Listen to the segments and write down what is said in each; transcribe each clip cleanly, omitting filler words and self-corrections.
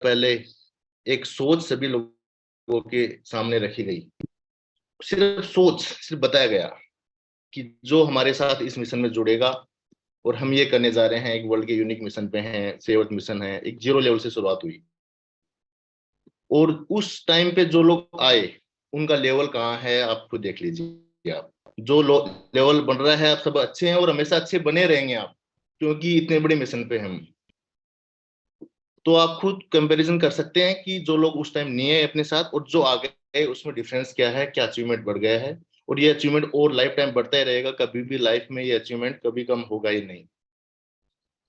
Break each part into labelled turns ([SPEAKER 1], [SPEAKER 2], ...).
[SPEAKER 1] पहले एक सोच सभी लोगों के सामने रखी गई, सिर्फ बताया गया कि जो हमारे साथ इस मिशन में जुड़ेगा, और हम ये करने जा रहे हैं, एक वर्ल्ड के यूनिक मिशन पे हैं, सेवर्थ मिशन है, एक 0 लेवल से शुरुआत हुई। और उस टाइम पे जो लोग आए उनका लेवल कहाँ है आप खुद देख लीजिए। आप जो लेवल बन रहा है, आप सब अच्छे हैं और हमेशा अच्छे बने रहेंगे आप, क्योंकि इतने बड़े मिशन पे हम। तो आप खुद कंपैरिजन कर सकते हैं कि जो लोग उस टाइम नहीं है अपने साथ और जो आ गए, उसमें डिफरेंस क्या है, क्या अचीवमेंट बढ़ गया है। और ये अचीवमेंट और लाइफ टाइम बढ़ता ही रहेगा, कभी भी लाइफ में ये अचीवमेंट कभी कम होगा ही नहीं,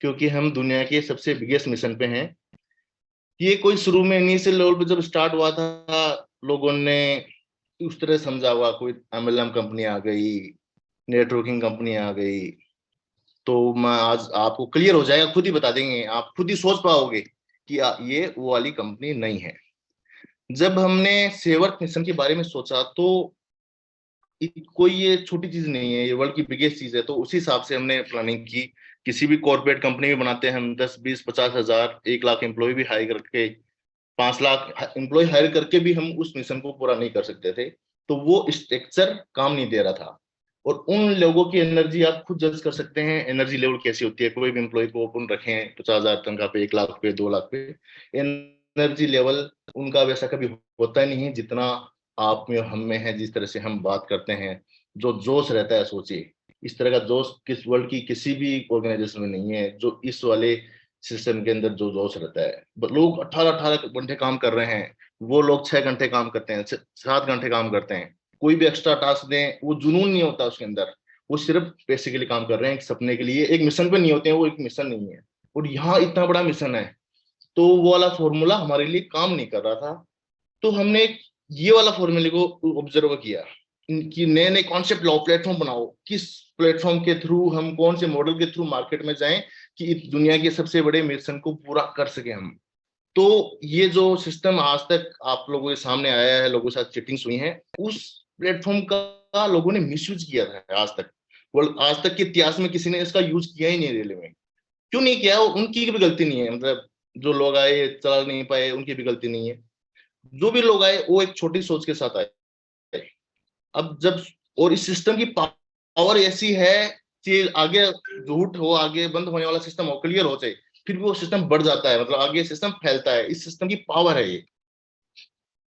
[SPEAKER 1] क्योंकि हम दुनिया के सबसे बिगेस्ट मिशन पे हैं। ये कोई शुरू में इनिशियल लेवल पे जब स्टार्ट हुआ था, लोगों ने उस तरह समझा हुआ, कोई एमएलएम कंपनी आ गई, नेटवर्किंग कंपनी आ गई। तो मैं आज आपको क्लियर हो जाएगा, खुद ही बता देंगे, आप खुद ही सोच पाओगे कि ये वो वाली कंपनी नहीं है। जब हमने सेवर्थ मिशन के बारे में सोचा तो कोई ये छोटी चीज नहीं है, ये वर्ल्ड की बिगेस्ट चीज है। तो उसी हिसाब से हमने प्लानिंग की। किसी भी कॉर्पोरेट कंपनी में बनाते हैं हम 10, 20, 50 हजार, 1 लाख एम्प्लॉय भी हायर करके, 5 लाख एम्प्लॉय हायर करके भी हम उस मिशन को पूरा नहीं कर सकते थे। तो वो स्ट्रक्चर काम नहीं दे रहा था। और उन लोगों की एनर्जी आप खुद जज कर सकते हैं, एनर्जी लेवल कैसी होती है। कोई भी एम्प्लॉय को ओपन रखें 50 हजार तनख्वाह पे, 1 लाख पे, 2 लाख पे, एनर्जी लेवल उनका वैसा कभी होता ही नहीं है जितना आप में और हम में है। जिस तरह से हम बात करते हैं, जो जोश रहता है, सोचिए इस तरह का जोश किस वर्ल्ड की किसी भी ऑर्गेनाइजेशन में नहीं है, जो इस वाले सिस्टम के अंदर जो जोश रहता है। लोग 18-18 घंटे काम कर रहे हैं, वो लोग 6 घंटे काम करते हैं, 7 घंटे काम करते हैं। कोई भी एक्स्ट्रा टास्क दें, वो जुनून नहीं होता उसके अंदर। वो सिर्फ पैसे के लिए काम कर रहे हैं, एक सपने के लिए, एक मिशन पे नहीं होते हैं, वो एक मिशन नहीं है। और यहाँ इतना बड़ा मिशन है, तो वो वाला फॉर्मूला हमारे लिए काम नहीं कर रहा था। तो हमने ये वाला फॉर्मूले को ऑब्जर्व किया कि नए नए कॉन्सेप्ट लाओ, प्लेटफॉर्म बनाओ, किस प्लेटफॉर्म के थ्रू हम, कौन से मॉडल के थ्रू मार्केट में जाएं कि इस दुनिया के सबसे बड़े मिशन को पूरा कर सके हम। तो ये जो सिस्टम आज तक आप लोगों के सामने आया है, लोगों के साथ चीटिंग्स हुई हैं, उस प्लेटफॉर्म का लोगों ने मिसयूज किया था आज तक। आज तक के इतिहास में किसी ने इसका यूज किया ही नहीं रेलवे में। क्यों नहीं किया? उनकी भी गलती नहीं है, मतलब जो लोग आए चला नहीं पाए, उनकी भी गलती नहीं है। जो भी लोग आए वो एक छोटी सोच के साथ आए। अब जब, और इस सिस्टम की पावर ऐसी है कि आगे झूठ हो, आगे बंद होने वाला सिस्टम हो, क्लियर हो जाए, फिर भी वो सिस्टम बढ़ जाता है, मतलब आगे सिस्टम फैलता है। इस सिस्टम की पावर है ये।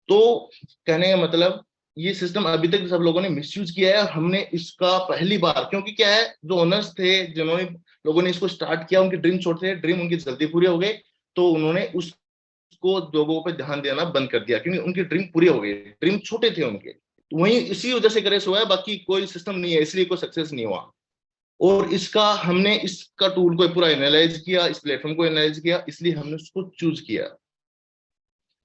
[SPEAKER 1] तो कहने का मतलब, ये सिस्टम अभी तक सब लोगों ने मिसयूज किया है। हमने इसका पहली बार, क्योंकि क्या है, जो ओनर्स थे, जिन्होंने लोगों ने इसको स्टार्ट किया, उनके ड्रीम छोटे थे, ड्रीम उनकी जल्दी पूरे हो गए। तो उन्होंने उसको लोगों पे ध्यान देना बंद कर दिया, क्योंकि उनके ड्रीम पूरे हो गए, ड्रीम छोटे थे उनके। तो वही इसी वजह से क्रेश हुआ है, बाकी कोई सिस्टम नहीं है, इसलिए कोई सक्सेस नहीं हुआ। और इसका हमने इसका टूल को पूरा एनालाइज किया, इस प्लेटफॉर्म को एनालाइज किया, इसलिए हमने उसको चूज किया।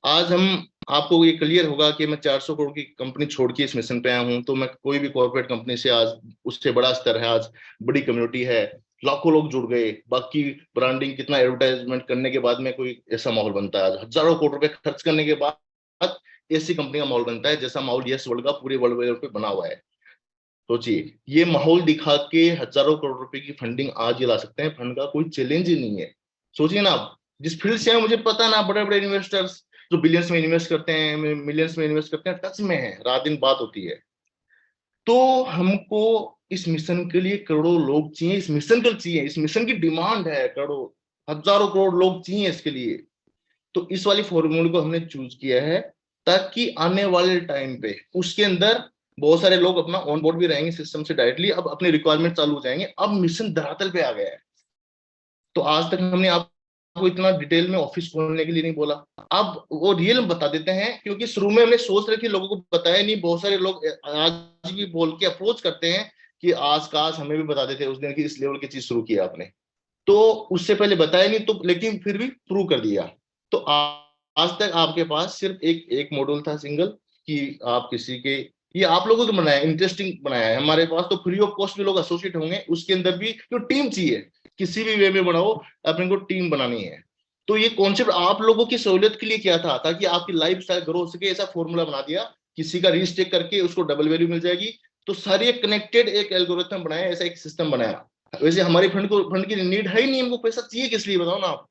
[SPEAKER 1] आज हम, आपको ये क्लियर होगा कि मैं 400 करोड़ की कंपनी छोड़ के इस मिशन पे आया हूं। तो मैं कोई भी कॉर्पोरेट कंपनी से, आज उससे बड़ा स्तर है, आज बड़ी कम्युनिटी है, लाखों लोग जुड़ गए। बाकी ब्रांडिंग, कितना एडवर्टाइजमेंट करने के बाद में कोई ऐसा माहौल बनता है। आज हजारों करोड़ रुपए खर्च करने के बाद ऐसी कंपनी का माहौल बनता है, जैसा माहौल यस वर्ल्ड का पूरे वर्ल्ड लेवल पे बना हुआ है। सोचिए, ये माहौल दिखा के हजारों करोड़ रुपए की फंडिंग आज ये ला सकते हैं, फंड का कोई चैलेंज ही नहीं है। सोचिए ना आप, जिस फील्ड से है मुझे पता ना, बड़े बड़े इन्वेस्टर्स जो बिलियंस में इन्वेस्ट करते हैं, मिलियंस में इन्वेस्ट करते हैं, टच में है, रात दिन बात होती है। तो हमको इस मिशन के लिए करोड़ों लोग चाहिए, इस मिशन के लिए चाहिए, इस मिशन की डिमांड है, करोड़ों, हजारों करोड़ लोग चाहिए इसके लिए। तो इस वाली फॉर्मूले को हमने चूज किया है, ताकि आने वाले टाइम पे उसके अंदर बहुत सारे लोग अपना ऑन बोर्ड भी रहेंगे सिस्टम से डायरेक्टली। अब अपने रिक्वायरमेंट चालू हो जाएंगे, अब मिशन धरातल पे आ गया है। तो आज तक हमने आपको इतना डिटेल में ऑफिस खोलने के लिए नहीं बोला, अब वो रियल में बता देते हैं, क्योंकि शुरू में हमने सोच रखी, लोगों को बताया नहीं। बहुत सारे लोग आज भी बोल के अप्रोच करते हैं कि आज काश हमें भी बता देते उस दिन की इस लेवल की चीज शुरू किया आपने। तो उससे पहले बताया नहीं, तो लेकिन फिर भी प्रूव कर दिया। तो आज तक आपके पास सिर्फ एक एक मॉड्यूल था सिंगल, कि आप किसी के, ये आप लोगों को बनाया, इंटरेस्टिंग बनाया है। हमारे पास तो फ्री ऑफ कॉस्ट भी लोग एसोसिएट होंगे, उसके अंदर भी जो टीम चाहिए, किसी भी वे में बनाओ, अपने को टीम बनानी है। तो ये कॉन्सेप्ट आप लोगों की सहूलियत के लिए क्या था, ताकि आपकी लाइफ स्टाइल ग्रो हो सके, ऐसा फॉर्मूला बना दिया। किसी का रीस्टेक करके उसको डबल वैल्यू मिल जाएगी। तो सारी कनेक्टेड एक एल्गोरिथम बनाया, ऐसा एक सिस्टम बनाया। वैसे हमारी फंड की नीड है ही नहीं, हमको पैसा चाहिए किस लिए, बताओ ना आप।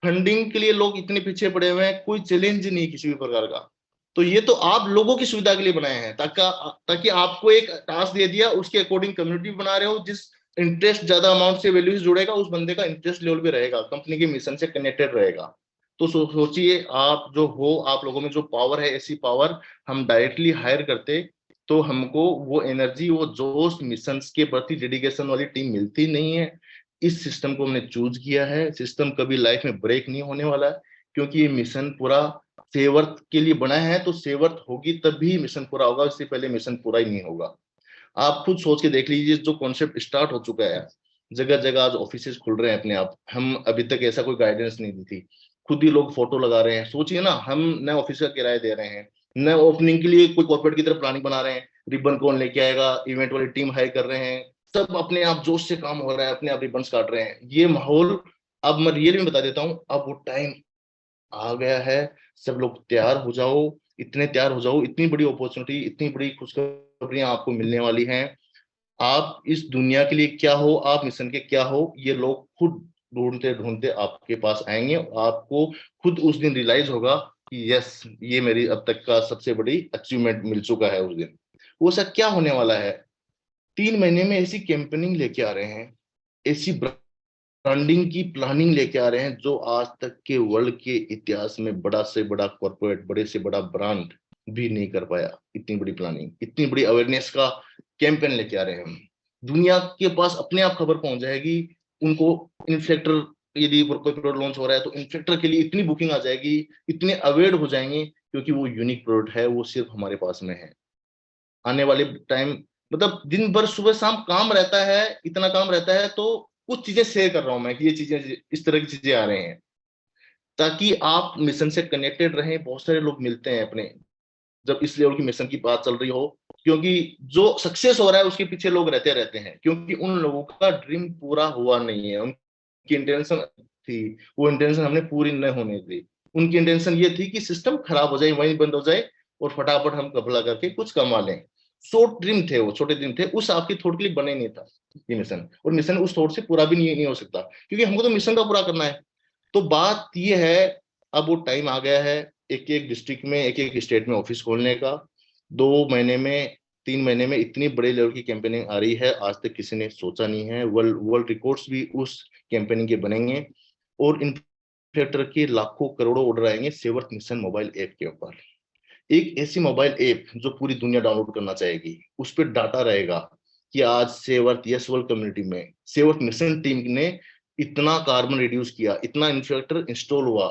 [SPEAKER 1] फंडिंग के लिए लोग इतने पीछे पड़े हुए हैं, कोई चैलेंज नहीं किसी भी प्रकार का। तो ये तो आप लोगों की सुविधा के लिए बनाए हैं, ताकि आपको एक टास्क दे दिया, उसके अकॉर्डिंग कम्युनिटी बना रहे हो, जिस इंटरेस्ट ज्यादा अमाउंट से वैल्यू से जुड़ेगा उस बंदे का इंटरेस्ट लेवल भी रहेगा, कंपनी के मिशन से कनेक्टेड रहेगा। तो सोचिए आप जो हो, आप लोगों में जो पावर है, ऐसी पावर हम डायरेक्टली हायर करते तो हमको वो एनर्जी, वो जोश, मिशन के प्रति डेडिकेशन वाली टीम मिलती नहीं है। इस सिस्टम को हमने चूज किया है। सिस्टम कभी लाइफ में ब्रेक नहीं होने वाला है, क्योंकि ये मिशन पूरा सेवर्थ के लिए बना है। तो सेवर्थ होगी तभी मिशन पूरा होगा, इससे पहले मिशन पूरा ही नहीं होगा। आप खुद सोच के देख लीजिए, जो कॉन्सेप्ट स्टार्ट हो चुका है, जगह जगह आज ऑफिसेज खुल रहे हैं अपने आप। हम अभी तक ऐसा कोई गाइडेंस नहीं दी थी, खुद ही लोग फोटो लगा रहे हैं। सोचिए ना, हम नए ऑफिस का किराया दे रहे हैं, नए ओपनिंग के लिए कोई कॉर्पोरेट की तरफ प्लानिंग बना रहे हैं, रिबन कौन लेके आएगा, इवेंट वाली टीम हायर कर रहे हैं, सब अपने आप जोश से काम हो रहा है, अपने आप रिबन काट रहे हैं। ये माहौल, अब मैं रियल में बता देता हूँ, अब वो टाइम आ गया है। सब लोग तैयार हो जाओ, इतने तैयार हो जाओ, इतनी बड़ी अपॉर्चुनिटी, इतनी बड़ी खुशखबरियां आपको मिलने वाली हैं। आप इस दुनिया के लिए क्या हो, आप मिशन के क्या हो, ये लोग खुद ढूंढते ढूंढते आपके पास आएंगे। आपको खुद उस दिन रियलाइज होगा कि यस, ये मेरी अब तक का सबसे बड़ी अचीवमेंट मिल चुका है उस दिन। वो सब क्या होने वाला है, 3 महीने में ऐसी कैंपेनिंग लेके आ रहे हैं, ऐसी ब्रांडिंग की प्लानिंग लेके आ रहे हैं, जो आज तक के वर्ल्ड के इतिहास में बड़ा से बड़ा कॉर्पोरेट, बड़े से बड़ा ब्रांड भी नहीं कर पाया। इतनी बड़ी प्लानिंग, इतनी बड़ी अवेयरनेस का कैंपेन लेके आ रहे हैं हम। दुनिया के पास अपने आप खबर पहुंच जाएगी उनको। इन्फ्लेक्टर, यदि कोई प्रोडक्ट लॉन्च हो रहा है तो इन्फ्लेक्टर के लिए इतनी बुकिंग आ जाएगी, इतने अवेयर हो जाएंगे, क्योंकि वो यूनिक प्रोडक्ट है, वो सिर्फ हमारे पास में है। आने वाले टाइम, मतलब दिन भर सुबह शाम काम रहता है, इतना काम रहता है, तो कुछ चीजें शेयर कर रहा हूं मैं कि ये चीजें, इस तरह की चीजें आ रहे हैं, ताकि आप मिशन से कनेक्टेड रहें। बहुत सारे लोग मिलते हैं अपने, जब इस लेवल की मिशन की बात चल रही हो, क्योंकि जो सक्सेस हो रहा है उसके पीछे लोग रहते रहते हैं, क्योंकि उन लोगों का ड्रीम पूरा हुआ नहीं है। उनकी इंटेंशन थी, वो इंटेंशन हमने पूरी न होने दी। उनकी इंटेंशन ये थी कि सिस्टम खराब हो जाए, वहीं बंद हो जाए, और फटाफट हम कबला करके कुछ कमा लें। शॉर्ट ड्रीम थे, वो छोटे ड्रीम थे, उस आपकी थॉट के लिए बने नहीं था ये मिशन। और मिशन उस थॉट से पूरा भी नहीं हो सकता, क्योंकि हमको तो मिशन का पूरा करना है। तो बात ये है, अब वो टाइम आ गया है एक एक डिस्ट्रिक्ट में, एक एक स्टेट में ऑफिस खोलने का। 2 महीने में, 3 महीने में इतनी बड़े लेवल की कैंपेनिंग आ रही है, आज तक किसी ने सोचा नहीं है। वर्ल्ड वर्ल्ड रिकॉर्ड्स भी उस कैंपेनिंग के बनेंगे, और इन्फ्लेक्टर के लाखों करोड़ों ऑर्डर आएंगे सेवर्थ मिशन मोबाइल ऐप के ऊपर। एक ऐसी मोबाइल ऐप जो पूरी दुनिया डाउनलोड करना चाहेगी, उस पर डाटा रहेगा कि आज सेवर्थ यस वर्ल्ड कम्युनिटी में सेवर्थ मिशन टीम ने इतना कार्बन रिड्यूस किया, इतना इन्फ्लेक्टर इंस्टॉल हुआ,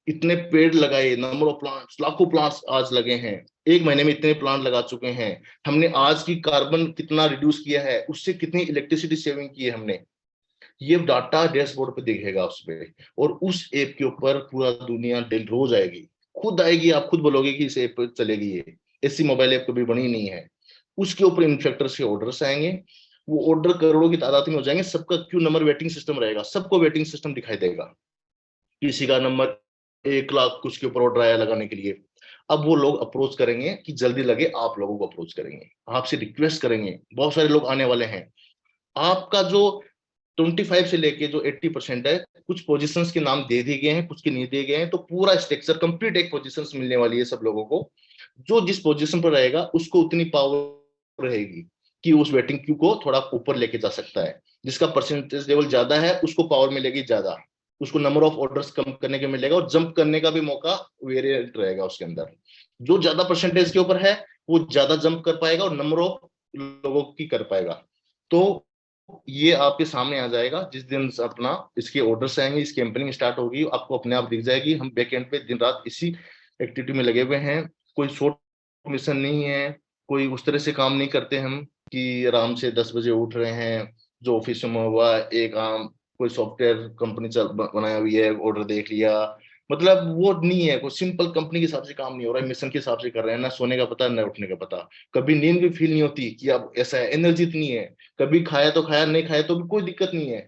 [SPEAKER 1] इतने पेड़ लगाए, नंबर ऑफ प्लांट्स, लाखों प्लांट्स आज लगे हैं, 1 महीने में इतने प्लांट लगा चुके हैं हमने, आज की कार्बन कितना रिड्यूस किया है, उससे कितनी इलेक्ट्रिसिटी सेविंग की है हमने। ये डाटा डैशबोर्ड पे दिखेगा उस पे, और उस ऐप के ऊपर पूरा दुनिया रोज आएगी, खुद आएगी, आप खुद बोलोगे कि इस ऐप पे चलेगी। ये ऐसी मोबाइल ऐप कभी बनी नहीं है। उसके ऊपर इन्फेक्टर से ऑर्डर्स आएंगे, वो ऑर्डर करोड़ों की तादाद में हो जाएंगे। सबका क्यू नंबर वेटिंग सिस्टम रहेगा, सबको वेटिंग सिस्टम दिखाई देगा। किसी का नंबर 1 लाख कुछ के ऊपर ऑर्डर आया लगाने के लिए। अब वो लोग अप्रोच करेंगे कि जल्दी लगे, आप लोगों को अप्रोच करेंगे, आपसे रिक्वेस्ट करेंगे। बहुत सारे लोग आने वाले हैं। आपका जो 25 से लेके जो 80% है, कुछ पोजीशंस के नाम दे दिए गए हैं, कुछ के नहीं दिए गए हैं। तो पूरा स्ट्रक्चर कंप्लीट एक पोजीशंस मिलने वाली है सब लोगों को। जो जिस पोजीशन पर रहेगा उसको उतनी पावर रहेगी कि उस वेटिंग क्यू को थोड़ा ऊपर लेके जा सकता है। जिसका परसेंटेज लेवल ज्यादा है उसको पावर मिलेगी ज्यादा, उसको नंबर ऑफ ऑर्डर्स कम करने के मिलेगा, और जंप करने का भी मौका वेरिएंट रहेगा उसके अंदर। जो ज्यादा परसेंटेज के ऊपर है वो ज्यादा जंप कर पाएगा और नंबर ऑफ लोगों की कर पाएगा। तो ये आपके सामने आ जाएगा जिस दिन अपना इसके ऑर्डर्स आएंगे, इस कैंपेनिंग स्टार्ट होगी, आपको अपने आप दिख जाएगी। हम बैक एंड पे दिन रात इसी एक्टिविटी में लगे हुए हैं। कोई शॉर्ट मिशन नहीं है, कोई उस तरह से काम नहीं करते हम कि आराम से 10 बजे उठ रहे हैं, जो ऑफिस में हुआ एक आम कोई सॉफ्टवेयर कंपनी चल बनाया हुई है, ऑर्डर देख लिया, मतलब वो नहीं है। कोई सिंपल कंपनी के हिसाब से काम नहीं हो रहा है, मिशन के हिसाब से कर रहे हैं। ना सोने का पता, ना उठने का पता, कभी नींद भी फील नहीं होती कि अब ऐसा है, एनर्जी इतनी है, कभी खाया तो खाया, नहीं खाया तो भी कोई दिक्कत नहीं है,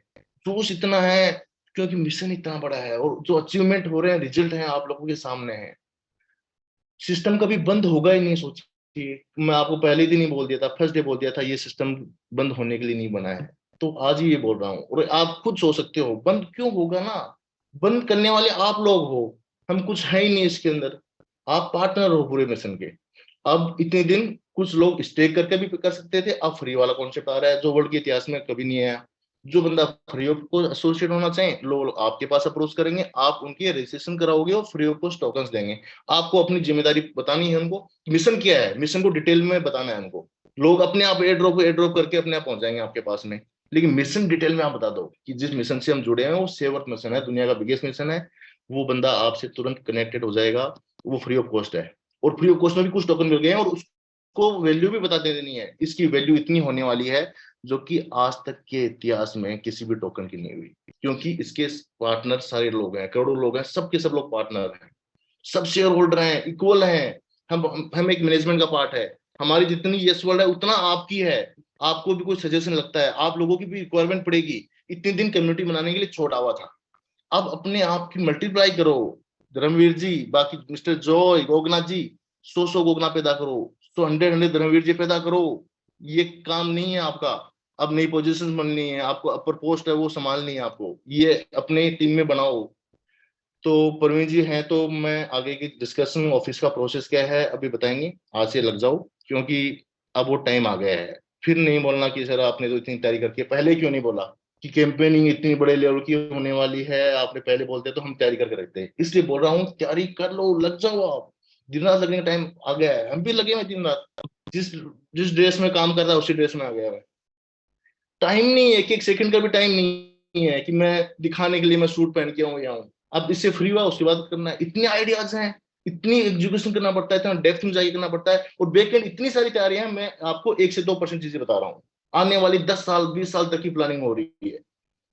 [SPEAKER 1] जोश इतना है, क्योंकि मिशन इतना बड़ा है और जो अचीवमेंट हो रहे हैं, रिजल्ट हैं, आप लोगों के सामने है। सिस्टम कभी बंद होगा ही नहीं, सोचिए। मैं आपको पहले दिन ही बोल दिया था, फर्स्ट डे बोल दिया था, ये सिस्टम बंद होने के लिए नहीं बना है। तो आज ही ये बोल रहा हूँ, और आप खुद सोच सकते हो बंद क्यों होगा ना। बंद करने वाले आप लोग हो, हम कुछ है ही नहीं इसके अंदर। आप पार्टनर हो पूरे मिशन के। अब इतने दिन कुछ लोग स्टे करके भी कर सकते थे, अब फ्री वाला कॉन्सेप्ट आ रहा है जो वर्ल्ड के इतिहास में कभी नहीं आया। जो बंदा फ्री ऑफ को एसोसिएट होना चाहे, लोग आपके पास अप्रोच करेंगे, आप उनके रजिस्ट्रेशन कराओगे और फ्री ऑफ कॉस्ट टोकन्स देंगे। आपको अपनी जिम्मेदारी बतानी है उनको, मिशन क्या है, मिशन को डिटेल में बताना है उनको। लोग अपने आप एयर ड्रॉप करके अपने आप पहुंच जाएंगे आपके पास में। लेकिन मिशन डिटेल में आप बता दो कि जिस मिशन से हम जुड़े हैं वो सेव अर्थ मिशन है, दुनिया का बिगेस्ट मिशन है। वो बंदा आपसे तुरंत कनेक्टेड हो जाएगा। वो फ्री ऑफ कॉस्ट है, और फ्री ऑफ कॉस्ट में भी कुछ टोकन मिल गए हैं, और उसको वैल्यू भी बता देनी है। इसकी वैल्यू इतनी होने वाली है जो कि आज तक के इतिहास में किसी भी टोकन की नहीं हुई, क्योंकि इसके पार्टनर सारे लोग हैं, करोड़ों लोग हैं, सबके सब लोग पार्टनर हैं, सब शेयर होल्डर हैं, इक्वल हैं। हम एक मैनेजमेंट का पार्ट है। हमारी जितनी यस वर्ल्ड है उतना आपकी है। आपको भी कोई सजेशन लगता है, आप लोगों की भी रिक्वायरमेंट पड़ेगी। इतने दिन कम्युनिटी बनाने के लिए छोड़ा हुआ था, अब अपने आप की मल्टीप्लाई करो। धर्मवीर जी, बाकी मिस्टर जॉय, गोगना जी, 100 गोगना पैदा करो, 100 धर्मवीर जी पैदा करो। ये काम नहीं है आपका। अब नई पोजीशन बननी है आपको, अपर पोस्ट है वो संभालनी है आपको, ये अपने टीम में बनाओ। तो परवीन जी हैं, तो मैं आगे की डिस्कशन ऑफिस का प्रोसेस क्या है अभी बताएंगे। आज से लग जाओ, क्योंकि अब वो टाइम आ गया है। फिर नहीं बोलना कि सर आपने तो इतनी तैयारी करके पहले क्यों नहीं बोला कि कैंपेनिंग इतनी बड़े लेवल की होने वाली है, आपने पहले बोलते तो हम तैयारी करके रखते हैं। इसलिए बोल रहा हूँ तैयारी कर लो, लग जाओ आप। दिन रात लगने का टाइम आ गया है, हम भी लगे हुए दिन रात। जिस जिस ड्रेस में काम कर रहा है उसी ड्रेस में आ गया है। टाइम नहीं है, एक एक सेकंड का भी टाइम नहीं है कि मैं दिखाने के लिए मैं सूट पहन के आऊं या आऊं। अब इससे फ्री हुआ उसके बाद करना है, इतने आइडियाज हैं, इतनी एजुकेशन करना पड़ता है, इतना डेप्थ में जाके करना पड़ता है, और बैक एंड इतनी सारी तैयारियां हैं। मैं आपको 1 से 2% चीजें बता रहा हूँ। आने वाली 10 साल 20 साल तक की प्लानिंग हो रही है,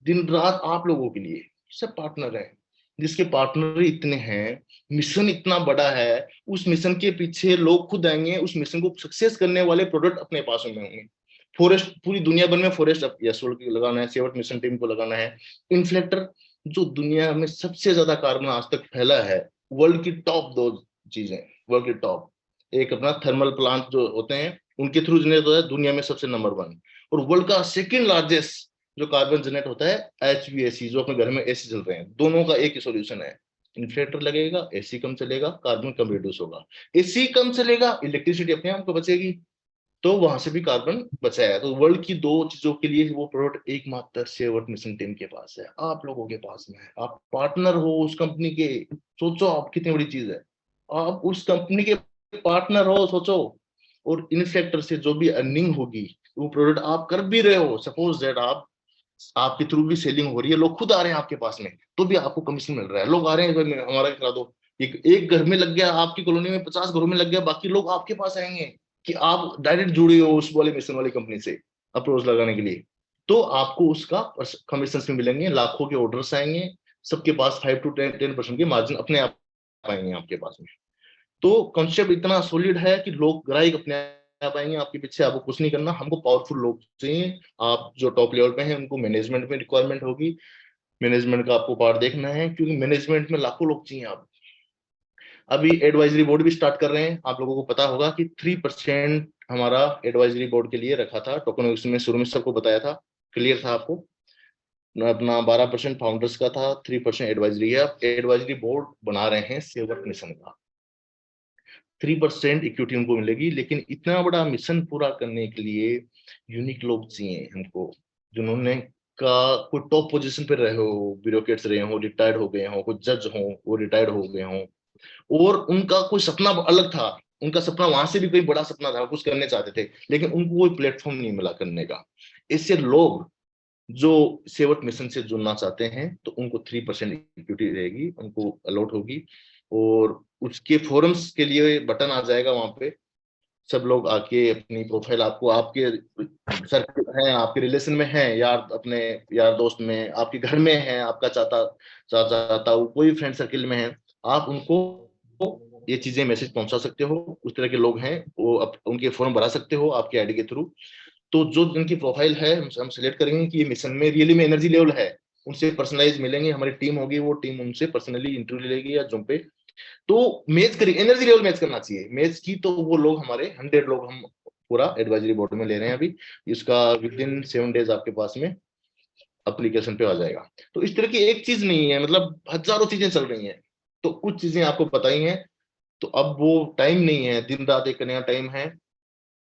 [SPEAKER 1] दिन रात आप लोगों के लिए। सब पार्टनर है, जिसके पार्टनर इतने हैं, मिशन इतना बड़ा है, उस मिशन के पीछे लोग खुद आएंगे, उस मिशन को सक्सेस करने वाले प्रोडक्ट अपने पास में होंगे। फॉरेस्ट पूरी दुनिया भर में फॉरेस्ट यशोल को लगाना है, सेवट मिशन टीम को लगाना है। इन्फ्लेक्टर, जो दुनिया में सबसे ज्यादा कार्बन आज तक फैला है, वर्ल्ड की टॉप 2 चीजें, वर्ल्ड की टॉप। एक अपना थर्मल प्लांट जो होते हैं उनके थ्रू जनरेट होता है, दुनिया में सबसे नंबर 1। और वर्ल्ड का सेकेंड लार्जेस्ट जो कार्बन जनरेट होता है HVAC, जो अपने घर में एसी चल रहे हैं, दोनों का एक ही सोल्यूशन है। इन्फ्लेटर लगेगा, एसी कम चलेगा, कार्बन कम रिड्यूस होगा। एसी कम चलेगा, इलेक्ट्रिसिटी अपने आप को बचेगी, तो वहां से भी कार्बन बचाया। तो वर्ल्ड की 2 चीजों के लिए वो प्रोडक्ट एकमात्र सेवर्ट मिशन टीम के पास है, आप लोगों के पास में है। आप पार्टनर हो उस कंपनी के, सोचो आप कितनी बड़ी चीज है। आप उस कंपनी के पार्टनर हो, सोचो। और इन्फ्लेक्टर से जो भी अर्निंग होगी, वो प्रोडक्ट आप कर भी रहे हो, सपोज दैट आप आपके थ्रू भी सेलिंग हो रही है, लोग खुद आ रहे हैं आपके पास में, तो भी आपको कमीशन मिल रहा है। लोग आ रहे हैं भाई हमारा करा दो, एक घर में लग गया, आपकी कॉलोनी में 50 घरों में लग गया, बाकी लोग आपके पास आएंगे कि आप डायरेक्ट जुड़े हो उस वाले मिशन वाली कंपनी से अप्रोच लगाने के लिए। तो आपको उसका कमीशन भी मिलेंगे, लाखों के ऑर्डर्स आएंगे, सबके पास 5 to 10% के मार्जिन अपने आप आएंगे आपके पास में। तो कॉन्सेप्ट इतना सॉलिड है कि लोग ग्राहक अपने आप आएंगे आपके पीछे, आपको कुछ नहीं करना। हमको पावरफुल लोग चाहिए। आप जो टॉप लेवल पे हैं उनको मैनेजमेंट में रिक्वायरमेंट होगी, मैनेजमेंट का आपको पार्ट देखना है, क्योंकि मैनेजमेंट में लाखों लोग चाहिए। आप अभी एडवाइजरी बोर्ड भी स्टार्ट कर रहे हैं, आप लोगों को पता होगा कि 3% हमारा एडवाइजरी बोर्ड के लिए रखा था टोकन में, शुरू में सबको बताया था, क्लियर था आपको। अपना 12% फाउंडर्स का था, 3% एडवाइजरी है। एडवाइजरी बोर्ड बना रहे हैं सेवक मिशन का, 3% इक्विटी उनको मिलेगी। लेकिन इतना बड़ा मिशन पूरा करने के लिए यूनिक लोग चाहिए हमको, जिन्होंने का कोई टॉप पोजीशन पे रहे हो, ब्यूरोक्रेट्स रहे हो, रिटायर्ड हो गए हो, कोई जज हो वो रिटायर्ड हो गए हो, और उनका कोई सपना अलग था। उनका सपना वहां से भी कोई बड़ा सपना था, कुछ करने चाहते थे, लेकिन उनको कोई प्लेटफॉर्म नहीं मिला करने का। इससे लोग जो सेवट मिशन से जुड़ना चाहते हैं, तो उनको 3% इक्विटी रहेगी, उनको अलॉट होगी। और उसके फोरम्स के लिए बटन आ जाएगा वहां पे, सब लोग आके अपनी प्रोफाइल, आपको आपके सर्कल हैं, आपके रिलेशन में हैं, यार अपने यार दोस्त में, आपके घर में हैं, आपका चाचा चाचा कोई फ्रेंड सर्किल में है, आप उनको ये चीजें मैसेज पहुंचा सकते हो। उस तरह के लोग हैं वो उनके फॉर्म भरा सकते हो आपके आईडी के थ्रू। तो जो जिनकी प्रोफाइल है हम सिलेक्ट करेंगे कि ये मिशन में रियली में एनर्जी लेवल है, उनसे पर्सनलाइज मिलेंगे, हमारी टीम होगी, वो टीम उनसे पर्सनली इंटरव्यू लेगी या जूम पे। तो मैच करिए, एनर्जी लेवल मैच करना चाहिए मैच की। तो वो लोग हमारे 100 लोग हम पूरा एडवाइजरी बोर्ड में ले रहे हैं अभी। इसका विद इन 7 days आपके पास में एप्लीकेशन पे आ जाएगा। तो इस तरह की एक चीज नहीं है, मतलब हजारों चीजें चल रही हैं। तो कुछ चीजें आपको पता ही हैं। तो अब वो टाइम नहीं है, दिन रात एक नया टाइम है।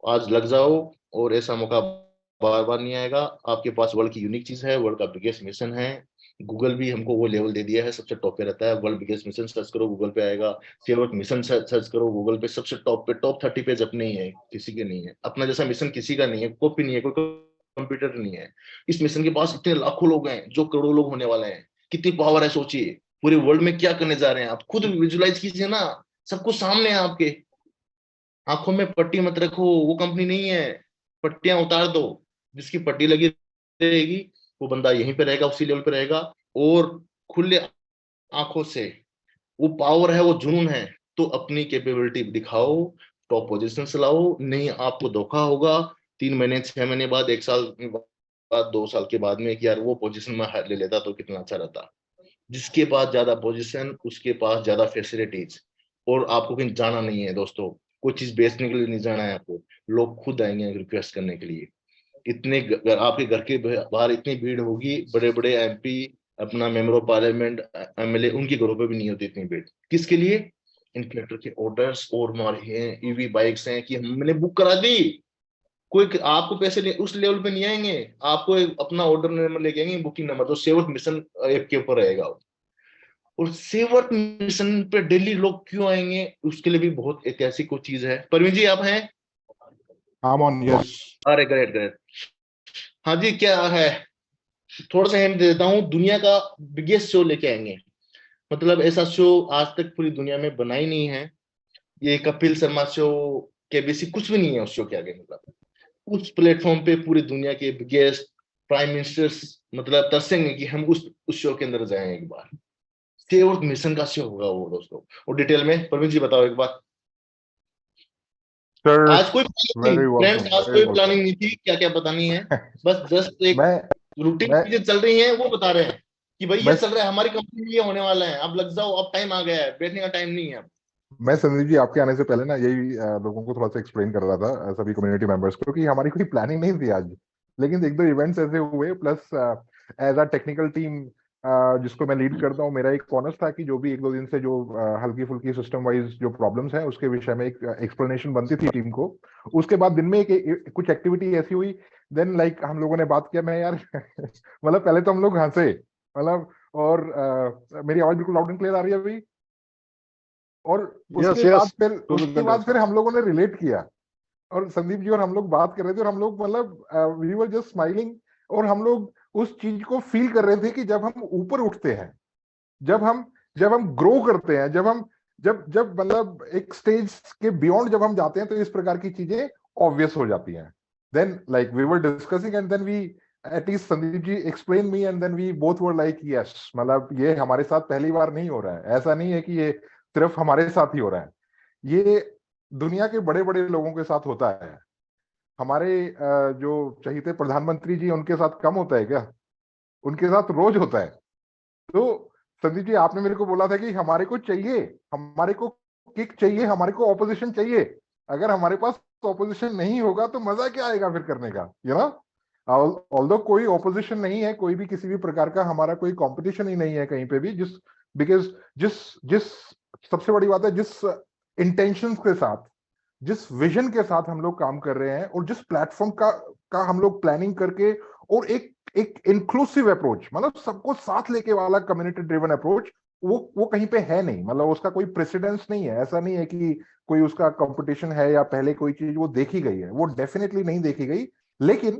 [SPEAKER 1] आज लग जाओ, और ऐसा मौका बार बार नहीं आएगा। आपके पास वर्ल्ड की यूनिक चीज है, वर्ल्ड का बिगेस्ट मिशन है। गूगल भी हमको वो लेवल दे दिया है, सबसे टॉप पे रहता है। वर्ल्ड बिगेस्ट मिशन सर्च करो, गूगल पे आएगा। सेवर्ट मिशन सर्च करो गूगल पे, सबसे टॉप पे, टॉप 30 पेज अपने ही है, किसी के नहीं है। अपना जैसा मिशन किसी का नहीं है, कॉपी नहीं है, कोई कंप्यूटर नहीं है। इस मिशन के पास इतने लाखों लोग हैं, जो करोड़ों लोग होने वाले हैं। कितनी पावर है सोचिए, पूरे वर्ल्ड में क्या करने जा रहे हैं। आप खुद विजुलाइज कीजिए ना, सब कुछ सामने है आपके। आंखों में पट्टी मत रखो, वो कंपनी नहीं है। पट्टियां उतार दो। जिसकी पट्टी लगी रहेगी, वो बंदा यहीं पे रहेगा, उसी लेवल पे रहेगा। और खुले आंखों से, वो पावर है, वो जुनून है। तो अपनी कैपेबिलिटी दिखाओ, टॉप पोजीशन से लाओ। नहीं आपको धोखा होगा 3 महीने, 6 महीने बाद, 1 साल बाद, 2 साल के बाद में कि यार वो पोजीशन में ले लेता तो कितना अच्छा रहता। जिसके पास ज्यादा पोजीशन, उसके पास ज्यादा फैसिलिटीज। और आपको कहीं जाना नहीं है दोस्तों, कोई चीज बेचने के लिए नहीं जाना है आपको। लोग खुद आएंगे रिक्वेस्ट करने के लिए। इतने आपके घर के बाहर इतनी भीड़ होगी, बड़े बड़े एमपी, अपना मेंबर ऑफ पार्लियामेंट, एमएलए, उनके घरों पे भी नहीं होती इतनी भीड़। किसके लिए? इन्फ्लेटर के ऑर्डर्स और हमारे हैं ईवी बाइक्स हैं कि हमने बुक करा दी। कोई आपको पैसे उस लेवल पे नहीं आएंगे। आपको अपना ऑर्डर नंबर लेके आएंगे, बुकिंग नंबर, तो सेवर्ट मिशन ऐप के ऊपर रहेगा। और सेवर्ट मिशन पे डेली लोग क्यों आएंगे, उसके लिए भी बहुत ऐतिहासिक कुछ चीज है। परवीन जी आप हैं?
[SPEAKER 2] I'm on, yes.
[SPEAKER 1] अरे ग्रेट ग्रेट। हाँ जी, क्या है, थोड़ा सा हिंट दे देता हूँ। दुनिया का बिगेस्ट शो लेके आएंगे। मतलब ऐसा शो आज तक पूरी दुनिया में बना ही नहीं है। ये कपिल शर्मा शो, केबीसी, कुछ भी नहीं है उस शो के आगे। मतलब उस प्लेटफॉर्म पे पूरी दुनिया के बिगेस्ट प्राइम मिनिस्टर्स मतलब तरसेंगे कि हम उस शो के अंदर जाएं एक बार। सेवर्ट मिशन का शो होगा वो दोस्तों। और डिटेल में प्रवीण जी बताओ एक बार।
[SPEAKER 2] Sir,
[SPEAKER 1] आज कोई प्लानिंग नहीं
[SPEAKER 2] very
[SPEAKER 1] फ्रेंड्स,
[SPEAKER 2] welcome,
[SPEAKER 1] आज
[SPEAKER 2] very
[SPEAKER 1] कोई
[SPEAKER 2] welcome.
[SPEAKER 1] प्लानिंग नहीं थी, क्या क्या पता नहीं है। बस जस्ट एक
[SPEAKER 2] मैं
[SPEAKER 1] रूटीन
[SPEAKER 2] मैं
[SPEAKER 1] चीजें चल रही हैं, वो बता रहे हैं कि भाई ये
[SPEAKER 2] मैं
[SPEAKER 1] चल रहा है, हमारी कंपनी में ये होने वाला है, अब लग जाओ, अब टाइम आ गया है, बैठने का टाइम नहीं है अब।
[SPEAKER 2] मैं संदीप जी आपके आने से पहले ना यही लोगों को थोड़ा सा एक्सप्लेन कर रहा था, सभी कम्युनिटी मेंबर्स को, कि हमारी कोई प्लानिंग नहीं थी आज। लेकिन एक दो इवेंट्स ऐसे हुए, plus as a technical team जिसको मैं लीड करता हूँ, मेरा एक कॉनस था कि जो भी एक दो दिन से जो हल्की फुल्की सिस्टम वाइज जो प्रॉब्लम्स हैं उसके विषय में एक एक्सप्लेनेशन बनती थी टीम को। उसके बाद दिन में कुछ एक्टिविटी ऐसी हुई, देन लाइक हम लोगों ने बात किया, मैं यार मतलब पहले तो हम लोग हंसे, मतलब, और मेरी आवाज बिल्कुल लाउड एंड क्लियर आ रही है अभी? और
[SPEAKER 3] यस यस, टू
[SPEAKER 2] उसके
[SPEAKER 3] द
[SPEAKER 2] बाद फिर हम लोगों ने रिलेट किया, और संदीप जी और हम लोग बात कर रहे थे, और हम लोग मतलब वी वर जस्ट स्माइलिंग। और हम लोग उस चीज को फील कर रहे थे कि जब हम ऊपर उठते हैं, जब हम जब हम ग्रो करते हैं, जब हम जब जब मतलब एक स्टेज के बियॉन्ड जब हम जाते हैं, तो इस प्रकार की चीजें ऑब्वियस हो जाती हैं। Then like we were discussing and then we, at least Sandeep ji explain me, and then we both were like yes, मतलब ये हमारे साथ पहली बार नहीं हो रहा है, ऐसा नहीं है कि ये सिर्फ हमारे साथ ही हो रहा है, ये दुनिया के बड़े बड़े लोगों के साथ होता है। हमारे जो चहीते प्रधानमंत्री जी, उनके साथ कम होता है क्या? उनके साथ रोज होता है। तो संदीप जी आपने मेरे को बोला था कि हमारे को चाहिए, हमारे को किक चाहिए, हमारे को ऑपोजिशन चाहिए। अगर हमारे पास ऑपोजिशन नहीं होगा तो मजा क्या आएगा फिर करने का, यू नो। ऑल्दो कोई ऑपोजिशन नहीं है, कोई भी किसी भी प्रकार का हमारा कोई कंपटीशन ही नहीं है कहीं पे भी, बिकॉज जिस जिस सबसे बड़ी बात है, जिस इंटेंशन के साथ, जिस विजन के साथ हम लोग काम कर रहे हैं, और जिस प्लेटफॉर्म का हम लोग प्लानिंग करके, और एक इंक्लूसिव अप्रोच, मतलब सबको साथ लेके वाला कम्युनिटी ड्रिवन अप्रोच, वो कहीं पे है नहीं, मतलब उसका कोई प्रेसिडेंस नहीं है। ऐसा नहीं है कि कोई उसका कंपटीशन है या पहले कोई चीज वो देखी गई है, वो डेफिनेटली नहीं देखी गई। लेकिन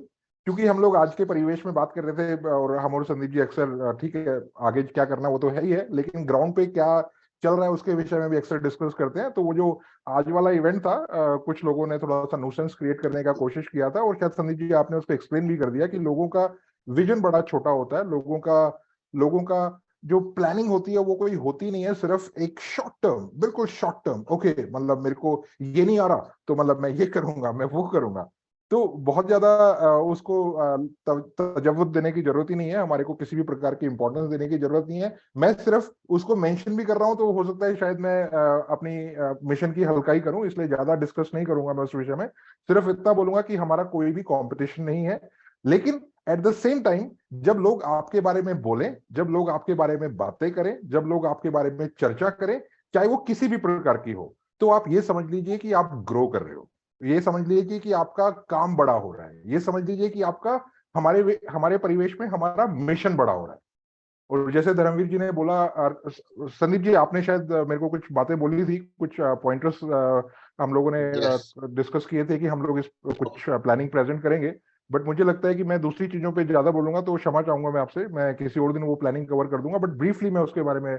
[SPEAKER 2] क्योंकि हम लोग आज के परिवेश में बात कर रहे थे, और हम और संदीप जी अक्सर, ठीक है आगे क्या करना वो तो है ही है, लेकिन ग्राउंड पे क्या चल रहा है उसके विषय में भी अक्सर डिस्कस करते हैं। तो वो जो आज वाला इवेंट था, कुछ लोगों ने थोड़ा सा न्यूसेंस क्रिएट करने का कोशिश किया था, और शायद संदीप जी आपने उसको एक्सप्लेन भी कर दिया कि लोगों का विजन बड़ा छोटा होता है, लोगों का जो प्लानिंग होती है वो कोई होती नहीं है, सिर्फ एक शॉर्ट टर्म, बिल्कुल शॉर्ट टर्म, ओके मतलब मेरे को ये नहीं आ रहा तो मतलब मैं ये करूंगा, मैं वो करूंगा। तो बहुत ज्यादा उसको तजव्वुद देने की जरूरत ही नहीं है, हमारे को किसी भी प्रकार की इंपॉर्टेंस देने की जरूरत नहीं है। मैं सिर्फ उसको मेंशन भी कर रहा हूं, तो हो सकता है शायद मैं अपनी मिशन की हल्काई करूं, इसलिए ज्यादा डिस्कस नहीं करूंगा मैं उस विषय में। सिर्फ इतना बोलूंगा कि हमारा कोई भी कंपटीशन नहीं है। लेकिन एट द सेम टाइम जब लोग आपके बारे में बोलें, जब लोग आपके बारे में बातें करें, जब लोग आपके बारे में चर्चा करें, चाहे वो किसी भी प्रकार की हो, तो आप ये समझ लीजिए कि आप ग्रो कर रहे हो, ये समझ लीजिए कि आपका काम बड़ा हो रहा है, ये समझ लीजिए कि आपका हमारे हमारे परिवेश में हमारा मिशन बड़ा हो रहा है। और जैसे धर्मवीर जी ने बोला, संदीप जी आपने शायद मेरे को कुछ बातें बोली थी, कुछ पॉइंटर्स हम लोगों ने
[SPEAKER 1] यस
[SPEAKER 2] डिस्कस किए थे कि हम लोग इस कुछ प्लानिंग प्रेजेंट करेंगे, बट मुझे लगता है कि मैं दूसरी चीजों पे ज्यादा बोलूंगा, तो क्षमा चाहूंगा मैं आपसे, मैं किसी और दिन वो प्लानिंग कवर कर दूंगा, बट ब्रीफली मैं उसके बारे में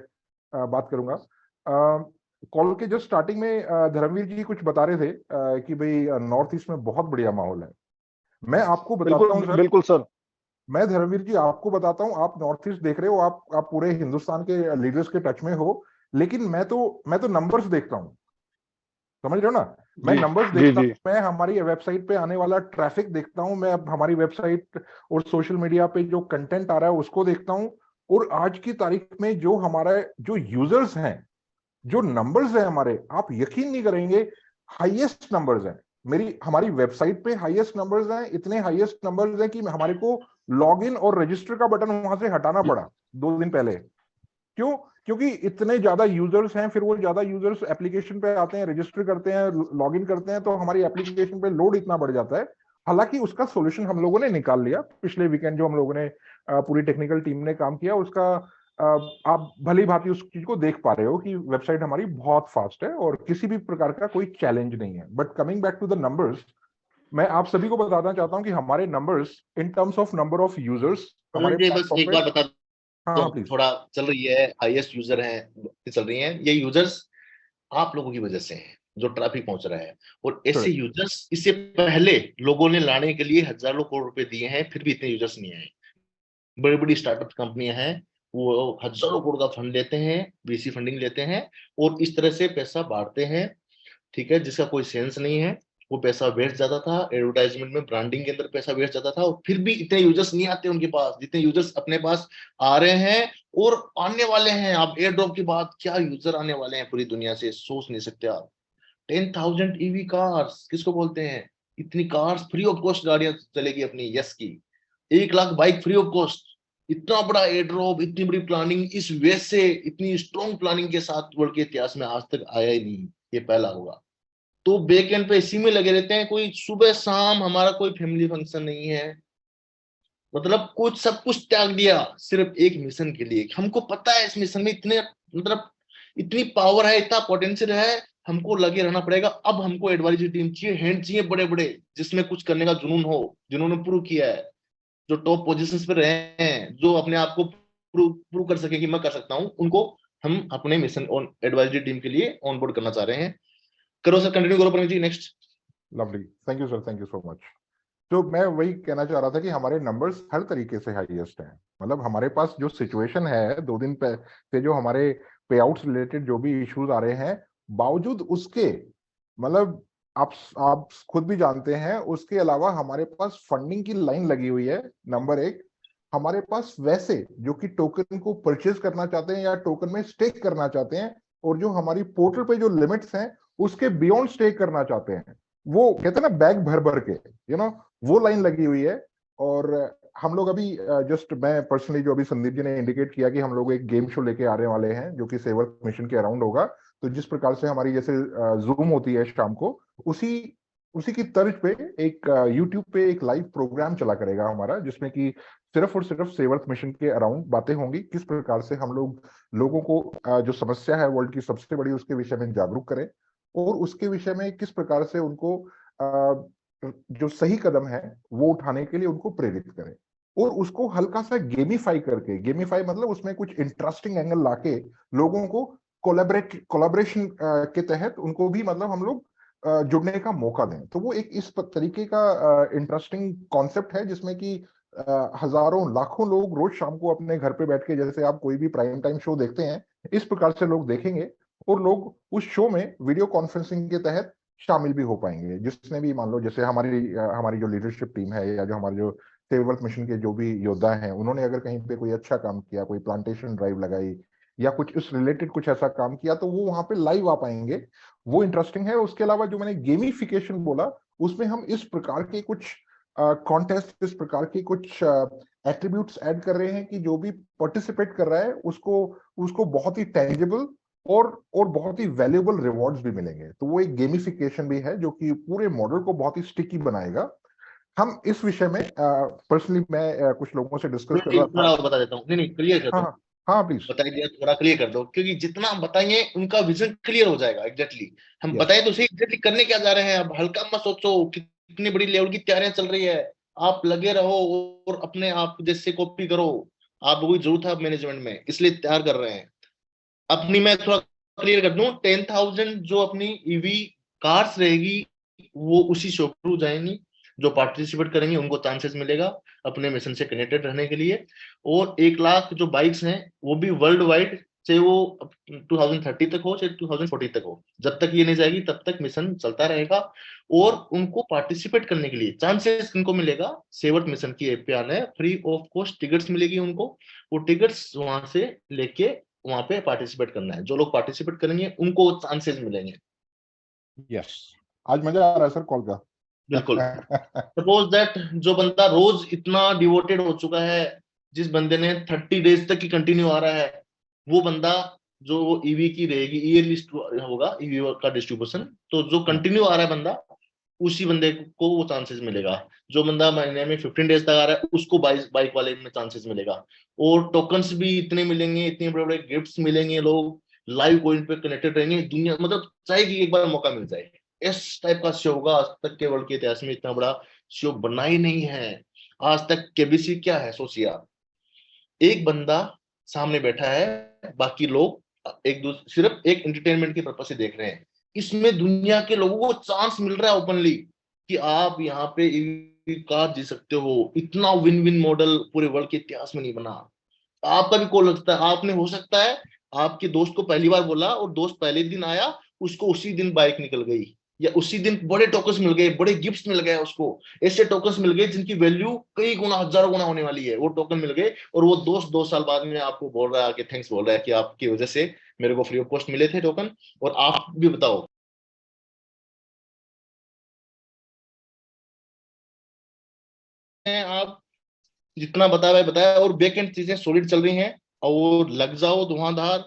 [SPEAKER 2] बात करूंगा। कॉल के जस्ट स्टार्टिंग में धर्मवीर जी कुछ बता रहे थे कि भाई नॉर्थ ईस्ट में बहुत बढ़िया माहौल है। मैं आपको बताता हूँ
[SPEAKER 3] बिल्कुल
[SPEAKER 2] सर,
[SPEAKER 3] बिल्कुल सर।
[SPEAKER 2] मैं धर्मवीर जी आपको बताता हूँ, आप नॉर्थ ईस्ट देख रहे हो, आप पूरे हिंदुस्तान के लीडर्स के टच में हो, लेकिन मैं तो नंबर्स देखता हूँ, समझ रहे हो ना, मैं
[SPEAKER 3] जी
[SPEAKER 2] नंबर्स
[SPEAKER 3] जी
[SPEAKER 2] देखता
[SPEAKER 3] जी।
[SPEAKER 2] हूँ, मैं हमारी वेबसाइट पे आने वाला ट्रैफिक देखता हूँ, मैं अब हमारी वेबसाइट और सोशल मीडिया पे जो कंटेंट आ रहा है उसको देखता हूँ, और आज की तारीख में जो हमारा जो यूजर्स हैं, जो नंबर्स हैं हमारे, आप यकीन नहीं करेंगे, हाईएस्ट नंबर्स हैं। हमारी वेबसाइट पे हाईएस्ट नंबर्स हैं, इतने हाईएस्ट नंबर्स हैं कि हमारे को लॉग इन और रजिस्टर का बटन वहां से हटाना पड़ा 2 दिन पहले। क्यों? क्योंकि इतने ज्यादा यूजर्स हैं, फिर वो ज्यादा यूजर्स एप्लीकेशन पे आते हैं, रजिस्टर करते हैं, लॉग इन करते हैं, तो हमारी एप्लीकेशन पे लोड इतना बढ़ जाता है। हालांकि उसका सोल्यूशन हम लोगों ने निकाल लिया पिछले वीकेंड, जो हम लोगों ने पूरी टेक्निकल टीम ने काम किया उसका, आप भली भांति उस चीज को देख पा रहे हो कि वेबसाइट हमारी बहुत फास्ट है और किसी भी प्रकार का कोई चैलेंज नहीं है। But coming back to the numbers, मैं आप सभी को बताना चाहता हूँ कि हमारे numbers in terms of number of users, हमारे
[SPEAKER 1] मुझे
[SPEAKER 2] पास
[SPEAKER 1] बस एक
[SPEAKER 2] सॉफ्टवेयर।
[SPEAKER 1] बार बता
[SPEAKER 2] हाँ
[SPEAKER 1] दो,
[SPEAKER 2] हाँ प्लीज।
[SPEAKER 1] थोड़ा चल रही है, हाईएस्ट यूजर हैं चल रही हैं, ये यूजर्स आप लोगों की वजह से हैं, जो ट्रैफिक पहुंच रहा है। और ऐसे यूजर्स इससे पहले लोगों ने लाने के लिए हजारों करोड़ रुपए दिए हैं, फिर भी इतने यूजर्स नहीं आए। बड़ी बड़ी स्टार्टअप कंपनियां हैं, वो हजारों करोड़ का फंड लेते हैं, वीसी फंडिंग लेते हैं, और इस तरह से पैसा बांटते हैं, ठीक है, जिसका कोई सेंस नहीं है। वो पैसा वेस्ट जाता था एडवर्टाइजमेंट में, ब्रांडिंग के अंदर पैसा वेस्ट जाता था, और फिर भी इतने यूजर्स नहीं आते उनके पास जितने यूजर्स अपने पास आ रहे हैं और आने वाले हैं। आप एयर ड्रॉप के बाद क्या यूजर आने वाले हैं पूरी दुनिया से, सोच नहीं सकते आप। 10,000 ईवी कार्स किसको बोलते हैं? इतनी कार्स फ्री ऑफ कॉस्ट गाड़ियां चलेगी अपनी, यस की 1 lakh bike free of cost. इतना बड़ा एयर ड्रॉप, इतनी बड़ी प्लानिंग, इस वे से इतनी स्ट्रॉन्ग प्लानिंग के साथ वर्ल्ड के इतिहास में आज तक आया ही नहीं, ये पहला होगा। तो बैक एंड पे इसी में लगे रहते हैं, कोई सुबह शाम, हमारा कोई फैमिली फंक्शन नहीं है, मतलब कुछ सब कुछ त्याग दिया सिर्फ एक मिशन के लिए। हमको पता है इस मिशन में इतने, मतलब इतनी पावर है, इतना पोटेंशियल है, हमको लगे रहना पड़ेगा। अब हमको एडवाइजरी टीम चाहिए, हैंड चाहिए बड़े बड़े, जिसमें कुछ करने का जुनून हो, जिन्होंने प्रूव किया है, जो टॉप पोजीशंस पे रहे हैं, जो अपने आप को प्रूव कर सके कि मैं कर सकता हूं, उनको हम अपने मिशन ऑन एडवाइजरी टीम के लिए ऑन बोर्ड करना चाह रहे हैं। करो सर, कंटिन्यू करो Praveen ji, next.
[SPEAKER 2] Lovely, thank you sir, thank you so much. तो मैं वही कहना चाह रहा था कि हमारे नंबर्स हर तरीके से हाईएस्ट हैं। मतलब हमारे पास जो सिचुएशन है, 2 दिन से जो हमारे पे आउट्स रिलेटेड जो भी इश्यूज आ रहे हैं, बावजूद उसके, मतलब आप खुद भी जानते हैं, उसके अलावा हमारे पास फंडिंग की लाइन लगी हुई है। नंबर एक, हमारे पास वैसे जो कि टोकन को परचेज करना चाहते हैं या टोकन में स्टेक करना चाहते हैं, और जो हमारी पोर्टल पे जो लिमिट्स हैं उसके बियॉन्ड स्टेक करना चाहते हैं, वो कहते हैं ना बैग भर भर के, वो लाइन लगी हुई है। और हम लोग अभी जस्ट, मैं पर्सनली, जो अभी संदीप जी ने इंडिकेट किया कि हम लोग एक गेम शो लेके आने वाले हैं जो कि सेवर्थ मिशन के अराउंड होगा, तो जिस प्रकार से हमारी जैसे जूम होती है शाम को, उसी उसी की तर्ज पे एक यूट्यूब पे एक लाइव प्रोग्राम चला करेगा हमारा, जिसमें कि सिर्फ और सिर्फ सेवर्थ मिशन के अराउंड बातें होंगी, किस प्रकार से हम लोग लोगों को जो समस्या है वर्ल्ड की सबसे बड़ी, उसके विषय में जागरूक करें, और उसके विषय में किस प्रकार से उनको जो सही कदम है वो उठाने के लिए उनको प्रेरित करें, और उसको हल्का सा गेमिफाई करके, गेमिफाई मतलब उसमें कुछ इंटरेस्टिंग एंगल लाके लोगों को कोलैबोरेशन के तहत उनको भी, मतलब हम लोग जुड़ने का मौका दें। तो वो एक इस तरीके का इंटरेस्टिंग कॉन्सेप्ट है, जिसमें कि हजारों लाखों लोग रोज शाम को अपने घर पे बैठ के, जैसे आप कोई भी प्राइम टाइम शो देखते हैं, इस प्रकार से लोग देखेंगे, और लोग उस शो में वीडियो कॉन्फ्रेंसिंग के तहत शामिल भी हो पाएंगे। जिसने भी, मान लो जैसे हमारी जो लीडरशिप टीम है, या जो हमारे जो सेवर्थ मिशन के जो भी योद्धा हैं, उन्होंने अगर कहीं पे कोई अच्छा काम किया, कोई प्लांटेशन ड्राइव लगाई, या कुछ उस रिलेटेड कुछ ऐसा काम किया, तो वो वहां पे लाइव आ पाएंगे। वो इंटरेस्टिंग है। उसके अलावा जो मैंने गेमिफिकेशन बोला, उसमें हम इस प्रकार के कुछ कॉन्टेस्ट इस प्रकार की कुछ एट्रीब्यूट्स ऐड कर रहे हैं कि जो भी पार्टिसिपेट कर रहा है उसको उसको बहुत ही टेंजिबल और बहुत ही वैल्यूएबल रिवॉर्ड्स भी मिलेंगे। तो वो एक गेमिफिकेशन भी है जो कि पूरे मॉडल को बहुत ही स्टिकी बनाएगा। हम इस विषय में पर्सनली मैं कुछ लोगों से डिस्कस कर रहा
[SPEAKER 1] थोड़ा
[SPEAKER 2] था।
[SPEAKER 1] और बता देता हूँ, नहीं नहीं क्लियर कर
[SPEAKER 2] हाँ
[SPEAKER 1] दो,
[SPEAKER 2] हाँ हाँ प्लीज।
[SPEAKER 1] बताइए दिया थोड़ा क्लियर कर दो, क्योंकि जितना हम बताएंगे उनका विजन क्लियर हो जाएगा एग्जैक्टली। हम
[SPEAKER 2] यस
[SPEAKER 1] बताएं तो सही एग्जैक्टली करने क्या जा रहे हैं, अब हल्का मत सोचो कि कितनी बड़ी लेवल की तैयारियां चल रही है। आप लगे रहो और अपने आप जैसे कॉपी करो। आप कोई जरूरत है मैनेजमेंट में, इसलिए तैयार कर रहे हैं अपनी। मैं थोड़ा क्लियर कर दूं, 10,000 जो अपनी ईवी कार्स रहेगी वो उसी शोरूम जाएंगी। जो पार्टिसिपेट करेंगे उनको चांसेस मिलेगा अपने मिशन से कनेक्टेड रहने के लिए। और 1 लाख जो बाइक्स हैं वो भी वर्ल्ड वाइड, चाहे वो 2030 तक हो चाहे 2040 तक हो, जब तक ये नहीं जाएगी तब तक मिशन चलता रहेगा। और उनको पार्टिसिपेट करने के लिए चांसेस किनको मिलेगा, सेवर्थ मिशन की ऐप पे आना है, फ्री ऑफ कॉस्ट टिकट्स मिलेगी उनको। वो टिकट्स वहां से लेके वहां पे पार्टिसिपेट करना है। जो लोग पार्टिसिपेट करेंगे उनको चांसेस मिलेंगे।
[SPEAKER 2] यस, आज मजा आ रहा है सर कॉल का।
[SPEAKER 1] बिल्कुल। सपोज दैट जो बंदा रोज इतना डिवोटेड हो चुका है, जिस बंदे ने 30 डेज तक की कंटिन्यू आ रहा है, वो बंदा जो ईवी की रहेगी ईयरली होगा ईवी का डिस्ट्रीब्यूशन, तो जो कंटिन्यू आ रहा है बंदा, उसी बंदे को वो चांसेस मिलेगा। जो बंदा महीने में 15 डेज तक आ रहा है उसको बाइक वाले में चांसेस मिलेगा। और टोकन्स भी इतने मिलेंगे, इतने बड़े बड़े गिफ्ट्स मिलेंगे, लोग लाइव कोइन पे कनेक्टेड रहेंगे, दुनिया मतलब चाहेगी एक बार मौका मिल जाए। इस टाइप का शो होगा। आज तक के वर्ल्ड के इतिहास में इतना बड़ा शो बना ही नहीं है। आज तक केबीसी क्या है सोचिए आप, एक बंदा सामने बैठा है, बाकी लोग एक दूसरे सिर्फ एक एंटरटेनमेंट के पर्पज से देख रहे हैं। इसमें दुनिया के लोगों को चांस मिल रहा है ओपनली कि आप यहाँ पे ईवी कार जी सकते हो। इतना विन विन मॉडल पूरे वर्ल्ड के इतिहास में नहीं बना। आपका भी कॉल लगता है, आपने हो सकता है आपके दोस्त को पहली बार बोला और दोस्त पहले दिन आया, उसको उसी दिन बाइक निकल गई, या उसी दिन बड़े टोकन्स मिल गए, बड़े गिफ्ट्स मिल गए उसको। ऐसे टोकन्स मिल गए जिनकी वैल्यू कई गुना हजारों गुना होने वाली है, वो टोकन मिल गए। और वो दोस्त 2 साल बाद में आपको बोल रहा है कि थैंक्स बोल रहा है कि आपकी वजह से मेरे को फ्री ऑफ कॉस्ट मिले थे टोकन। और आप भी बताओ, आप जितना बताया बताया, और बैक एंड चीजें सॉलिड चल रही हैं। और लग जाओ धुआंधार।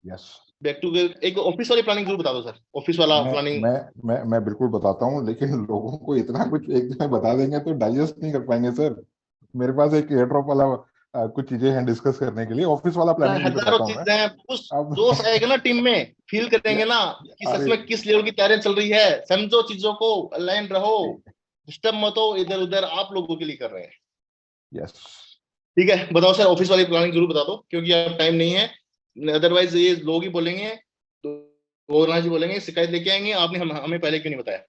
[SPEAKER 2] यस,
[SPEAKER 1] बैक टू एक ऑफिस वाली प्लानिंग जरूर बता दो सर, ऑफिस वाला
[SPEAKER 2] मैं
[SPEAKER 1] प्लानिंग।
[SPEAKER 2] मैं मैं बिल्कुल बताता हूँ, लेकिन लोगों को इतना कुछ एक दिन में बता देंगे तो डाइजेस्ट नहीं कर पाएंगे सर। मेरे पास एक एयर ड्रॉप वाला कुछ चीजें हैं डिस्कस करने के लिए। ऑफिस वाला प्लानिंग भी
[SPEAKER 1] हजारों
[SPEAKER 2] बताता हूँ मैं।
[SPEAKER 1] चीजें उस
[SPEAKER 2] अब
[SPEAKER 1] जोश आएगा ना टीम में, फील करेंगे ना कि सच
[SPEAKER 2] अरे
[SPEAKER 1] में किस लेवल की तैयारी चल रही है। समझो चीजों को, अलाइन रहो, डिस्टर्ब मत हो इधर उधर, आप लोगों के लिए कर रहे हैं।
[SPEAKER 2] यस,
[SPEAKER 1] ठीक है बताओ सर, ऑफिस वाली प्लानिंग जरूर बता दो, क्योंकि अब टाइम नहीं है। अदरवाइज ये लोग ही बोलेंगे, तो जी बोलेंगे शिकायत लेके आएंगे, आपने हमें पहले क्यों नहीं बताया।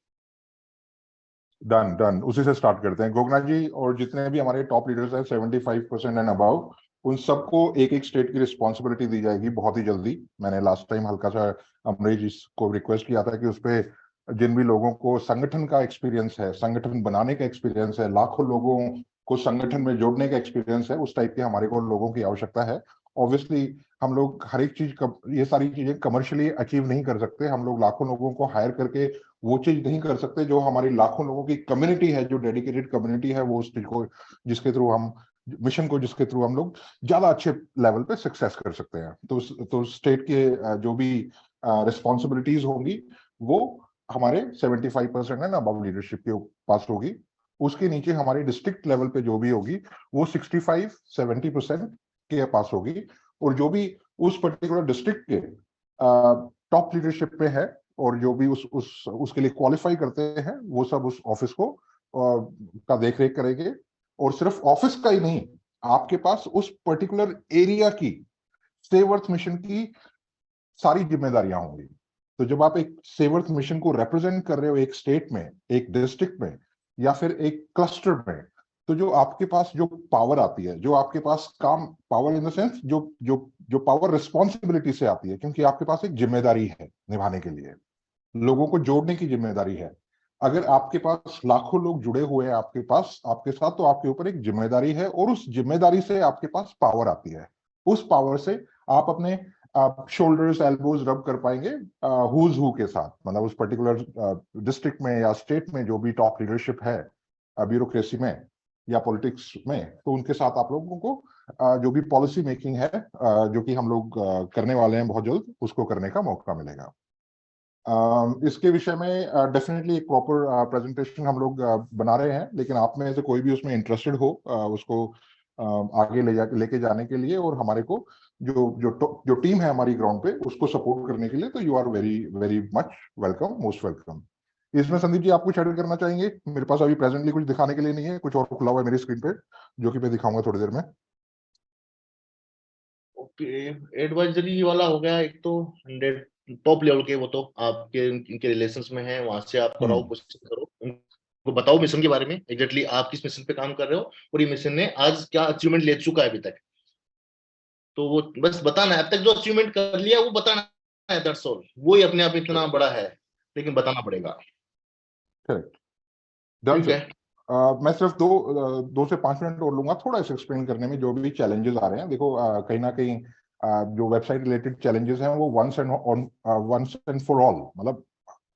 [SPEAKER 2] डन डन, उसी से स्टार्ट करते हैं। गोगना जी और जितने भी हमारे टॉप लीडर्स हैं 75% एंड अबाउ, उन सबको एक एक स्टेट की रिस्पॉन्सिबिलिटी दी जाएगी बहुत ही जल्दी। मैंने लास्ट टाइम हल्का सा अमरीश जी को रिक्वेस्ट किया था कि उस पे जिन भी लोगों को संगठन का एक्सपीरियंस है, संगठन बनाने का एक्सपीरियंस है, लाखों लोगों को संगठन में जोड़ने का एक्सपीरियंस है, उस टाइप के हमारे को लोगों की आवश्यकता है। ऑब्वियसली हम लोग हर एक चीज, ये सारी चीजें कमर्शियली अचीव नहीं कर सकते। हम लोग लाखों लोगों को हायर करके वो चीज नहीं कर सकते जो हमारी लाखों लोगों की कम्युनिटी है, जो डेडिकेटेड कम्युनिटी है, वो उस चीज को जिसके थ्रू हम मिशन को जिसके थ्रू हम लोग ज्यादा अच्छे लेवल पे सक्सेस कर सकते हैं। तो स्टेट के जो भी रिस्पॉन्सिबिलिटीज होंगी वो हमारे 75% है ना अबव लीडरशिप के पास होगी। उसके नीचे हमारे डिस्ट्रिक्ट लेवल पे जो भी होगी वो 65-70% के पास होगी। और जो भी उस पर्टिकुलर डिस्ट्रिक्ट के टॉप लीडरशिप पे है और जो भी उसके लिए क्वालिफाई करते हैं, वो सब उस ऑफिस को का देख रेख करेंगे। और सिर्फ ऑफिस का ही नहीं, आपके पास उस पर्टिकुलर एरिया की सेव अर्थ मिशन की सारी जिम्मेदारियां होंगी। तो जब आप एक सेव अर्थ मिशन को रिप्रेजेंट कर रहे हो एक स्टेट में, एक डिस्ट्रिक्ट में, या फिर एक क्लस्टर में, तो जो आपके पास जो पावर आती है, जो आपके पास काम, पावर इन द सेंस जो जो जो पावर रिस्पॉन्सिबिलिटी से आती है, क्योंकि आपके पास एक जिम्मेदारी है निभाने के लिए, लोगों को जोड़ने की जिम्मेदारी है। अगर आपके पास लाखों लोग जुड़े हुए हैं आपके पास, आपके साथ, तो आपके ऊपर एक जिम्मेदारी है, और उस जिम्मेदारी से आपके पास पावर आती है। उस पावर से आप अपने शोल्डर्स एल्बोज रब कर पाएंगे हुज हु के साथ, मतलब उस पर्टिकुलर डिस्ट्रिक्ट में या स्टेट में जो भी टॉप लीडरशिप है, ब्यूरोक्रेसी में या पॉलिटिक्स में, तो उनके साथ आप लोगों को जो भी पॉलिसी मेकिंग है जो कि हम लोग करने वाले हैं बहुत जल्द, उसको करने का मौका मिलेगा। इसके विषय में डेफिनेटली एक प्रॉपर प्रेजेंटेशन हम लोग बना रहे हैं, लेकिन आप में से कोई भी उसमें इंटरेस्टेड हो उसको आगे लेके जाने के लिए और हमारे को जो टीम है हमारी ग्राउंड पे उसको सपोर्ट करने के लिए, तो you are very very much welcome, most welcome. इसमें संदीप जी आप कुछ ऐड करना चाहेंगे? मेरे पास अभी प्रेजेंटली कुछ दिखाने के लिए नहीं है, कुछ और खुला हुआ है मेरी स्क्रीन पे जो कि मैं दिखाऊंगा थोड़ी देर में।
[SPEAKER 1] ओके, एडवाइजरी वाला हो गया एक तो 100 टॉप लेवल के, वो तो आपके इनके रिलेशंस में है, वहां से आप कराओ, कोशिश करो, उनको बताओ मिशन के बारे में, एग्जैक्टली आप किस मिशन पे काम कर रहे हो और ये मिशन ने आज क्या अचीवमेंट ले चुका है अभी तक, तो वो बस बताना है। अब तक जो अचीवमेंट कर लिया वो बताना है, दैट्स ऑल। वो ही अपने आप इतना बड़ा है, लेकिन बताना पड़ेगा।
[SPEAKER 2] करेक्ट, डन
[SPEAKER 1] ठीक है।
[SPEAKER 2] सर। मैं सिर्फ 2 से 5 मिनट और लूंगा थोड़ा सा एक्सप्लेन करने में जो भी चैलेंजेस आ रहे हैं। देखो कहीं ना कहीं जो वेबसाइट रिलेटेड चैलेंजेस हैं वो वंस एंड फॉर ऑल मतलब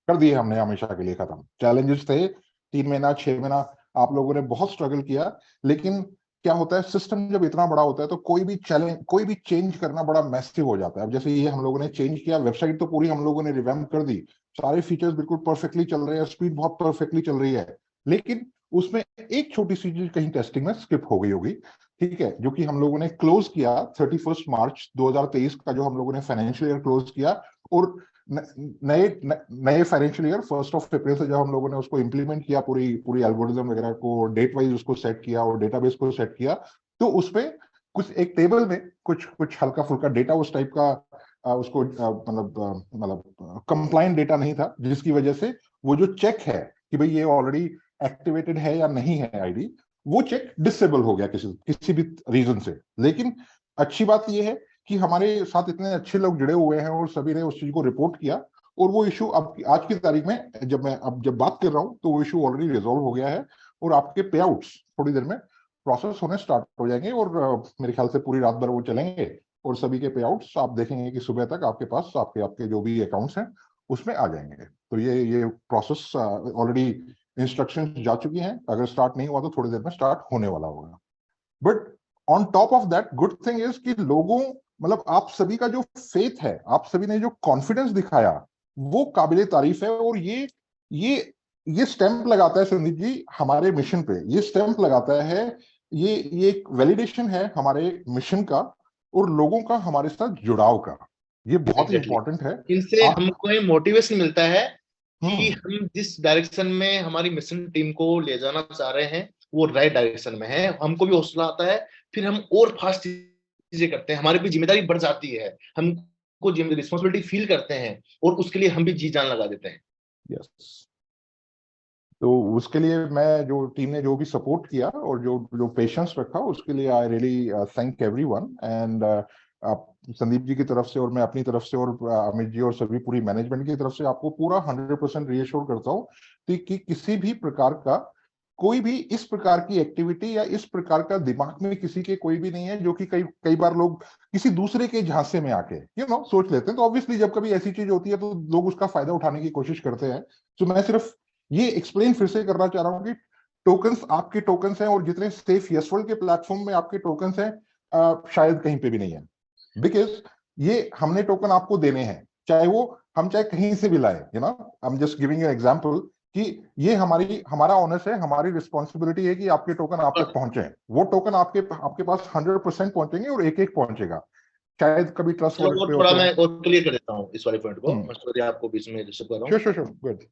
[SPEAKER 2] कर दिए हमने हमेशा के लिए खत्म। चैलेंजेस थे 3 महीना 6 महीना, आप लोगों ने बहुत स्ट्रगल किया, लेकिन क्या होता है सिस्टम जब इतना बड़ा होता है तो कोई भी चेंज करना बड़ा मैसिव हो जाता है। अब जैसे ये हम लोगों ने चेंज किया, वेबसाइट तो पूरी हम लोगों ने रिवैम्प कर दी, सारे फीचर्स बिल्कुल परफेक्टली चल रहे हैं, स्पीड बहुत परफेक्टली चल रही है, लेकिन उसमें एक छोटी सी चीज कहीं टेस्टिंग में स्किप हो गई होगी, ठीक है, जो कि हम लोगों ने क्लोज किया 31 मार्च 2023 का, जो हम लोगों ने फाइनेंशियल ईयर क्लोज किया, और नए नए फाइनेंशियल ईयर 1 अप्रैल से जब हम लोगों ने उसको इंप्लीमेंट किया, पूरी पूरी एल्गोरिथम वगैरह को डेट वाइज उसको सेट किया और डेटाबेस को सेट किया, तो उसमें कुछ एक टेबल में कुछ कुछ हल्का फुल्का डेटा उस टाइप का उसको मतलब कंप्लाइंट डेटा नहीं था, जिसकी वजह से वो जो चेक है कि भाई ये ऑलरेडी एक्टिवेटेड है या नहीं है आईडी, वो चेक डिसेबल हो गया किसी भी रीजन से। लेकिन अच्छी बात ये है कि हमारे साथ इतने अच्छे लोग जुड़े हुए हैं और सभी ने उस चीज को रिपोर्ट किया, और वो इशू अब आज की तारीख में जब बात कर रहा हूं तो वो इशू ऑलरेडी रिजोल्व हो गया है, और आपके पे आउट्स थोड़ी देर में प्रोसेस होने स्टार्ट हो जाएंगे, और मेरे ख्याल से पूरी रात भर वो चलेंगे, और सभी के पे आउट्स आप देखेंगे कि सुबह तक आपके पास आपके आपके जो भी अकाउंट्स हैं उसमें आ जाएंगे। तो ये प्रोसेस ऑलरेडी इंस्ट्रक्शन जा चुकी हैं, अगर स्टार्ट नहीं हुआ तो थोड़ी देर में स्टार्ट होने वाला होगा। But on top of that good thing is कि लोगों मतलब आप सभी का जो फेथ है, आप सभी ने जो कॉन्फिडेंस दिखाया, वो काबिले तारीफ है, और ये स्टैंप लगाता है संदीप जी हमारे मिशन पे, ये स्टैंप लगाता है, ये एक वैलिडेशन है हमारे मिशन का और लोगों का हमारे साथ जुड़ाव का, ये बहुत ही इंपॉर्टेंट है।
[SPEAKER 1] इनसे हमको ये मोटिवेशन मिलता है कि
[SPEAKER 2] हम्म,
[SPEAKER 1] हम जिस डायरेक्शन में हमारी मिशन टीम को ले जाना चाह रहे हैं वो राइट डायरेक्शन में है, हमको भी हौसला आता है, फिर हम और फास्ट चीजें करते हैं, हमारी भी जिम्मेदारी बढ़ जाती है, हमको रिस्पॉन्सिबिलिटी फील करते हैं और उसके लिए हम भी जी जान लगा देते हैं।
[SPEAKER 2] यस, तो उसके लिए मैं जो टीम ने जो भी सपोर्ट किया और जो जो पेशेंस रखा, उसके लिए I really thank everyone. And आप संदीप जी की तरफ से और मैं अपनी तरफ से और अमित जी और सभी पूरी मैनेजमेंट की तरफ से आपको पूरा 100% रीअश्योर करता हूँ कि किसी भी प्रकार का कोई भी इस प्रकार की एक्टिविटी या इस प्रकार का दिमाग में किसी के कोई भी नहीं है, जो कि कई कई बार लोग किसी दूसरे के झांसे में आके सोच लेते हैं। तो ऑब्वियसली जब कभी ऐसी चीज होती है तो लोग उसका फायदा उठाने की कोशिश करते हैं। तो मैं सिर्फ ये एक्सप्लेन फिर से करना चाह रहा हूँ कि टोकन्स आपके टोकन्स हैं, और जितने सेफ यशवल के प्लेटफॉर्म में आपके टोकन्स हैं शायद कहीं पे भी नहीं है, बिकॉज ये हमने टोकन आपको देने हैं, चाहे कहीं से भी लाए, I am just giving an example कि ये हमारा ऑनर्स है, हमारी रिस्पॉन्सिबिलिटी है कि आपके टोकन आप तक पहुंचे। वो टोकन आपके पास 100% पहुंचेंगे और एक एक पहुंचेगा, शायद कभी ट्रस्ट
[SPEAKER 1] चलो
[SPEAKER 2] वॉलेट
[SPEAKER 1] और
[SPEAKER 2] पे
[SPEAKER 1] थोड़ा
[SPEAKER 2] होते
[SPEAKER 1] मैं
[SPEAKER 2] हैं।
[SPEAKER 1] और क्लियर कर देता हूँ इस वाले पॉइंट को, मैं सॉरी आपको बीच में डिस्टर्ब कर रहा
[SPEAKER 2] श्योर
[SPEAKER 1] हूँ।
[SPEAKER 2] Sure sure, good.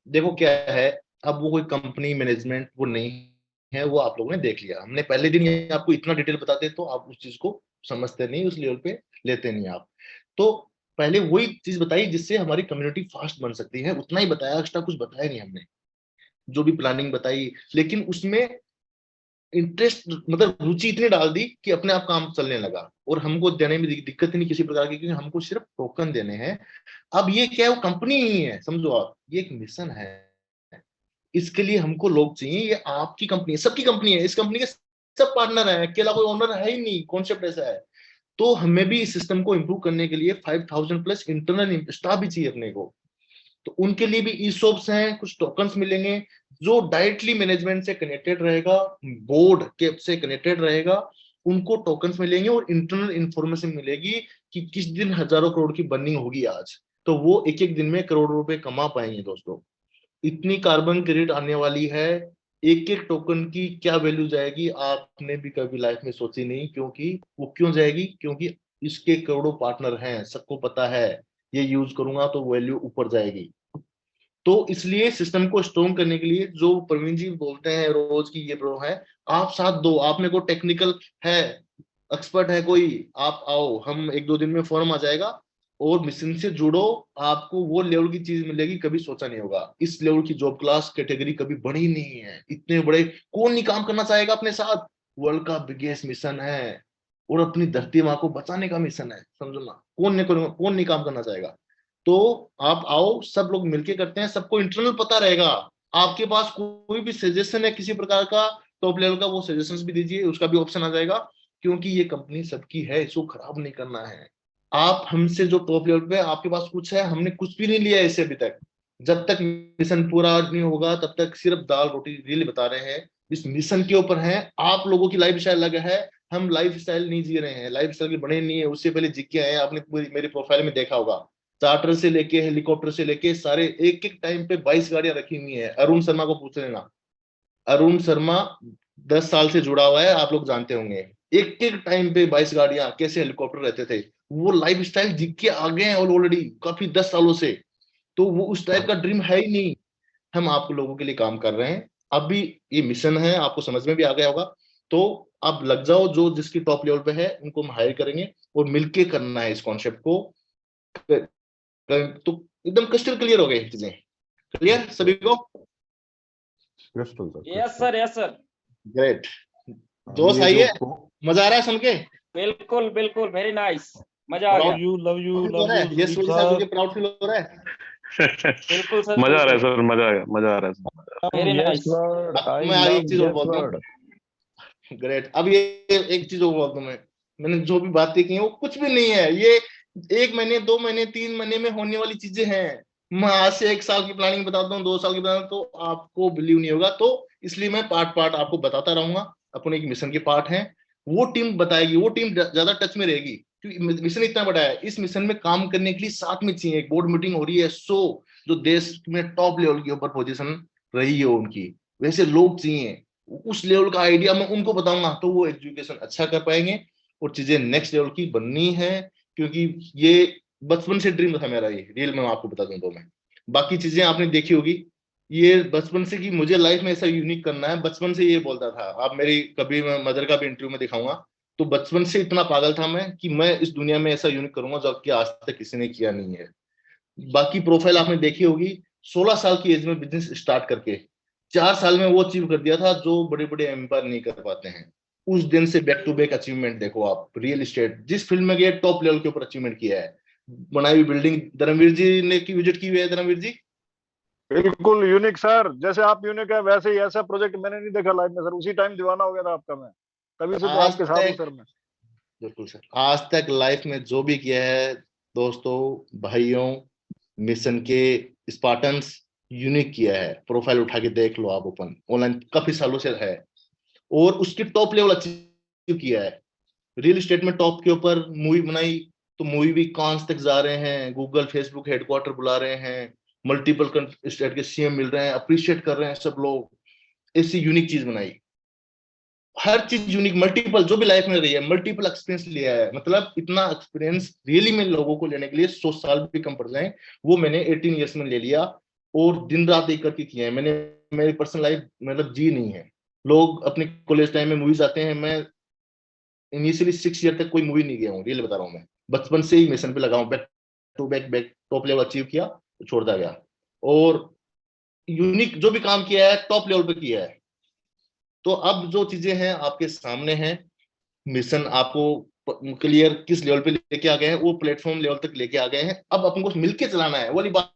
[SPEAKER 1] देखो क्या है, अब वो कोई कंपनी मैनेजमेंट वो नहीं है, वो आप लोगों ने देख लिया, हमने पहले दिन ही आपको इतना डिटेल बताते तो आप उस चीज को समझते नहीं, उस लेवल पे लेते नहीं आप। तो पहले वही चीज बताई जिससे हमारी कम्युनिटी फास्ट बन सकती है, उतना ही बताया, एक्स्ट्रा कुछ बताया नहीं हमने, जो भी प्लानिंग बताई, लेकिन उसमें इंटरेस्ट मतलब रुचि इतनी डाल दी कि अपने आप काम चलने लगा, और हमको देने में दिक्कत ही नहीं किसी प्रकार की, क्योंकि हमको सिर्फ टोकन देने हैं। अब ये क्या है, वो कंपनी ही है, समझो आप, ये एक मिशन है, इसके लिए हमको लोग चाहिए, ये आपकी कंपनी है, सबकी कंपनी है, इस कंपनी के सब पार्टनर है, अकेला कोई ओनर है ही नहीं, कॉन्सेप्ट ऐसा है। तो हमें भी इस सिस्टम को इंप्रूव करने के लिए 5000 प्लस इंटरनल स्टाफ भी चाहिए अपने को, तो उनके लिए भी ईसॉप्स हैं, कुछ टोकन्स मिलेंगे जो डायरेक्टली मैनेजमेंट से कनेक्टेड रहेगा, बोर्ड के से कनेक्टेड रहेगा, उनको टोकन्स मिलेंगे और इंटरनल इंफॉर्मेशन मिलेगी कि किस दिन हजारों करोड़ की बर्निंग होगी आज, तो वो एक एक दिन में करोड़ों रुपए कमा पाएंगे दोस्तों। इतनी कार्बन क्रेडिट आने वाली है, एक एक टोकन की क्या वैल्यू जाएगी आपने भी कभी लाइफ में सोची नहीं, क्योंकि वो क्यों जाएगी, क्योंकि इसके करोड़ों पार्टनर हैं, सबको पता है ये यूज करूंगा तो वैल्यू ऊपर जाएगी। तो इसलिए सिस्टम को स्ट्रॉन्ग करने के लिए जो प्रवीण जी बोलते हैं रोज की ये प्रो है, आप साथ दो, आप में को टेक्निकल है, एक्सपर्ट है कोई, आप आओ, हम एक दो दिन में फॉर्म आ जाएगा और मिशन से जुड़ो, आपको वो लेवल की चीज मिलेगी कभी सोचा नहीं होगा। इस लेवल की जॉब क्लास कैटेगरी कभी बड़ी नहीं है, इतने बड़े कौन नहीं काम करना चाहेगा अपने साथ, वर्ल्ड का बिगेस्ट मिशन है और अपनी धरती माँ को बचाने का मिशन है, समझो ना, कौन नहीं काम करना चाहेगा। तो आप आओ, सब लोग मिलके करते हैं, सबको इंटरनल पता रहेगा, आपके पास कोई भी सजेशन है किसी प्रकार का टॉप लेवल का, वो सजेशंस भी दीजिए, उसका भी ऑप्शन आ जाएगा, क्योंकि ये कंपनी सबकी है, इसको खराब नहीं करना है। आप हमसे जो टॉप लेवल पे आपके पास कुछ है, हमने कुछ भी नहीं लिया है इससे अभी तक, जब तक मिशन पूरा नहीं होगा तब तक सिर्फ दाल रोटी रियली बता रहे हैं, इस मिशन के ऊपर है, आप लोगों की लाइफ स्टाइल अलग है, हम लाइफ स्टाइल नहीं जी रहे हैं, लाइफ स्टाइल के बने नहीं है, उससे पहले जी के आए हैं, आपने मेरी प्रोफाइल में देखा होगा, चार्टर से लेके हेलीकॉप्टर से लेके सारे एक एक टाइम पे 22 गाड़ियां रखी हुई है, अरुण शर्मा को पूछ लेना, अरुण शर्मा 10 साल से जुड़ा हुआ है, आप लोग जानते होंगे, एक एक टाइम पे 22 गाड़ियां, कैसे हेलीकॉप्टर रहते थे, वो लाइफ स्टाइल जी के आगे हैं ऑलरेडी काफी 10 सालों से, तो वो उस टाइप का ड्रीम है ही नहीं, हम आप लोगों के लिए काम कर रहे हैं। अभी ये मिशन है, आपको समझ में भी आ गया होगा, तो आप लग जाओ, जो जिसकी टॉप लेवल पे है उनको हम हायर करेंगे और मिलके करना है इस कॉन्सेप्ट को, तो एकदम क्रिस्टल क्लियर हो गई चीजें, क्लियर सभी को?
[SPEAKER 3] Yes sir, yes sir.
[SPEAKER 1] Great, दोस्त आइए, मजा आ रहा है सुन के?
[SPEAKER 3] बिल्कुल बिल्कुल, वेरी नाइस, मजा आ गया।
[SPEAKER 4] लव यू
[SPEAKER 1] ये सुन के प्राउड फील हो रहा है?
[SPEAKER 3] बिल्कुल सर,
[SPEAKER 4] मजा आ रहा है सर, मजा आ रहा है सर,
[SPEAKER 3] वेरी नाइस।
[SPEAKER 1] मैं आगे एक चीज और बोलता हूँ, ग्रेट, अब ये एक चीज और बोलता हूँ, मैंने जो भी बातें की हैं वो कुछ भी नहीं है, ये 1 महीने 2 महीने 3 महीने में होने वाली चीजें हैं, मैं आज से 1 साल की प्लानिंग बताता हूँ, 2 साल की बताता हूँ, तो आपको बिलीव नहीं होगा, तो इसलिए मैं पार्ट आपको बताता रहूंगा, अपने एक मिशन के पार्ट है, वो टीम बताएगी, वो टीम ज्यादा टच में रहेगी, क्योंकि मिशन इतना बड़ा है, इस मिशन में काम करने के लिए साथ में चाहिए, एक बोर्ड मीटिंग हो रही है, जो देश में टॉप लेवल के ऊपर पोजीशन रही है उनकी, वैसे लोग चाहिए, उस लेवल का आइडिया मैं उनको बताऊंगा, तो वो एजुकेशन अच्छा कर पाएंगे और चीजें नेक्स्ट लेवल की बननी है, क्योंकि ये बचपन से ड्रीम था मेरा, ये रियल में आपको बता दूं तो, मैं बाकी चीजें आपने देखी होगी, ये बचपन से कि मुझे लाइफ में ऐसा यूनिक करना है, बचपन से ये बोलता था, आप मेरी कभी मैं मदर का भी इंटरव्यू में दिखाऊंगा, तो बचपन से इतना पागल था मैं कि मैं इस दुनिया में ऐसा यूनिक करूंगा जो कि आज तक किसी ने किया नहीं है। बाकी प्रोफाइल आपने देखी होगी, 16 साल की एज में बिजनेस स्टार्ट करके 4 साल में वो अचीव कर दिया था जो बड़े बड़े एम्पायर नहीं कर पाते हैं, उस दिन से बैक टू बैक अचीवमेंट देखो आप, रियल एस्टेट जिस फील्ड में गए टॉप लेवल के ऊपर अचीवमेंट किया है, बनाई हुई बिल्डिंग धर्मवीर जी ने की विजिट की हुई है, धर्मवीर जी
[SPEAKER 4] बिल्कुल यूनिक सर, जैसे आप यूनिक है वैसे ही ऐसा प्रोजेक्ट मैंने नहीं देखा लाइफ में सर, उसी टाइम दीवाना हो गया था आपका मैं, तभी से तो आपके साथ हूं सर मैं।
[SPEAKER 1] बिल्कुल सर, आज तक लाइफ में जो भी किया है दोस्तों भाइयों, मिशन के स्पार्टन्स यूनिक किया है, प्रोफाइल उठा के देख लो आप, ओपन ऑनलाइन काफी सालों से है, और उसकी टॉप लेवल अचीव किया है, रियल एस्टेट में टॉप के ऊपर मूवी बनाई, तो मूवी भी कांस तक जा रहे हैं, गूगल फेसबुक हेडक्वार्टर बुला रहे हैं, मल्टीपल स्टेट के सीएम मिल रहे हैं, अप्रिशिएट कर रहे हैं सब लोग, ऐसी यूनिक चीज बनाई, हर चीज यूनिक, मल्टीपल जो भी लाइफ में रही है, मल्टीपल एक्सपीरियंस लिया है, मतलब इतना एक्सपीरियंस रियली में लोगों को लेने के लिए 100 साल भी कम पड़ जाए, वो मैंने 18 ईयर्स में ले लिया, और दिन रात एक करके किया है मैंने, मेरी पर्सनल लाइफ मतलब जी नहीं है, लोग अपने कॉलेज टाइम में मूवीज आते हैं, मैं इनिशियली 6 ईयर तक कोई मूवी नहीं गया हूँ, रियल बता रहा हूँ मैं, बचपन से ही मिशन पे लगा हूँ, back to back top level achieve किया तो छोड़ता गया, और यूनिक जो भी काम किया है टॉप लेवल पे किया है। तो अब जो चीजें हैं आपके सामने हैं, मिशन आपको क्लियर किस लेवल पे लेके आ गए हैं, वो प्लेटफॉर्म लेवल तक लेके आ गए हैं, अब अपन को मिलके चलाना है, वाली बात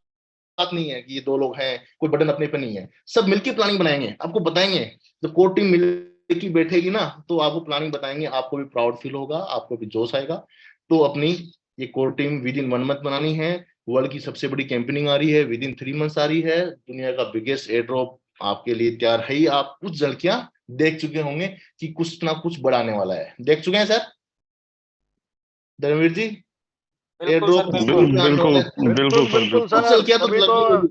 [SPEAKER 1] नहीं है कि ये 2 लोग हैं, कोई बटन अपने पे नहीं है, सब मिलके प्लानिंग बनाएंगे, आपको बताएंगे, जब कोर टीम मिलके बैठेगी ना तो आपको प्लानिंग बताएंगे, आपको भी प्राउड फील होगा, आपको भी जोश आएगा, तो अपनी ये core team with in 1 month बनानी है, वर्ल्ड की सबसे बड़ी कैंपेनिंग आ रही है, विद इन 3 मंथ्स आ रही है, दुनिया का बिगेस्ट एयर ड्रॉप आपके लिए तैयार है ही। आप कुछ झलकियां देख चुके होंगे कि कुछ ना कुछ बढ़ाने वाला है। देख चुके हैं सर धर्मवीर जी? एयर
[SPEAKER 3] बिल्कुल
[SPEAKER 1] ड्रॉप
[SPEAKER 3] सर, बिल्कुल।
[SPEAKER 4] बिल्कुल
[SPEAKER 1] कुछ
[SPEAKER 4] बिल्कुल सर,
[SPEAKER 1] झलकियां तो
[SPEAKER 4] तभी
[SPEAKER 1] लगी
[SPEAKER 4] तो
[SPEAKER 1] होगी।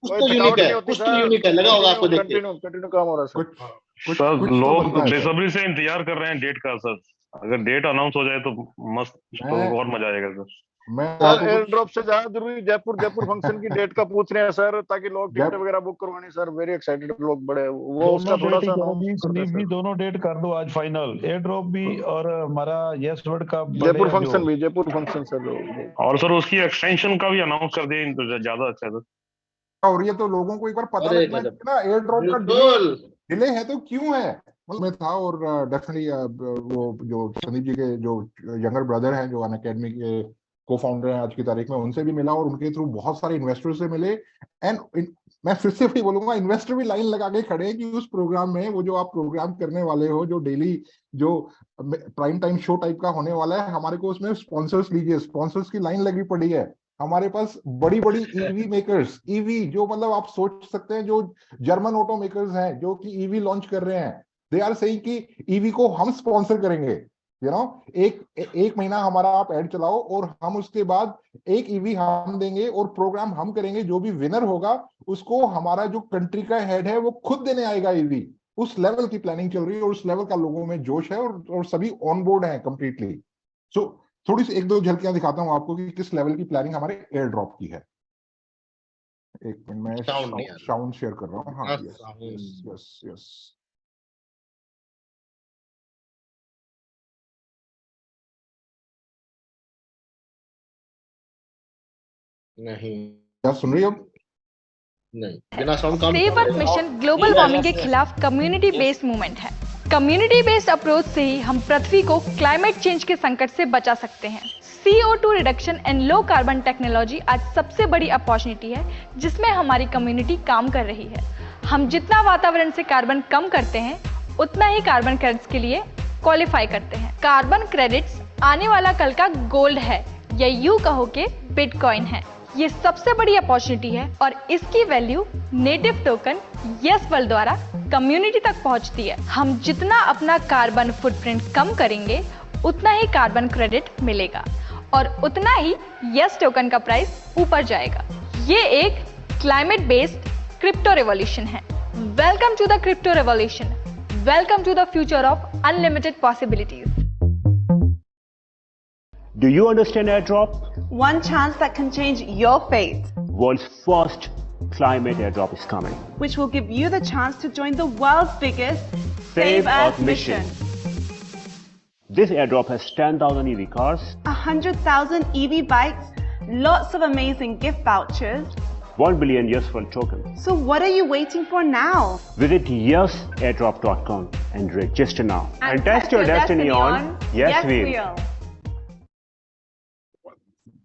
[SPEAKER 1] कुछ तो
[SPEAKER 4] कोई
[SPEAKER 1] यूनिक
[SPEAKER 4] थकावट
[SPEAKER 1] है,
[SPEAKER 4] नहीं होती
[SPEAKER 1] कुछ तो
[SPEAKER 4] सर।
[SPEAKER 1] यूनिक है, लगा होगा आपको देख के।
[SPEAKER 4] कंटिन्यू काम हो रहा है सर।
[SPEAKER 2] कुछ
[SPEAKER 5] सर
[SPEAKER 2] कुछ तो
[SPEAKER 5] लोग
[SPEAKER 2] बनता है सर।
[SPEAKER 5] बेसब्री से इंतजार कर रहे हैं डेट का सर। अगर डेट अनाउंस हो जाए तो मस्त, तो
[SPEAKER 2] मैं
[SPEAKER 5] और मजा आएगा सर।
[SPEAKER 2] मैं
[SPEAKER 4] सर
[SPEAKER 2] आपको
[SPEAKER 4] एयर
[SPEAKER 2] कुछ
[SPEAKER 4] ड्रॉप से ज्यादा जरूरी जयपुर फंक्शन की डेट का पूछ रहे हैं सर, ताकि लोग टिकट
[SPEAKER 2] जब
[SPEAKER 4] वगैरह बुक करवानी सर। वेरी एक्साइटेड लोग बड़े, वो
[SPEAKER 6] दोनों
[SPEAKER 4] उसका थोड़ा
[SPEAKER 6] डेट
[SPEAKER 4] सा
[SPEAKER 6] ही करो
[SPEAKER 4] अनाउंस
[SPEAKER 6] जी,
[SPEAKER 4] कर दे
[SPEAKER 6] संदीप जी,
[SPEAKER 4] सर।
[SPEAKER 6] दोनों डेट कर दो आज फाइनल, एयर ड्रॉप भी और हमारा यस वर्ड का
[SPEAKER 4] जयपुर
[SPEAKER 6] बर्थडे
[SPEAKER 4] फंक्शन भी, जयपुर फंक्शन सर।
[SPEAKER 5] और सर उसकी एक्सटेंशन का भी अनाउंस कर दिए तो ज्यादा अच्छा है सर।
[SPEAKER 2] हो रही है तो लोगों को एक बार पता
[SPEAKER 1] अरे
[SPEAKER 2] लगना
[SPEAKER 1] गजब,
[SPEAKER 2] चाहिए ना एयर ड्रॉप का
[SPEAKER 1] बिल्कुल।
[SPEAKER 2] डिले है तो क्यों है। मतलब मैं था और डेफिनेटली वो जो संदीप जी के जो यंगर ब्रदर हैं, जो अन अकेडमी के को फाउंडर हैं आज की तारीख में, उनसे भी मिला और उनके थ्रू बहुत सारे इन्वेस्टर से मिले। एंड मैं फिर से वही बोलूंगा, इन्वेस्टर भी लाइन लगा के खड़े हैं कि उस प्रोग्राम में, वो जो आप प्रोग्राम करने वाले हो, जो डेली जो प्राइम टाइम शो टाइप का होने वाला है, हमारे को उसमें स्पॉन्सर्स लीजिए। स्पॉन्सर्स की लाइन लगी पड़ी है। हमारे पास बड़ी बड़ी ईवी मेकर्स, ईवी जो मतलब आप सोच सकते हैं, जो जर्मन ऑटो मेकर्स हैं जो कि ईवी लॉन्च कर रहे हैं, दे आर सेइंग कि ईवी को हम स्पॉन्सर करेंगे। एक महीना हमारा आप एड चलाओ और हम उसके बाद एक ईवी हम देंगे और प्रोग्राम हम करेंगे। जो भी विनर होगा उसको हमारा जो कंट्री का हेड है वो खुद देने आएगा ईवी। उस लेवल की प्लानिंग चल रही है और उस लेवल का लोगों में जोश है और सभी ऑन बोर्ड है कंप्लीटली। सो थोड़ी सी एक दो झलकियां दिखाता हूं आपको कि किस लेवल की प्लानिंग हमारे एयर ड्रॉप की है। एक मिनट में साउंड शेयर कर रहा हूँ। हाँ, यस यस यस।
[SPEAKER 1] नहीं,
[SPEAKER 2] क्या सुन रही हो अब?
[SPEAKER 1] नहीं, बिना साउंड काम
[SPEAKER 7] save earth mission global warming के खिलाफ कम्युनिटी बेस्ड मूवमेंट है। कम्युनिटी बेस्ड अप्रोच से ही हम पृथ्वी को क्लाइमेट चेंज के संकट से बचा सकते हैं। CO2 reduction and low carbon technology आज सबसे बड़ी अपॉर्चुनिटी है जिसमें हमारी कम्युनिटी काम कर रही है। हम जितना वातावरण से कार्बन कम करते हैं उतना ही कार्बन क्रेडिट्स के लिए क्वालिफाई करते हैं। कार्बन क्रेडिट्स आने वाला कल का गोल्ड है, या यूं कहो कि बिटकॉइन है। ये सबसे बड़ी अपॉर्चुनिटी है और इसकी value native token yes world द्वारा कम्युनिटी तक पहुंचती है। हम जितना अपना कार्बन फुटप्रिंट कम करेंगे उतना ही कार्बन क्रेडिट मिलेगा और उतना ही यस टोकन का प्राइस ऊपर जाएगा। ये एक क्लाइमेट बेस्ड क्रिप्टो रेवोल्यूशन है। Welcome to the crypto revolution. Welcome to the future of unlimited possibilities.
[SPEAKER 8] Do you understand airdrop?
[SPEAKER 9] One chance that can change your fate,
[SPEAKER 8] World's first climate airdrop is coming.
[SPEAKER 9] which will give you the chance to join the world's biggest
[SPEAKER 8] Save
[SPEAKER 9] Earth
[SPEAKER 8] Earth mission. This airdrop has 10,000 EV cars,
[SPEAKER 9] 100,000 EV bikes, lots of amazing gift vouchers.
[SPEAKER 8] 1 billion Yes World tokens.
[SPEAKER 9] So what are you waiting for now?
[SPEAKER 8] Visit yesairdrop.com and register now. And test your destiny on Yes Wheel.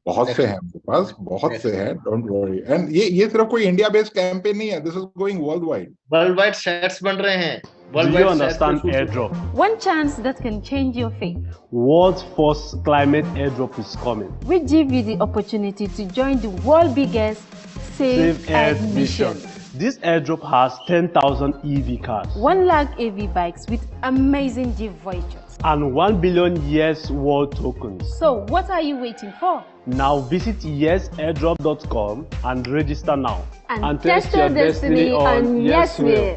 [SPEAKER 2] बहुत से हैं हमारे पास, बहुत से हैं, don't worry. And ये सिर्फ कोई इंडिया बेस्ड कैंपेन नहीं है, this is going world wide.
[SPEAKER 1] World wide sets बन रहे हैं।
[SPEAKER 8] Do you understand airdrop?
[SPEAKER 10] One chance that can change your fate.
[SPEAKER 8] World's first climate airdrop is coming.
[SPEAKER 10] We give you the opportunity to join the world biggest Save Earth mission.
[SPEAKER 8] This airdrop has 10,000 EV cars
[SPEAKER 10] 1 lakh AV bikes with amazing gift vouchers.
[SPEAKER 8] and 1 billion Yes World tokens.
[SPEAKER 10] So what are you waiting for?
[SPEAKER 8] Now visit yesairdrop.com and register now.
[SPEAKER 10] And test your destiny on Yes Wheel.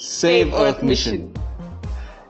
[SPEAKER 11] Save Earth Mission.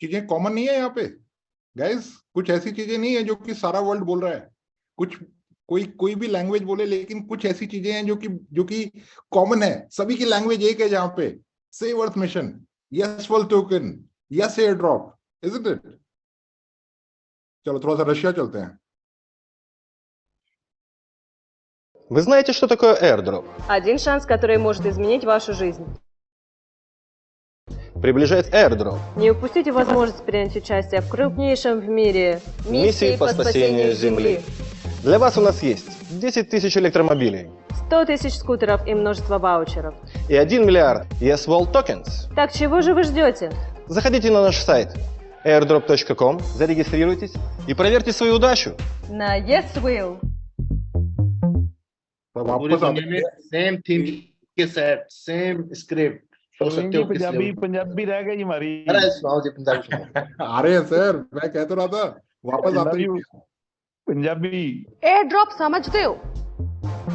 [SPEAKER 2] चीजें common नहीं है यहाँ पे guys, कुछ ऐसी चीजें नहीं है जो कि सारा वर्ल्ड बोल रहा है। कुछ कोई भी लैंग्वेज बोले, लेकिन कुछ ऐसी चीजें हैं जो कि कॉमन है, सभी की लैंग्वेज एक है जहां पे save earth mission, yes world token, yes air drop, isn't it? चलो थोड़ा सा रशिया चलते हैं.
[SPEAKER 12] Вы знаете, что такое airdrop?
[SPEAKER 13] Один шанс, который может изменить вашу жизнь.
[SPEAKER 12] Приближает airdrop.
[SPEAKER 13] Не упустите возможность принять участие в крупнейшем в мире
[SPEAKER 12] миссии по спасению Земли. Для вас у нас есть 10 тысяч электромобилей,
[SPEAKER 13] 100 тысяч скутеров и множество ваучеров.
[SPEAKER 12] И 1 миллиард Yes World Tokens.
[SPEAKER 13] Так чего же вы ждете?
[SPEAKER 12] Заходите на наш сайт airdrop.com, зарегистрируйтесь и проверьте свою удачу.
[SPEAKER 13] На Yes Will.
[SPEAKER 1] पूरी दुनिया में सेम थीम के सेट, सेम स्क्रिप्ट हो सकते हो.
[SPEAKER 6] पंजाबी रह गई हमारी.
[SPEAKER 1] अरे सुनाओ जी, पंजाबी सुनाओ.
[SPEAKER 2] आ रहे हैं सर, मैं कह तो रहा था वापस आते ही
[SPEAKER 6] पंजाबी.
[SPEAKER 14] एयर ड्रॉप समझते हो?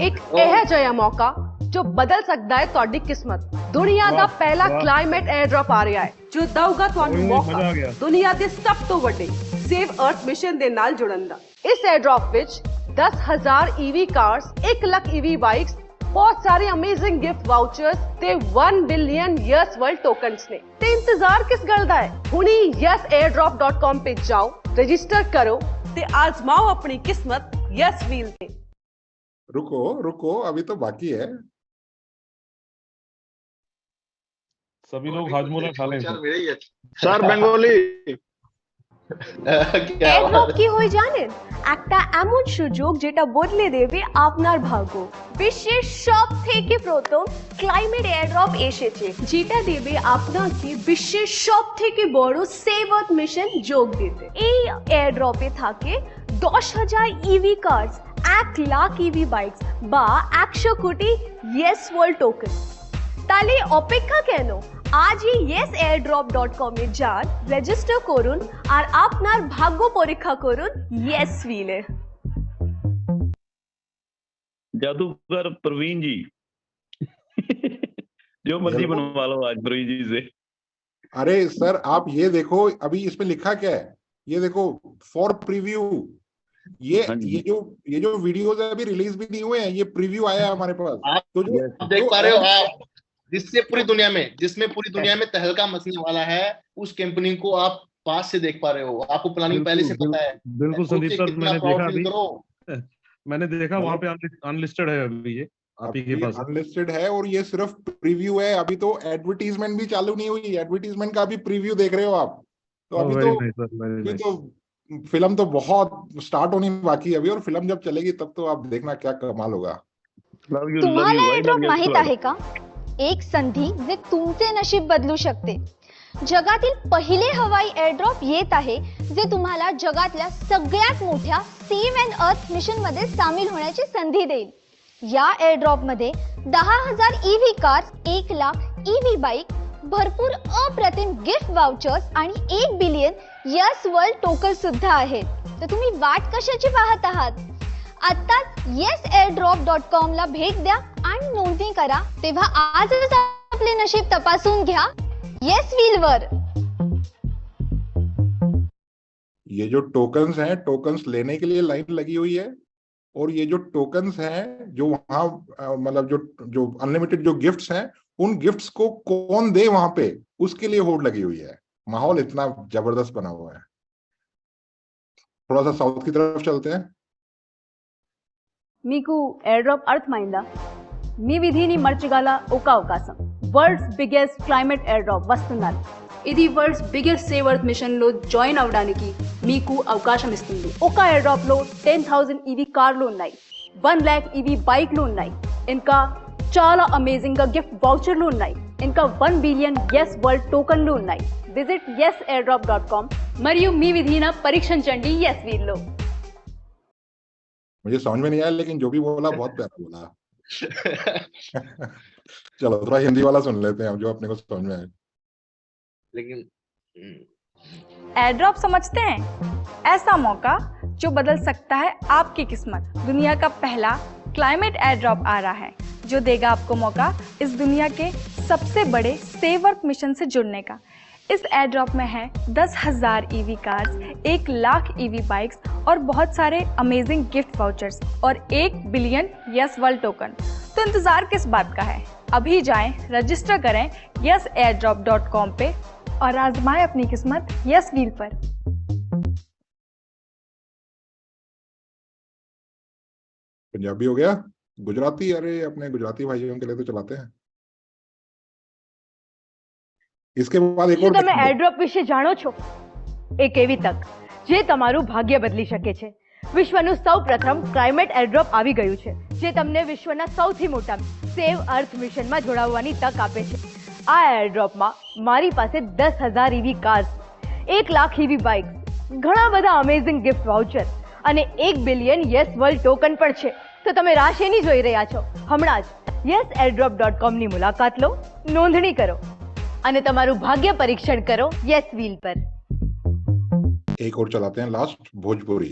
[SPEAKER 14] एक यह जिहा मौका जो बदल सकता है ਤੁਹਾਡੀ किस्मत. दुनिया ਦਾ ਪਹਿਲਾ ਕਲਾਈਮੇਟ 에ਅਰ ਡ੍ਰੌਪ ਆ ਰਿਹਾ ਹੈ ਜੋ ਦਊਗਾ ਤੁਹਾਨੂੰ ਮੌਕਾ ਦੁਨੀਆ ਦੇ ਸਭ ਤੋਂ ਵੱਡੇ ਸੇਵ ਅਰਥ ਮਿਸ਼ਨ ਦੇ ਨਾਲ ਜੁੜਨ ਦਾ. ਇਸ 에ਅਰ ਡ੍ਰੌਪ ਵਿੱਚ 10,000 EV cars, 1 lakh EV bikes, बहुत सारे अमेजिंग गिफ्ट वाउचर्स ते 1 बिलियन यस वर्ल्ड टोकन्स ने. ते इंतजार किस गल दा है? हुणी yesairdrop.com पे जाओ, रजिस्टर करो ते आजमाओ अपनी किस्मत यस व्हील पे.
[SPEAKER 2] रुको अभी तो बाकी है.
[SPEAKER 5] सभी लोग हाजमोला खा लें.
[SPEAKER 4] सर बेंगोली
[SPEAKER 15] এয়ার ড্রপ কি হয় জানেন? একটা এমন সুযোগ যেটা বদলে দেবে আপনার ভাগ্য. বিশ্বের সবথেকে প্রথম ক্লাইমেট এয়ার ড্রপ এসেছে যেটা দেবে আপনাকে বিশ্বের সবথেকে বড় সেভ আর্থ মিশন যোগ দিতে. এই এয়ার ড্রপে থাকে 10,000 EV cars, 1 lakh EV bikes বা 100 কোটি ইয়েস ওয়ার্ল্ড টোকেন. তাহলে অপেক্ষা কেন? আজই yesairdrop.com এ যান, রেজিস্টার করুন আর আপনার ভাগ্য পরীক্ষা করুন यस व्हीले.
[SPEAKER 5] जादूगर प्रवीण जी जो मर्जी बनवा लो आज प्रवीण जी से.
[SPEAKER 2] अरे सर आप ये देखो, अभी इसमें लिखा क्या है, ये देखो फॉर प्रीव्यू. ये जो वीडियोस है अभी रिलीज भी नहीं हुए हैं, ये प्रीव्यू आया है हमारे पास.
[SPEAKER 1] आप तो जो देख पा रहे हो आप, जिसमें पूरी दुनिया में तहलका मचने वाला है, उस कंपनी को आप पास से देख पा रहे हो. आपको प्लानिंग पहले से पता है.
[SPEAKER 5] बिल्कुल संदीप सर, मैंने देखा वहाँ पे अनलिस्टेड है अभी. ये आप ही के पास
[SPEAKER 2] अनलिस्टेड है और ये सिर्फ प्रीव्यू है. अभी तो एडवर्टीजमेंट भी चालू नहीं हुई. एडवर्टीजमेंट का भी प्रीव्यू देख रहे हो आप. तो अभी तो फिल्म तो बहुत स्टार्ट होनी बाकी है अभी, और फिल्म जब चलेगी तब तो आप देखना क्या कमाल होगा.
[SPEAKER 15] तुम्हाला एयर ड्रॉप माहित आहे का? एक संधी जे तुमचे नशीब बदलू शकते. जगातील पहिले हवाई एअरड्रॉप येत आहे जे तुम्हाला जगातल्या सगळ्यात मोठ्या सेव्ह अँड अर्थ मिशन मध्ये सामील होण्याची संधी देईल. या एअरड्रॉप मध्ये 10,000 EV cars, 1 lakh EV bike, भरपूर अप्रतिम गिफ्ट वाउचर्स आणि 1 बिलियन यस वर्ल्ड टोकन सुद्धा आहेत. तर तुम्ही वाट कशाची पाहत आहात? आत्ताच yesairdrop.com ला भेट द्या आणि नोंदणी करा. तेव्हा आजच आपले नशीब तपासून घ्या येस व्हील वर.
[SPEAKER 2] ये जो टोकन्स हैं, टोकन्स लेने के लिए लाइन लगी हुई है, और ये जो टोकन्स हैं जो वहां मतलब जो अनलिमिटेड जो गिफ्ट्स हैं, उन गिफ्ट्स को कौन दे वहां पे, उसके लिए होड़ लगी हुई है. माहौल इतना जबरदस्त बना हुआ है. थोड़ा सा साउथ की तरफ चलते हैं.
[SPEAKER 10] మీకు ఎయిర్ డ్రాప్ అర్థమైందా? మీ విధిని మర్చిగల ఒక అవకాశం. World's biggest climate air drop వస్తున్నారు. ఇది world's biggest save earth mission లో జాయిన్ అవడానికి మీకు అవకాశం ఇస్తుంది. ఒక ఎయిర్ డ్రాప్ లో 10,000 ఈవీ కార్లు ఉన్నాయి, 1 लाख ఈవీ బైక్లు ఉన్నాయి, ఇంకా చాలా అమేజింగ్ గా గిఫ్ట్ వౌచర్లు ఉన్నాయి, ఇంకా 1 బిలియన్ యెస్ వరల్డ్ టోకన్లు ఉన్నాయి. విజిట్ yesairdrop.com మరియు మీ విధిని పరీక్షించండి యెస్ వీల్ లో.
[SPEAKER 2] मुझे समझ में नहीं आया, लेकिन जो भी बोला बहुत प्यारा बोला. चलो थोड़ा हिंदी वाला सुन लेते हैं जो अपने को समझ में आए.
[SPEAKER 1] लेकिन
[SPEAKER 7] एयर ड्रॉप समझते हैं? ऐसा मौका जो बदल सकता है आपकी किस्मत. दुनिया का पहला क्लाइमेट एयर ड्रॉप आ रहा है जो देगा आपको मौका इस दुनिया के सबसे बड़े सेव अर्थ मिशन से जुड़ने का. इस एयर ड्रॉप में है 10,000 EV cars, 1 lakh EV bikes और बहुत सारे अमेजिंग गिफ्ट वाउचर्स और 1 बिलियन यस वर्ल्ड टोकन। तो इंतजार किस बात का है? अभी जाएं, रजिस्टर करें yesairdrop.com पे और आजमाएं अपनी किस्मत यस व्हील पर।
[SPEAKER 2] पंजाबी हो गया, गुजराती, अरे अपने गुजराती भाइयों के लिए तो चलाते हैं। इसके बाद एक
[SPEAKER 14] શું
[SPEAKER 2] और
[SPEAKER 14] તમે એરડ્રોપ વિશે જાણો છો? એક એવી તક જે તમારું ભાગ્ય બદલી શકે છે। વિશ્વનું સૌપ્રથમ ક્લાઇમેટ એરડ્રોપ આવી ગયું છે, જે તમને વિશ્વના સૌથી મોટા સેવ અર્થ મિશનમાં જોડાવવાની તક આપે છે। આ એરડ્રોપમાં મારી પાસે 10,000 EV cars, 1 lakh EV bikes, ઘણા બધા અમેઝિંગ ગિફ્ટ વાઉચર અને 1 બિલિયન યસ વર્લ્ડ ટોકન પણ છે। તો તમે રાહ શેની જોઈ રહ્યા છો? હમણાં જ yesairdrop.com ની મુલાકાત લો, નોંધણી કરો અને તમારું ભાગ્ય પરીક્ષણ કરો યસ વ્હીલ પર।
[SPEAKER 2] एक और चलाते हैं लास्ट, भोजपुरी।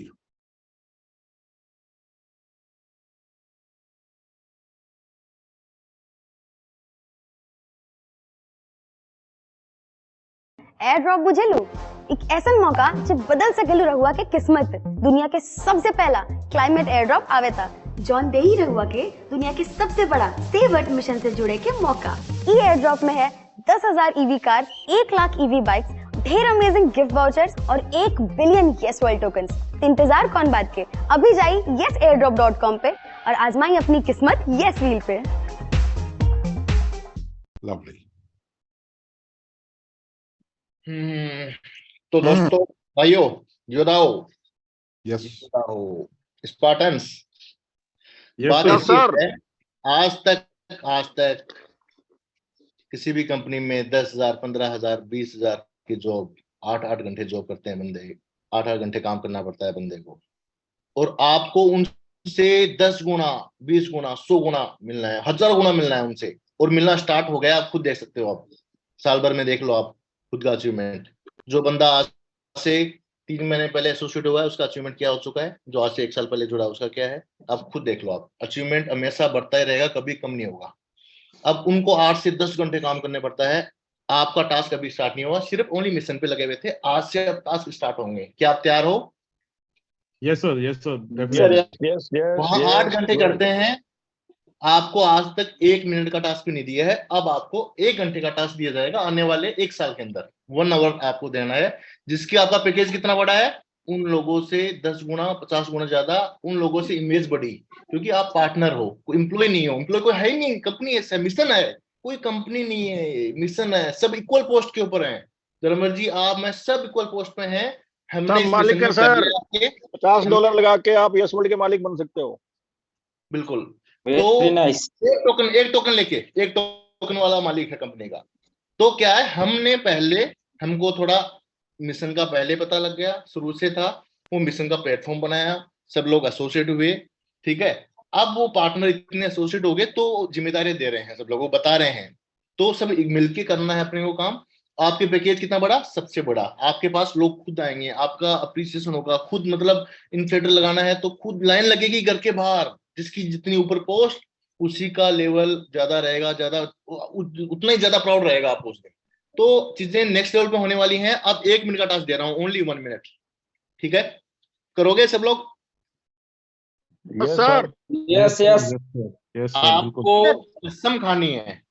[SPEAKER 16] एयर ड्रॉप बुझेलू एक ऐसा मौका जो बदल सकेलू रहुआ के किस्मत। दुनिया के सबसे पहला क्लाइमेट एयर ड्रॉप आवे था, जॉन दे ही रहुआ के दुनिया के सबसे बड़ा सेव अर्थ मिशन से जुड़े के मौका। ई एयर ड्रॉप में है 10,000 EV cars, 1 lakh EV bikes, ढेर अमेजिंग गिफ्ट वाउचर्स और 1 बिलियन यस वर्ल्ड टोकन्स। इंतजार कौन बात के, अभी जाइए yesairdrop.com पे और आजमाइए अपनी किस्मत यस व्हील पे।
[SPEAKER 2] लवली।
[SPEAKER 1] तो दोस्तों, भाइयों, योद्धाओं,
[SPEAKER 2] यस,
[SPEAKER 1] स्पार्टन्स, बात ऐसी है, आज तक किसी भी कंपनी में 10,000, 15,000, 20,000 की जॉब, 8-8 घंटे जॉब करते हैं बंदे, 8-8 घंटे काम करना पड़ता है बंदे को, और आपको उनसे 10 गुना, 20 गुना, 100 गुना मिलना है, 1000 गुना मिलना है उनसे, और मिलना स्टार्ट हो गया। आप खुद देख सकते हो, आप साल भर में देख लो आप खुद का अचीवमेंट। जो बंदा आज से 3 महीने पहले एसोसिएट हुआ है, उसका अचीवमेंट क्या हो चुका है, जो आज से 1 साल पहले जुड़ा उसका क्या है, आप खुद देख लो। आप अचीवमेंट हमेशा बढ़ता ही रहेगा, कभी कम नहीं होगा। अब उनको 8 से 10 घंटे काम करने पड़ता है, आपका टास्क अभी स्टार्ट नहीं हुआ, सिर्फ ओनली मिशन पे लगे हुए थे, आज से अब टास्क स्टार्ट होंगे। क्या आप तैयार हो?
[SPEAKER 5] यस सर, यस सर,
[SPEAKER 1] वहां 8 घंटे करते हैं, आपको आज तक 1 मिनट का टास्क भी नहीं दिया है, अब आपको 1 घंटे का टास्क दिया जाएगा आने वाले 1 साल के अंदर। 1 आवर आपको देना है, जिसकी आपका पैकेज कितना बड़ा है, उन लोगों से 10 गुना, 50 गुना ज्यादा, उन लोगों से इमेज बढ़ी, क्योंकि आप पार्टनर हो, कोई एम्प्लॉय नहीं हो। एम्प्लॉय कोई है ही नहीं, कंपनी है, मिशन है, कोई कंपनी नहीं है, मिशन है, सब इक्वल पोस्ट के ऊपर है। धर्मर जी, आप, मैं, सब इक्वल पोस्ट पे हैं। हमने
[SPEAKER 4] मालिक है सर, $50 लगा के आप यस वर्ल्ड के मालिक बन सकते हो।
[SPEAKER 1] बिल्कुल। तो एक टोकन लेके, एक टोकन वाला मालिक है कंपनी का। तो क्या है, हमने पहले, हमको थोड़ा मिशन का पहले पता लग गया, शुरू से था, वो मिशन का प्लेटफॉर्म बनाया, सब लोग एसोसिएट हुए, ठीक है। अब वो पार्टनर इतने एसोसिएट हो गए, तो जिम्मेदारी दे रहे हैं, सब लोगों को बता रहे हैं, तो सब मिलके करना है अपने को काम। आपके पैकेज कितना बड़ा, सबसे बड़ा, आपके पास लोग खुद आएंगे, आपका अप्रिसिएशन होगा खुद, मतलब इन्फ्लेटर लगाना है तो खुद लाइन लगेगी घर के बाहर, जिसकी जितनी ऊपर पोस्ट उसी का लेवल ज्यादा रहेगा, ज्यादा उतना ही ज्यादा प्राउड रहेगा आप उस दिन। तो चीजें नेक्स्ट लेवल पे होने वाली हैं। अब 1 मिनट का टास्क दे रहा हूं, ओनली 1 मिनट, ठीक है? करोगे सब लोग?
[SPEAKER 4] सर,
[SPEAKER 3] यस यस,
[SPEAKER 1] आपको कसम खानी है,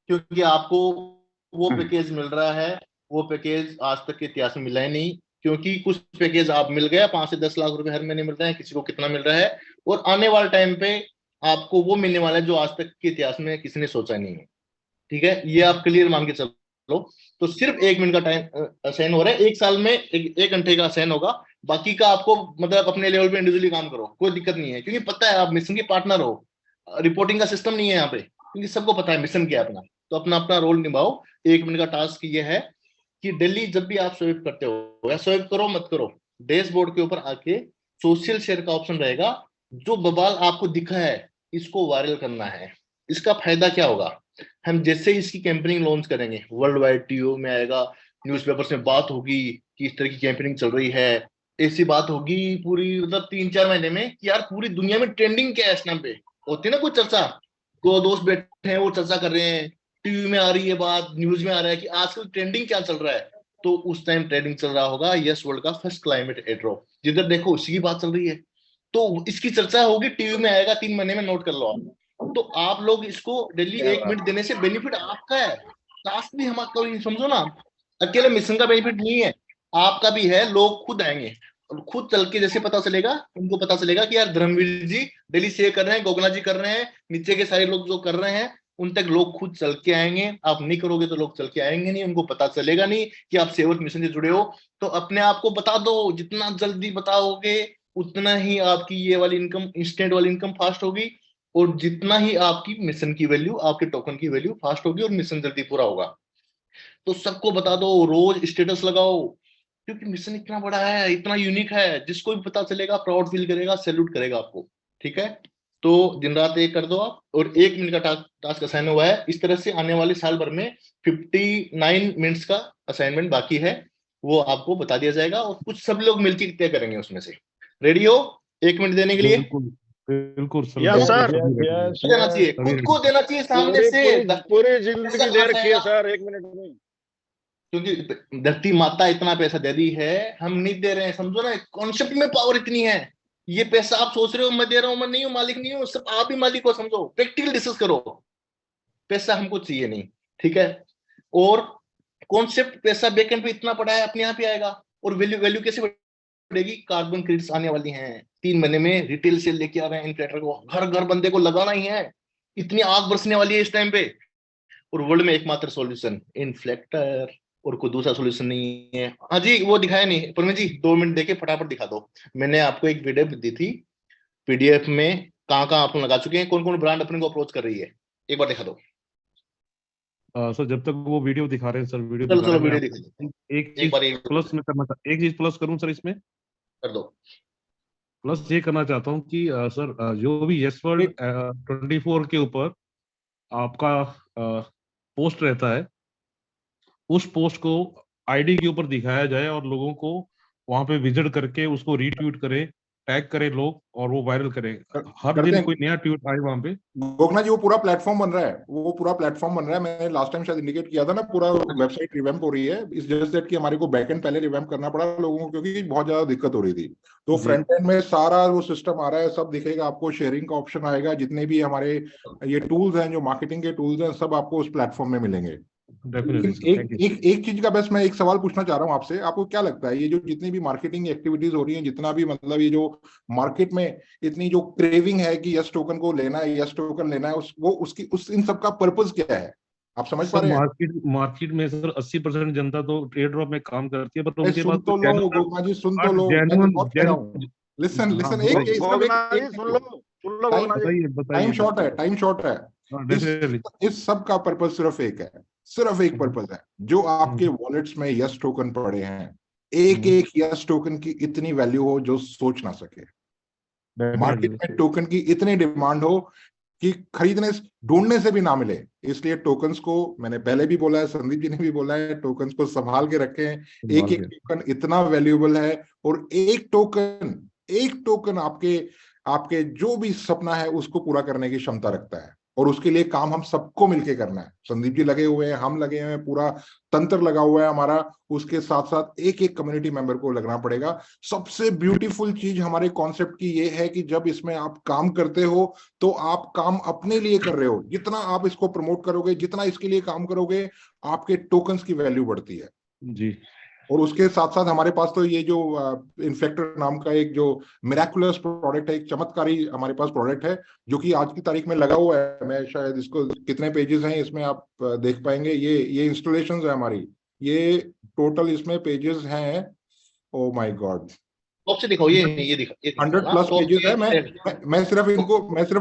[SPEAKER 1] क्योंकि आपको वो पैकेज मिल रहा है, वो पैकेज आज तक के इतिहास में मिला ही नहीं। क्योंकि कुछ पैकेज आप मिल गया, 5 से 10 लाख रुपए हर महीने मिल रहे हैं, किसी को कितना मिल रहा है, और आने वाले टाइम पे आपको वो मिलने वाला है जो आज तक के इतिहास में किसी ने सोचा नहीं है, ठीक है? ये आप क्लियर मान के चलो। तो सिर्फ 1 मिनट का टाइम असाइन हो रहा है, 1 साल में 1 घंटे का असाइन होगा, बाकी का आपको मतलब अपने लेवल पे इंडिविजुअली काम करो, कोई दिक्कत नहीं है, क्योंकि पता है आप मिशन के पार्टनर हो। रिपोर्टिंग का सिस्टम नहीं है यहाँ पे, क्योंकि सबको पता है मिशन क्या है अपना, तो अपना अपना रोल निभाओ। 1 मिनट का टास्क ये है कि डेली जब भी आप स्वाइप करते हो, या स्वाइप करो मत करो, डैशबोर्ड के ऊपर आके सोशल शेयर का ऑप्शन रहेगा, जो बवाल आपको दिखा है इसको वायरल करना है। इसका फायदा क्या होगा, हम जैसे इसकी कैंपेनिंग लॉन्च करेंगे, वर्ल्ड वाइड टीवी में आएगा, न्यूज़पेपर्स में बात होगी कि इस तरह की कैंपेनिंग चल रही है, ऐसी बात होगी पूरी, मतलब 3-4 महीने में कि यार पूरी दुनिया में ट्रेंडिंग क्या है इस नाम पे, होती है ना कोई चर्चा, 2 दोस्त बैठे हैं वो चर्चा कर रहे हैं टीवी में आ रही है बात, न्यूज में आ रहा है कि आजकल ट्रेंडिंग क्या चल रहा है, तो उस टाइम ट्रेंडिंग चल रहा होगा यस वर्ल्ड का फर्स्ट क्लाइमेट एयर ड्रॉप, जिधर देखो उसी की बात चल रही है, तो इसकी चर्चा होगी, टीवी में आएगा 3 महीने में, नोट कर लो आप। तो आप लोग इसको डेली 1 मिनट देने से बेनिफिट आपका है, टास्क भी हमारा, समझो ना, अकेले मिशन का बेनिफिट नहीं है, आपका भी है। लोग खुद आएंगे, खुद चल के जैसे पता चलेगा, उनको पता चलेगा कि यार धर्मवीर जी डेली शेयर कर रहे हैं, गोगना जी कर रहे हैं, नीचे के सारे लोग जो कर रहे हैं, उन तक लोग खुद चल के आएंगे। आप नहीं करोगे तो लोग चल के आएंगे नहीं, उनको पता चलेगा नहीं कि आप सेवक मिशन से जुड़े हो। तो अपने आप को बता दो, जितना जल्दी बताओगे उतना ही आपकी ये वाली इनकम, इंस्टेंट वाली इनकम फास्ट होगी, और जितना ही आपकी मिशन की वैल्यू, आपके टोकन की वैल्यू फास्ट होगी, और मिशन जल्दी पूरा होगा। तो सबको बता दो, रोज स्टेटस लगाओ, क्योंकि मिशन इतना बड़ा है, इतना यूनिक है, जिसको भी पता चलेगा प्राउड फील करेगा, सैल्यूट करेगा आपको। ठीक है, तो दिन रात एक कर दो आप, और 1 मिनट का टास्क असाइन हुआ है। इस तरह से आने वाले साल भर में 59 मिनट्स का असाइनमेंट बाकी है, वो आपको बता दिया जाएगा, और कुछ सब लोग मिलकर तय करेंगे उसमें से। रेडी हो 1 मिनट देने के लिए?
[SPEAKER 6] बिल्कुल सर,
[SPEAKER 1] देना चाहिए, खुद को देना चाहिए सामने से।
[SPEAKER 4] पूरी जिंदगी दे रखी है सर 1 मिनट में,
[SPEAKER 1] क्योंकि धरती माता इतना पैसा दे दी है, हम नहीं दे रहे हैं, समझो ना, कॉन्सेप्ट में पावर इतनी है। ये पैसा आप सोच रहे हो मैं दे रहा हूं, मैं नहीं हूं, मालिक नहीं हूं, सब आप ही मालिक हो, समझो, प्रैक्टिकल डिस्कस करो। पैसा हमको चाहिए नहीं, ठीक है, और कॉन्सेप्ट पैसा बैकएंड पे इतना पड़ा है, अपने आप ही आएगा। और वैल्यू कैसे बढ़ेगी? कार्बन क्रेडिट्स आने वाली हैं 3 महीने में, रिटेल सेल लेके आ रहे हैं इन्फ्लेटर को, हर घर बंदे को लगाना ही है, इतनी आग बरसने वाली है इस टाइम पे। और वर्ल्ड में एकमात्र सॉल्यूशन इन्फ्लेक्टर, और कोई दूसरा सॉल्यूशन नहीं है। हाँ जी, वो दिखाया नहीं परमीत जी, 2 मिनट देके फटाफट दिखा दो। मैंने आपको एक वीडियो दी थी पीडीएफ में, कहाँ आप लगा चुके हैं, कौन कौन ब्रांड अपने को अप्रोच कर रही है, एक बार दिखा दो।
[SPEAKER 6] सर जब तक वो वीडियो दिखा रहे हैं सर, वीडियो
[SPEAKER 1] चलो वीडियो दिखा,
[SPEAKER 6] एक चीज प्लस में करना, एक चीज प्लस करूं सर इसमें,
[SPEAKER 1] कर दो।
[SPEAKER 6] प्लस ये करना चाहता हूँ कि सर जो भी यस वर्ल्ड 24 के ऊपर आपका पोस्ट रहता है, उस पोस्ट को आईडी के ऊपर दिखाया जाए, और लोगों को वहां पे विजिट करके उसको रीट्वीट करे, टैग करे लोग, और वो वायरल करे। हर दिन कोई नया ट्वीट आए वहां पे।
[SPEAKER 2] गोगना जी, वो पूरा प्लेटफॉर्म बन रहा है, वो पूरा प्लेटफॉर्म बन रहा है। मैंने लास्ट टाइम शायद इंडिकेट किया था ना, पूरा वेबसाइट रिवैम्प हो रही है। इस जस्ट दैट कि हमारे को बैकएंड पहले रिवैम्प करना पड़ा लोगों को, क्योंकि बहुत ज्यादा दिक्कत हो रही थी। तो फ्रंट एंड में सारा वो सिस्टम आ रहा है, सब दिखेगा आपको, शेयरिंग का ऑप्शन आएगा, जितने भी हमारे ये टूल्स हैं, जो मार्केटिंग के टूल्स हैं, सब आपको उस प्लेटफॉर्म में मिलेंगे। एक चीज का बस मैं एक सवाल पूछना चाह रहा हूँ आपसे, आपको क्या लगता है ये जो जितनी भी मार्केटिंग एक्टिविटीज हो रही हैं, जितना भी मतलब ये जो मार्केट में इतनी जो क्रेविंग है कि यस टोकन को लेना है, यस टोकन लेना है, उस इन सब का पर्पस क्या है, आप समझ पा रहे हैं?
[SPEAKER 6] मार्केट में सर 80% जनता तो एयर ड्रॉप में काम करती है, पर उनके पास
[SPEAKER 2] सुन तो लो गोगना जी, सुन तो लो, लिसन टाइम शॉर्ट है। इस सब का पर्पस सिर्फ एक है, सिर्फ एक पर्पस है, जो आपके वॉलेट्स में यस टोकन पड़े हैं, एक यस टोकन की इतनी वैल्यू हो जो सोच ना सके। मार्केट में टोकन की इतनी डिमांड हो कि खरीदने ढूंढने से भी ना मिले। इसलिए टोकन्स को, मैंने पहले भी बोला है, संदीप जी ने भी बोला है, टोकन्स को संभाल के रखें। एक टोकन इतना वैल्यूएबल है, और एक टोकन आपके जो भी सपना है उसको पूरा करने की क्षमता रखता है। और उसके लिए काम हम सबको मिलके करना है। संदीप जी लगे हुए हैं, हम लगे हुए हैं, पूरा तंत्र लगा हुआ है हमारा। उसके साथ साथ एक एक कम्युनिटी मेंबर को लगना पड़ेगा। सबसे ब्यूटीफुल चीज हमारे कॉन्सेप्ट की ये है कि जब इसमें आप काम करते हो तो आप काम अपने लिए कर रहे हो। जितना आप इसको प्रमोट करोगे, जितना इसके लिए काम करोगे, आपके टोकन्स की वैल्यू बढ़ती है
[SPEAKER 6] जी।
[SPEAKER 2] और उसके साथ साथ हमारे पास तो ये जो इन्फ्लेक्टर नाम का एक जो मिराकुलस प्रोडक्ट है, एक चमत्कारी हमारे पास प्रोडक्ट है, जो कि आज की तारीख में लगा हुआ है। मैं शायद इसको, कितने पेजेस हैं इसमें आप देख पाएंगे, ये इंस्टॉलेशंस है हमारी, ये टोटल इसमें पेजेस हैं, ओ माय गॉड,
[SPEAKER 1] दिखाओ, ये दिखा
[SPEAKER 2] 100+ पेजेस है। मैं सिर्फ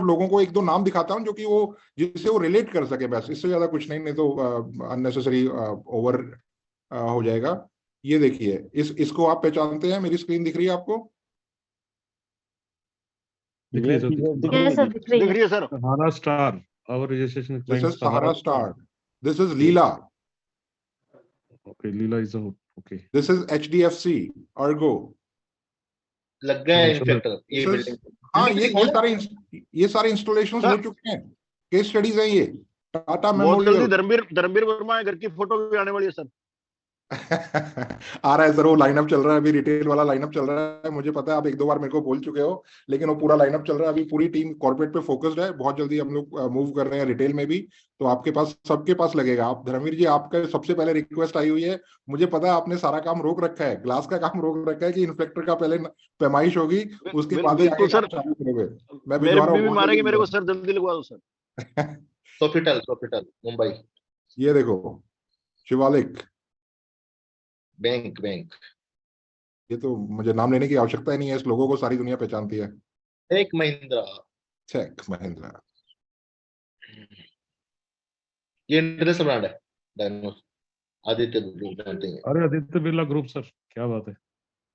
[SPEAKER 2] लोगों को 1-2 नाम दिखाता हूं जो कि वो, जिससे वो रिलेट कर सके, बस इससे ज्यादा कुछ नहीं तो अननेसेसरी ओवर हो जाएगा। ये देखिए, इसको आप पहचानते हैं? मेरी स्क्रीन दिख रही है आपको?
[SPEAKER 6] दिख रही है sir. Sahara star, our registration client,
[SPEAKER 2] this is Sahara star, this is Leela,
[SPEAKER 6] okay, Leela is okay,
[SPEAKER 2] this is HDFC Ergo,
[SPEAKER 1] लग गया इन्फ्लेक्टर, ये बिल्डिंग।
[SPEAKER 2] हाँ, ये सारे इंस्टॉलेशंस हो चुके हैं, केस स्टडीज हैं ये। टाटा
[SPEAKER 4] बहुत
[SPEAKER 2] मेमोरियल
[SPEAKER 4] जल्दी धर्मवीर वर्मा घर की फोटो भी आने वाली है सर।
[SPEAKER 2] आ रहा है सर, वो लाइनअप चल रहा है अभी, रिटेल वाला लाइनअप चल रहा है, मुझे पता है आप 1-2 बार मेरे को बोल चुके हो, लेकिन वो पूरा लाइनअप चल रहा है अभी। पूरी टीम कॉर्पोरेट पे फोकस्ड है, बहुत जल्दी हम लोग मूव कर रहे हैं रिटेल में भी, तो आपके पास सबके पास लगेगा। आप धर्मवीर जी, आपका सबसे पहले रिक्वेस्ट आई हुई है, मुझे पता है आपने सारा काम रोक रखा है, ग्लास का काम रोक रखा है कि इन्फ्लेक्टर का पहले पैमाइश होगी, उसके बाद
[SPEAKER 4] सर
[SPEAKER 2] चालू करोगे। मैं
[SPEAKER 4] मेरे भी मारेंगे मेरे को सर, जल्दी लगवा दो सर।
[SPEAKER 1] सोफिटल मुंबई,
[SPEAKER 2] ये देखो शिवालिक
[SPEAKER 1] बैंक,
[SPEAKER 2] ये तो मुझे नाम लेने की आवश्यकता ही नहीं है, इस लोगों को सारी दुनिया पहचानती है।
[SPEAKER 1] टेक महिंद्रा, ये इंटरनेशनल ब्रांड है। डायनोस, आदित्य बिरला जानते हैं।
[SPEAKER 6] अरे आदित्य बिरला ग्रुप सर, क्या बात है।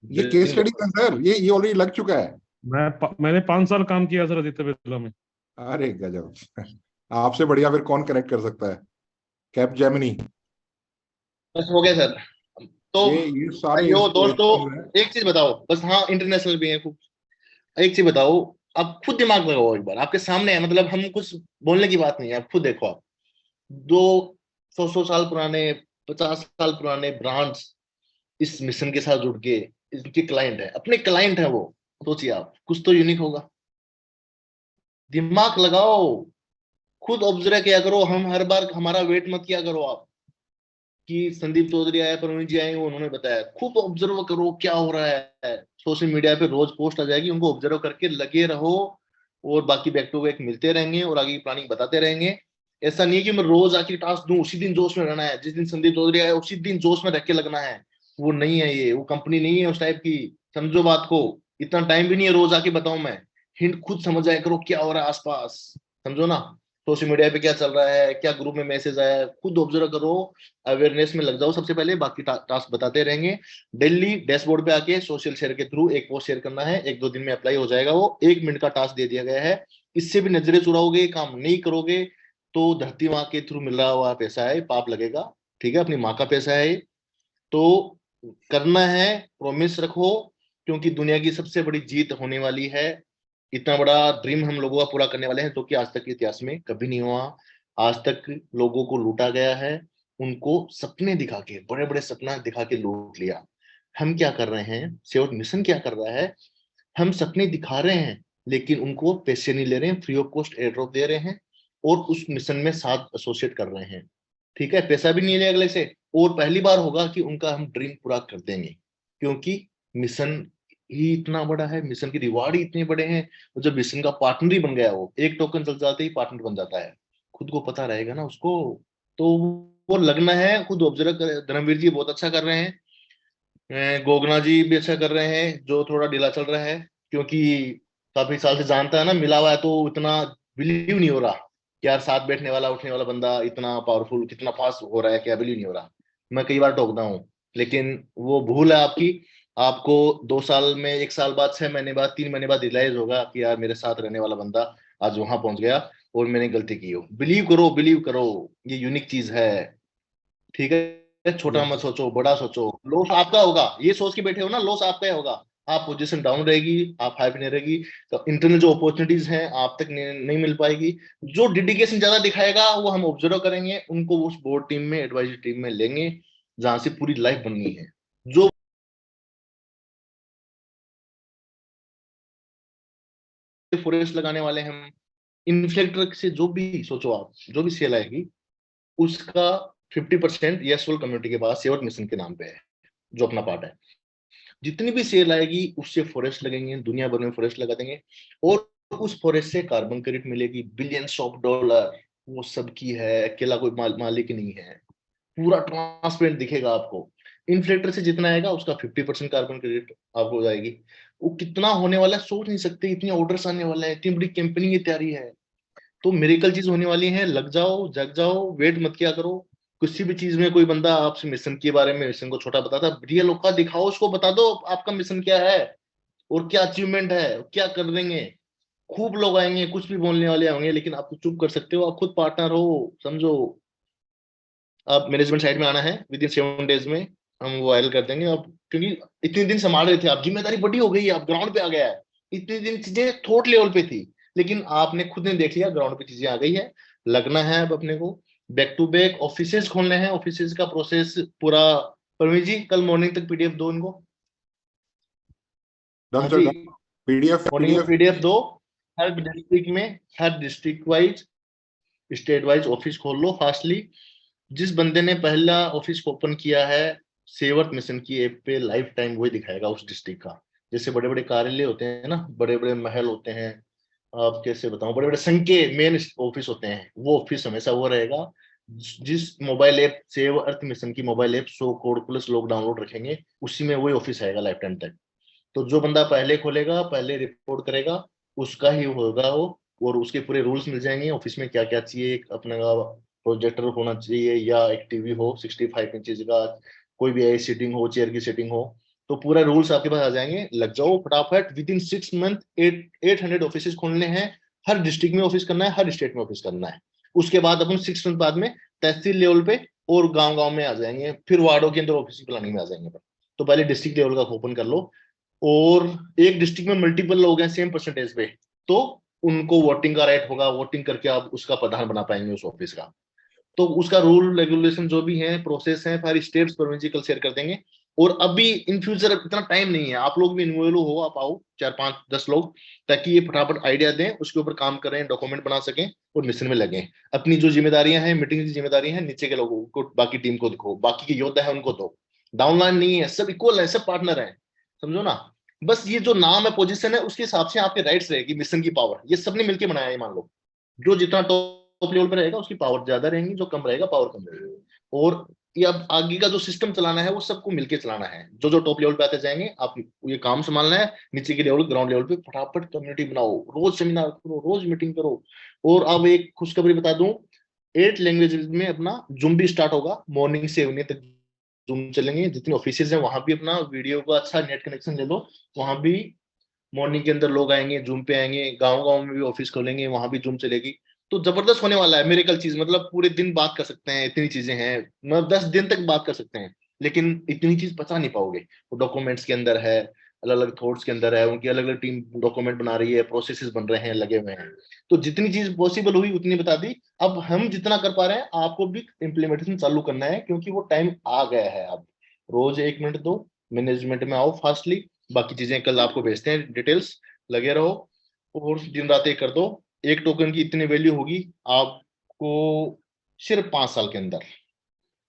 [SPEAKER 2] ये केस स्टडी है सर, ये ऑलरेडी लग चुका है।
[SPEAKER 6] मैंने 5 साल काम किया सर आदित्य बिरला में।
[SPEAKER 2] अरे गजब, आपसे बढ़िया फिर कौन कनेक्ट कर सकता है। कैप जेमिनी,
[SPEAKER 1] बस हो गया सर। तो
[SPEAKER 2] ये सारे
[SPEAKER 1] दोस्तों एक चीज बताओ बस, हाँ इंटरनेशनल भी है खूब। एक चीज बताओ, आप खुद दिमाग लगाओ एक बार, आपके सामने है, मतलब हम कुछ बोलने की बात नहीं है, आप खुद देखो। आप 200 साल पुराने, 50 साल पुराने ब्रांड्स इस मिशन के साथ जुड़ के इनके क्लाइंट है, अपने क्लाइंट है वो। सोचिए आप, कुछ तो यूनिक होगा। दिमाग लगाओ, खुद ऑब्जर्व किया करो। हम हर बार हमारा वेट मत किया करो आप कि संदीप चौधरी आए, प्रवीण जी आए, उन्होंने बताया। खूब ऑब्जर्व करो क्या हो रहा है। सोशल मीडिया पे रोज पोस्ट आ जाएगी, उनको ऑब्जर्व करके लगे रहो, और बाकी बैक टू बैक मिलते रहेंगे और आगे की प्लानिंग बताते रहेंगे। ऐसा नहीं है कि मैं रोज आके टास्क दूं, उसी दिन जोश में रहना है, जिस दिन संदीप चौधरी आए उसी दिन जोश में रख के लगना है। वो नहीं है, ये वो कंपनी नहीं है उस टाइप की। समझो बात को, इतना टाइम भी नहीं है रोज आके बताऊं मैं। हिंट खुद समझ आया करो क्या हो रहा है आसपास, समझो ना। सोशल मीडिया पे क्या चल रहा है, क्या ग्रुप में मैसेज आया है, खुद ऑब्जर्व करो, अवेयरनेस में लग जाओ सबसे पहले, बाकी टास्क बताते रहेंगे। डेली डैशबोर्ड पे आके सोशल शेयर के थ्रू एक पोस्ट शेयर करना है, 1-2 दिन में अप्लाई हो जाएगा। वो 1 मिनट का टास्क दे दिया गया है। इससे भी नजरें चुराओगे, काम नहीं करोगे तो धरती माँ के थ्रू मिल रहा हुआ पैसा है, पाप लगेगा। ठीक है, अपनी माँ का पैसा है, तो करना है, प्रॉमिस रखो, क्योंकि दुनिया की सबसे बड़ी जीत होने वाली है। इतना बड़ा ड्रीम हम लोगों का पूरा करने वाले हैं, जो कि आज तक के इतिहास में कभी नहीं हुआ। आज तक लोगों को लूटा गया है, उनको सपने दिखा के, बड़े बड़े सपना दिखा के लूट लिया। हम क्या कर रहे हैं, सेवक मिशन क्या कर रहा है, हम सपने दिखा रहे हैं लेकिन उनको पैसे नहीं ले रहे हैं, free of cost air drop दे रहे हैं और उस मिशन में साथ एसोसिएट कर रहे हैं। ठीक है, पैसा भी नहीं ले अगले से, और पहली बार होगा कि उनका हम ड्रीम पूरा कर देंगे, क्योंकि मिशन ही इतना बड़ा है, मिशन की रिवार्ड ही इतने बड़े हैं। और जब मिशन का पार्टनर ही बन गया, वो एक टोकन चल जाते ही पार्टनर बन जाता है, खुद को पता रहेगा ना उसको, तो वो लगना है। खुद ऑब्जर्व कर, धर्मवीर जी बहुत अच्छा कर रहे हैं, गोगना जी भी अच्छा कर रहे हैं, जो थोड़ा ढीला चल रहा है क्योंकि काफी साल से जानता है ना, मिला हुआ है, तो इतना बिलीव नहीं हो रहा कि यार साथ बैठने वाला उठने वाला बंदा इतना पावरफुल, कितना फास्ट हो रहा है, क्या बिलीव नहीं हो रहा। मैं कई बार टोकता हूँ, लेकिन वो भूल है आपकी। आपको 2 साल में, 1 साल बाद, 6 महीने बाद, 3 महीने बाद रियलाइज होगा कि यार मेरे साथ रहने वाला बंदा आज वहां पहुंच गया और मैंने गलती की हो। बिलीव करो, ये यूनिक चीज है। ठीक है, छोटा मत सोचो, बड़ा सोचो। लॉस आपका होगा, ये सोच के बैठे हो ना, लॉस आपका ही होगा। आप पोजीशन डाउन रहेगी, आप हाई नहीं रहेगी, तो इंटरनल जो अपॉर्चुनिटीज हैं आप तक नहीं मिल पाएगी। जो डेडिकेशन ज्यादा दिखाएगा वो हम ऑब्जर्व करेंगे, उनको उस बोर्ड टीम में, एडवाइजरी टीम में लेंगे, जहां से पूरी लाइफ बननी है। जो फॉरेस्ट लगाने वाले हम, इन्फ्लेक्टर से जो भी सोचो आप, जो भी सेल आएगी उसका 50% यशवल कम्युनिटी के पास सेवक मिशन के नाम पे है, जो अपना पार्ट है। जितनी भी सेल आएगी उससे फॉरेस्ट लगेंगे, दुनिया भर में फॉरेस्ट लगा देंगे, और उस फॉरेस्ट से कार्बन क्रेडिट मिलेगी, बिलियंस ऑफ डॉलर, वो सबकी है, अकेला कोई मालिक नहीं है। पूरा ट्रांसपेरेंट दिखेगा आपको। इन्फ्लेक्टर से जितना आएगा उसका 50% कार्बन क्रेडिट आपको हो जाएगी। वो कितना होने वाला है सोच नहीं सकते, इतने ऑर्डर्स आने वाले हैं, इतनी बड़ी कंपनी की तैयारी है, तो मेरेकल चीज होने वाली है। लग जाओ, जग जाओ, वेट मत किया करो। किसी भी चीज में कोई बंदा आपसे मिशन के बारे में, मिशन को छोटा बताता, रियल औकात दिखाओ, उसको बता दो आपका मिशन क्या है और क्या अचीवमेंट है, क्या कर देंगे। खूब लोग आएंगे, कुछ भी बोलने वाले होंगे, लेकिन आप चुप कर सकते हो, आप खुद पार्टनर हो, समझो। आप मैनेजमेंट साइड में आना है, विद इन 7 days में हम वो वायरल कर देंगे। अब क्योंकि इतने दिन संभाल रहे थे आप, जिम्मेदारी बड़ी हो गई है, आप ग्राउंड पे आ गया है। इतने दिन चीजें थॉट लेवल पे थी, लेकिन आपने खुद ने देख लिया ग्राउंड पे चीजें आ गई है। लगना है अब अपने को, बैक टू बैक ऑफिसेज खोलने हैं, ऑफिसेज का प्रोसेस पूरा। परवीन जी कल मॉर्निंग तक पीडीएफ दो इनको। पीडीएफ दो, हर डिस्ट्रिक्ट में, हर district wise, state wise office खोल लो फास्टली। जिस बंदे ने पहला ऑफिस ओपन किया है सेवर्थ मिशन की ऐप पे, लाइफ टाइम वही दिखाएगा उस डिस्ट्रिक्ट का। जैसे बड़े बड़े कार्यालय होते हैं ना, बड़े बड़े महल होते हैं, आप कैसे बताऊं, बड़े बड़े संघ के मेन ऑफिस होते हैं, वो ऑफिस हमेशा वो रहेगा। जिस mobile app save earth mission की मोबाइल ऐप 100 करोड़ प्लस लोग डाउनलोड रखेंगे, उसी में वही ऑफिस आएगा लाइफ टाइम तक। तो जो बंदा पहले खोलेगा, पहले रिपोर्ट करेगा, उसका ही होगा वो, और उसके पूरे रूल्स मिल जाएंगे ऑफिस में क्या क्या चाहिए। अपने का प्रोजेक्टर होना चाहिए या एक टीवी हो 65 इंचेस का, कोई भी ऐसी सीटिंग हो, चेयर की सेटिंग हो, तो पूरा रूल्स आपके पास आ जाएंगे। लग जाओ फटाफट, विद इन 6 मंथ 800 ऑफिस खोलने हैं। हर डिस्ट्रिक्ट में ऑफिस करना है, हर स्टेट में ऑफिस करना है। उसके बाद अपन 6 मंथ बाद में तहसील लेवल पे और गांव में आ जाएंगे, फिर वार्डों के अंदर ऑफिस की प्लानिंग में आ जाएंगे। तो पहले डिस्ट्रिक्ट लेवल का ओपन कर लो, और एक डिस्ट्रिक्ट में मल्टीपल लोग हैं सेम परसेंटेज पे, तो उनको वोटिंग का राइट होगा, वोटिंग करके आप उसका प्रधान बना पाएंगे उस ऑफिस का। तो उसका रूल रेगुलेशन जो भी है, प्रोसेस है, सारी स्टेप्स परवीन कल शेयर कर देंगे। और अभी इन फ्यूचर इतना टाइम नहीं है, आप लोग भी इन्वॉल्व हो, आप आओ 4-5-10 लोग, ताकि ये फटाफट आइडिया दें, उसके ऊपर काम करें, डॉक्यूमेंट बना सकें और मिशन में लगें। अपनी जो जिम्मेदारियां हैं, मीटिंग की जिम्मेदारियां हैं, नीचे के लोगों को, बाकी टीम को दिखो, बाकी के योद्धा है उनको दो। डाउनलाइन नहीं है, सब इक्वल है, सब पार्टनर है, समझो ना। बस ये जो नाम है, पोजीशन है, उसके हिसाब से आपके राइट्स रहेगी। मिशन की पावर ये सबने मिलकर बनाया है, मान लो जो जितना टॉप लेवल पे रहेगा उसकी पावर ज्यादा रहेगी, जो कम रहेगा पावर कम रहेगी। और ये अब आगे का जो सिस्टम चलाना है वो सबको मिलके चलाना है। जो टॉप लेवल पे आते जाएंगे, आप ये काम संभालना है। नीचे के लेवल, ग्राउंड लेवल पे फटाफट कम्युनिटी बनाओ, रोज सेमिनार करो, रोज मीटिंग करो। और अब एक खुशखबरी बता दूं, 8 लैंग्वेज में अपना जूम भी स्टार्ट होगा, मॉर्निंग से इवनिंग तक जूम चलेंगे। जितनी ऑफिसेज हैं वहां भी अपना वीडियो का अच्छा नेट कनेक्शन ले लो, वहां भी मॉर्निंग के अंदर लोग आएंगे, जूम पे आएंगे। गांव में भी ऑफिस खोलेंगे, वहां भी जूम चलेगी। तो जबरदस्त होने वाला है, मेरिकल चीज, मतलब पूरे दिन बात कर सकते हैं, इतनी चीजें हैं, मतलब 10 दिन तक बात कर सकते हैं, लेकिन इतनी चीज पता नहीं पाओगे। वो डॉक्यूमेंट्स के अंदर है, अलग अलग थॉट्स के अंदर है, उनकी अलग अलग टीम डॉक्यूमेंट बना रही है, प्रोसेसेस बन रहे हैं, लगे हुए हैं। तो जितनी चीज पॉसिबल हुई उतनी बता दी। अब हम जितना कर पा रहे हैं, आपको भी इम्प्लीमेंटेशन चालू करना है, क्योंकि वो टाइम आ गया है। अब रोज 1 मिनट दो, मैनेजमेंट में आओ फास्टली। बाकी चीजें कल आपको भेजते हैं, डिटेल्स, लगे रहो और दिन रात एक कर दो। एक टोकन की इतनी वैल्यू होगी आपको सिर्फ 5 साल के अंदर।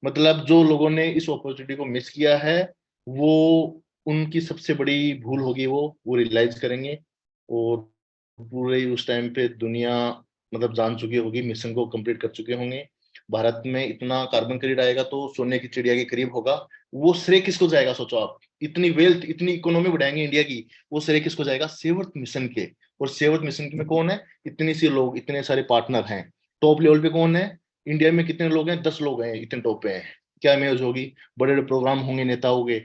[SPEAKER 1] मतलब जो लोगों ने इस अपॉर्चुनिटी को मिस किया है, वो उनकी सबसे बड़ी भूल होगी, वो रियलाइज करेंगे। और पूरे उस टाइम पे दुनिया मतलब जान चुकी होगी, मिशन को कंप्लीट कर चुके होंगे। भारत में इतना कार्बन क्रेडिट आएगा तो सोने की चिड़िया के करीब होगा। वो श्रेय किसको जाएगा, सोचो आप। इतनी वेल्थ, इतनी इकोनॉमी बढ़ाएंगे इंडिया की, वो श्रेय किसको जाएगा, सेवर्थ मिशन के। और सेवर्थ मिशन में कौन है, इतने से लोग, इतने सारे पार्टनर हैं। टॉप लेवल पे कौन है, इंडिया में कितने लोग हैं, 10 लोग हैं, इतने टॉप पे हैं। क्या इमेज होगी, बड़े बड़े प्रोग्राम होंगे, नेता होंगे,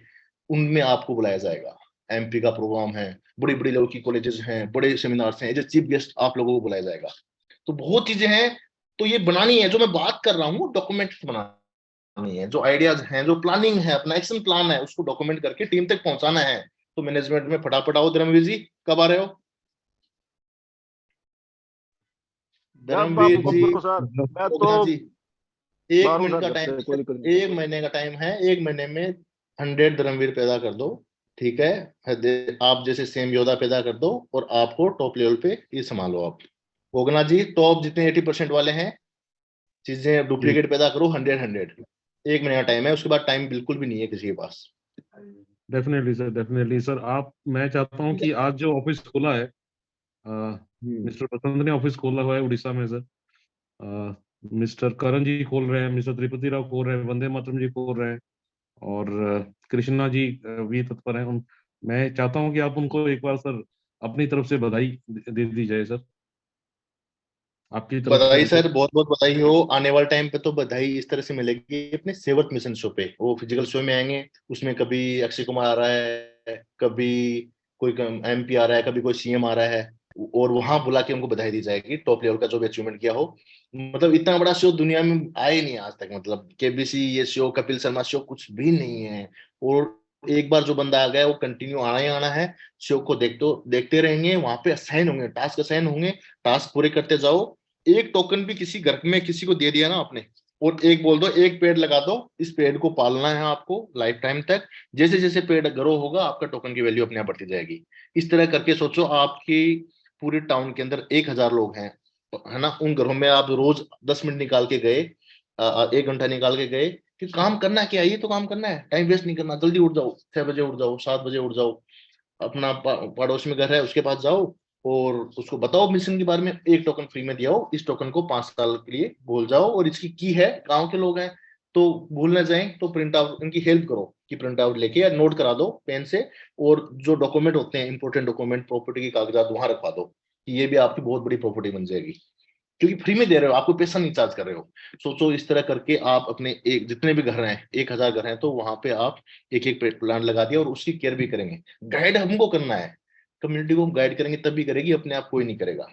[SPEAKER 1] उनमें आपको बुलाया जाएगा। एमपी का प्रोग्राम है, बड़ी बड़ी लेवल की कॉलेजेस हैं, बड़े सेमिनार्स हैं, एज ए चीफ गेस्ट आप लोगों को बुलाया जाएगा। तो बहुत चीजें हैं। तो ये बनानी है, जो मैं बात कर रहा हूँ डॉक्यूमेंट बनानी है, जो आइडियाज हैं, जो प्लानिंग है, अपना एक्शन प्लान है, उसको डॉक्यूमेंट करके टीम तक पहुंचाना है। तो मैनेजमेंट में फटाफट आओ। धर्मवीर जी कब आ रहे हो? धर्मवीर जी,
[SPEAKER 4] मैं तो
[SPEAKER 1] जी 1 मिनट का टाइम, 1 महीने का टाइम है। 1 महीने में 100 धर्मवीर पैदा कर दो, ठीक है। आप जैसे सेम योद्धा पैदा कर दो, और आपको टॉप लेवल पे ये संभालो आप। गोगना जी, टॉप जितने 80% वाले हैं, चीजें डुप्लीकेट पैदा करो 100। 1 महीने का टाइम है, उसके बाद टाइम बिल्कुल भी नहीं है किसी के पास।
[SPEAKER 6] Definitely sir, definitely sir. आप, मैं चाहता हूँ कि आज जो ऑफिस खुला है, मिस्टर बसंत ने ऑफिस खोला हुआ है उड़ीसा में सर। मिस्टर करण जी खोल रहे हैं, मिस्टर त्रिपति राव खोल रहे हैं, वंदे मातरम जी खोल रहे हैं, और कृष्णा जी भी तत्पर हैं। मैं चाहता हूं कि आप उनको एक बार सर अपनी तरफ से बधाई दे दी जाए सर। आपकी तरफ
[SPEAKER 1] बधाई सर, बहुत बहुत बधाई हो। आने वाले टाइम पे तो बधाई इस तरह से मिलेगी अपने सेवर्थ मिशन शो पे। वो फिजिकल शो में आएंगे, उसमें कभी अक्षय कुमार आ रहा है, कभी कोई एमपी आ रहा है, कभी कोई सीएम आ रहा है, और वहां बुला के उनको बधाई दी जाएगी टॉप लेवल का जो भी अचीवमेंट किया हो। मतलब इतना बड़ा शो दुनिया में आया ही नहीं आज तक। मतलब केबीसी ये शो, कपिल शर्मा शो कुछ भी नहीं है। और एक बार जो बंदा आ गया वो कंटिन्यू आना ही आना है। शो को देखते रहेंगे, वहां पे असाइन होंगे, टास्क असाइन होंगे, टास्क पूरे करते जाओ। एक टोकन भी किसी घर में किसी को दे दिया ना आपने, और एक बोल दो एक पेड़ लगा दो, इस पेड़ को पालना है आपको लाइफ टाइम तक, जैसे जैसे पेड़ ग्रो होगा आपका टोकन की वैल्यू अपने आप बढ़ती जाएगी। इस तरह करके सोचो, आपकी पूरे टाउन के अंदर 1000 लोग हैं, है ना, उन घरों में आप रोज 10 मिनट निकाल के गए, 1 घंटा निकाल के गए, कि काम करना क्या है, ये तो काम करना है, टाइम वेस्ट नहीं करना, जल्दी उठ जाओ, 6 बजे उठ जाओ, 7 बजे उठ जाओ, अपना पड़ोस में घर है उसके पास जाओ और उसको बताओ मिशन के बारे में, एक टोकन फ्री में दिया हो, इस टोकन को 5 साल के लिए भूल जाओ, और इसकी की है, गांव के लोग हैं तो भूल ना जाएं, तो प्रिंट आउट उनकी हेल्प करो कि प्रिंट आउट लेके या नोट करा दो पेन से, और जो डॉक्यूमेंट होते हैं इंपोर्टेंट डॉक्यूमेंट, प्रॉपर्टी के कागजात वहां रखवा दो, कि ये भी आपकी बहुत बड़ी प्रॉपर्टी बन जाएगी, क्योंकि फ्री में दे रहे हो, आपको पैसा नहीं चार्ज कर रहे हो। सोचो इस तरह करके आप अपने एक जितने भी घर हैं, 1000 घर हैं, तो वहां पे आप एक एक प्लांट लगा दिया, और उसकी केयर भी करेंगे। गाइड हमको करना है, कम्युनिटी को हम गाइड करेंगे तभी करेगी, अपने आप कोई नहीं करेगा।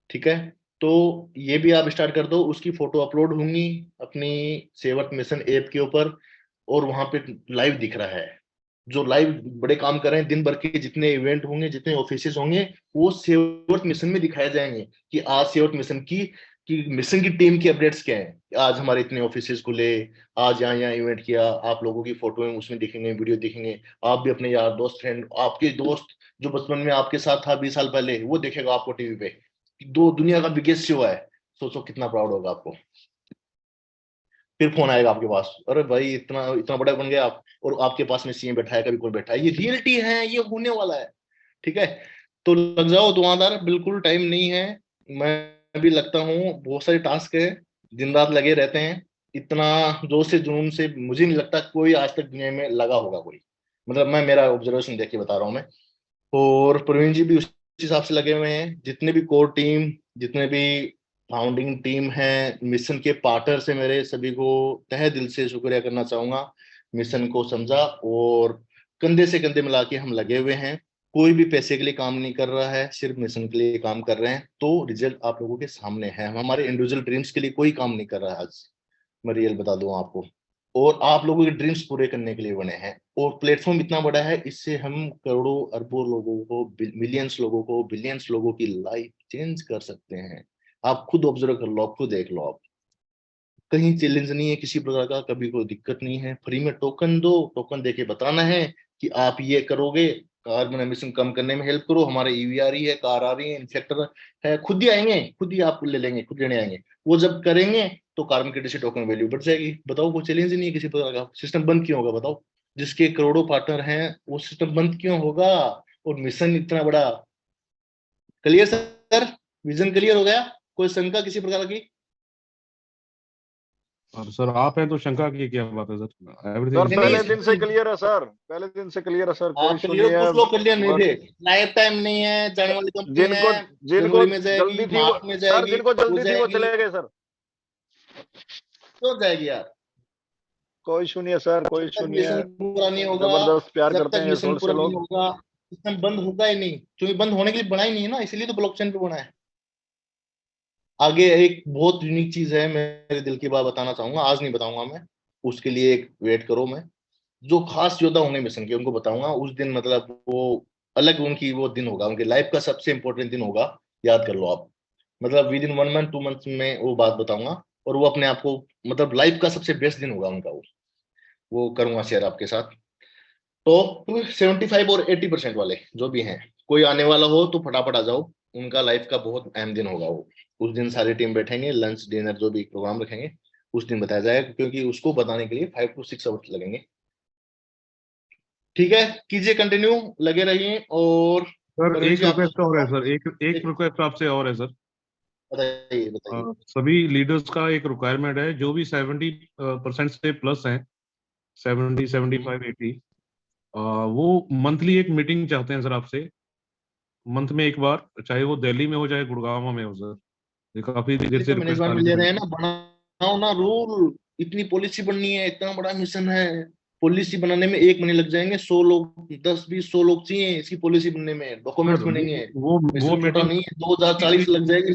[SPEAKER 1] ठीक है, तो ये भी आप स्टार्ट कर दो, उसकी फोटो अपलोड होंगी अपनी सेवर्थ मिशन ऐप के ऊपर, और वहां पे लाइव दिख रहा है, जो लाइव बड़े काम कर रहे हैं, दिन भर के जितने इवेंट होंगे, जितने ऑफिसेस होंगे, वो सेवर्थ मिशन में दिखाए जाएंगे कि आज सेवर्थ मिशन की मिशन की टीम की अपडेट्स क्या है, आज हमारे इतने ऑफिसेस खुले, आज यहाँ इवेंट किया, आप लोगों की फोटो उसमें दिखेंगे, वीडियो दिखेंगे, आप भी अपने यार दोस्त फ्रेंड, आपके दोस्त जो बचपन में आपके साथ था 20 साल पहले, वो देखेगा आपको टीवी पे, दो दुनिया का बिगेस्ट शो है, सोचो कितना प्राउड होगा आपको। फिर फोन आएगा आपके पास, अरे भाई इतना इतना बड़ा बन गया आप, और आपके पास में सीएम बैठा है, कभी कोई बैठा है, ये रियलिटी है, ये होने वाला है। ठीक है, तो लग जाओ दुआदार, बिल्कुल टाइम नहीं है, मैं भी लगता हूँ, बहुत सारे टास्क है, दिन रात लगे रहते हैं, इतना जोश से जुनून से मुझे नहीं लगता कोई आज तक दुनिया में लगा होगा कोई, मतलब मैं मेरा ऑब्जर्वेशन देख के बता रहा हूँ मैं। और प्रवीण जी भी उस हिसाब से लगे हुए हैं, जितने भी कोर टीम, जितने भी फाउंडिंग टीम है, मिशन के पार्टनर से मेरे सभी को तहे दिल से शुक्रिया करना चाहूंगा, मिशन को समझा और कंधे से कंधे मिला के हम लगे हुए हैं, कोई भी पैसे के लिए काम नहीं कर रहा है, सिर्फ मिशन के लिए काम कर रहे हैं, तो रिजल्ट आप लोगों के सामने है, हमारे इंडिविजुअल ड्रीम्स के लिए कोई काम नहीं कर रहा है आज, मैं रियल बता दूं आपको, और आप लोगों के ड्रीम्स पूरे करने के लिए बने हैं, और प्लेटफॉर्म इतना बड़ा है, इससे हम करोड़ों अरबों लोगों को, मिलियंस लोगों को, बिलियंस लोगों की लाइफ चेंज कर सकते हैं। आप खुद ऑब्जर्व कर लो, आप खुद देख लो, आप कहीं चैलेंज नहीं है किसी प्रकार का, कभी कोई दिक्कत नहीं है, फ्री में टोकन दो, टोकन देके बताना है कि आप ये करोगे, कार्बन एमिशन कम करने में हेल्प करो, हमारे ईवी आ रही है, कार आ रही है, इंसेक्टर है, खुद ही आएंगे, खुद ही आप ले लेंगे, खुद लेने आएंगे, वो जब करेंगे तो कार्बन क्रेडिट से टोकन वैल्यू बढ़ जाएगी। बताओ, कोई चैलेंज नहीं है किसी प्रकार का, सिस्टम बंद क्यों होगा बताओ, जिसके करोड़ों पार्टनर हैं वो सिस्टम बंद क्यों होगा, और मिशन इतना बड़ा। क्लियर सर, विजन क्लियर हो गया, कोई शंका किसी प्रकार की?
[SPEAKER 6] और सर आप हैं तो शंका की क्या बात है सर,
[SPEAKER 4] एवरीथिंग पहले दिन से क्लियर है सर, पहले दिन से क्लियर है सर, कोई
[SPEAKER 1] क्लियर, कुछ लोग क्लियर नहीं थे, लाइफ टाइम नहीं है, जाने वाली कंपनी है,
[SPEAKER 4] जिनको जल्दी थी सर, जिनको जल्दी थी वो चले गए सर,
[SPEAKER 1] तो जाएगी यार,
[SPEAKER 4] कोई इशू नहीं है सर, कोई इशू नहीं है,
[SPEAKER 1] पूरा नहीं होगा,
[SPEAKER 4] जबरदस्त प्यार करते हैं
[SPEAKER 1] मिशन पूरा नहीं होगा, सिस्टम बंद होगा ही नहीं, क्योंकि बंद होने के लिए बना ही नहीं है ना, इसलिए तो ब्लॉकचेन पे बना है। आगे एक बहुत यूनिक चीज है, मेरे दिल की बात बताना चाहूंगा, आज नहीं बताऊंगा मैं, उसके लिए एक वेट करो, मैं जो खास योद्धा होंगे मिशन के उनको बताऊंगा उस दिन, मतलब वो अलग उनकी वो दिन होगा, उनके लाइफ का सबसे इंपॉर्टेंट दिन होगा, याद कर लो आप, मतलब विद इन 1 मंथ 2 मंथ में वो बात बताऊंगा, और वो अपने आप को मतलब लाइफ का सबसे बेस्ट दिन होगा उनका, वो करूंगा शेयर आपके साथ। तो 75 और 80% वाले जो भी हैं, कोई आने वाला हो तो फटाफट आ जाओ, उनका लाइफ का बहुत अहम दिन होगा वो, उस दिन सारी टीम बैठेंगे, लंच डिनर जो भी प्रोग्राम रखेंगे उस दिन बताया जाएगा, क्योंकि उसको बताने के लिए 5 to 6 आवर्स लगेंगे। ठीक है, कीजिए कंटिन्यू, लगे रहिए। और
[SPEAKER 6] सर एक रिक्वेस्ट और है सर, एक रिक्वेस्ट आपसे और है सर,
[SPEAKER 1] बताइए बताइए।
[SPEAKER 6] सभी लीडर्स का एक रिक्वायरमेंट है, जो भी 70% से प्लस हैं, 70, 75, 80, वो मंथली एक मीटिंग चाहते हैं सर आपसे, मंथ में एक बार, चाहे वो दिल्ली में हो चाहे गुड़गांव में हो सर, ये काफी देर से
[SPEAKER 1] रिक्वेस्ट ले रहे हैं ना, बनाओ ना रूल, इतनी पॉलिसी बननी है, इतना बड़ा मिशन है, पॉलिसी बनाने में 1 महीने लग जाएंगे, 100 लोग 10-20-100 लोग चाहिए इसकी पॉलिसी बनने में, डॉक्यूमेंट्स बनेंगे, वो मीटिंग नहीं है, 2040 लग जाएगी,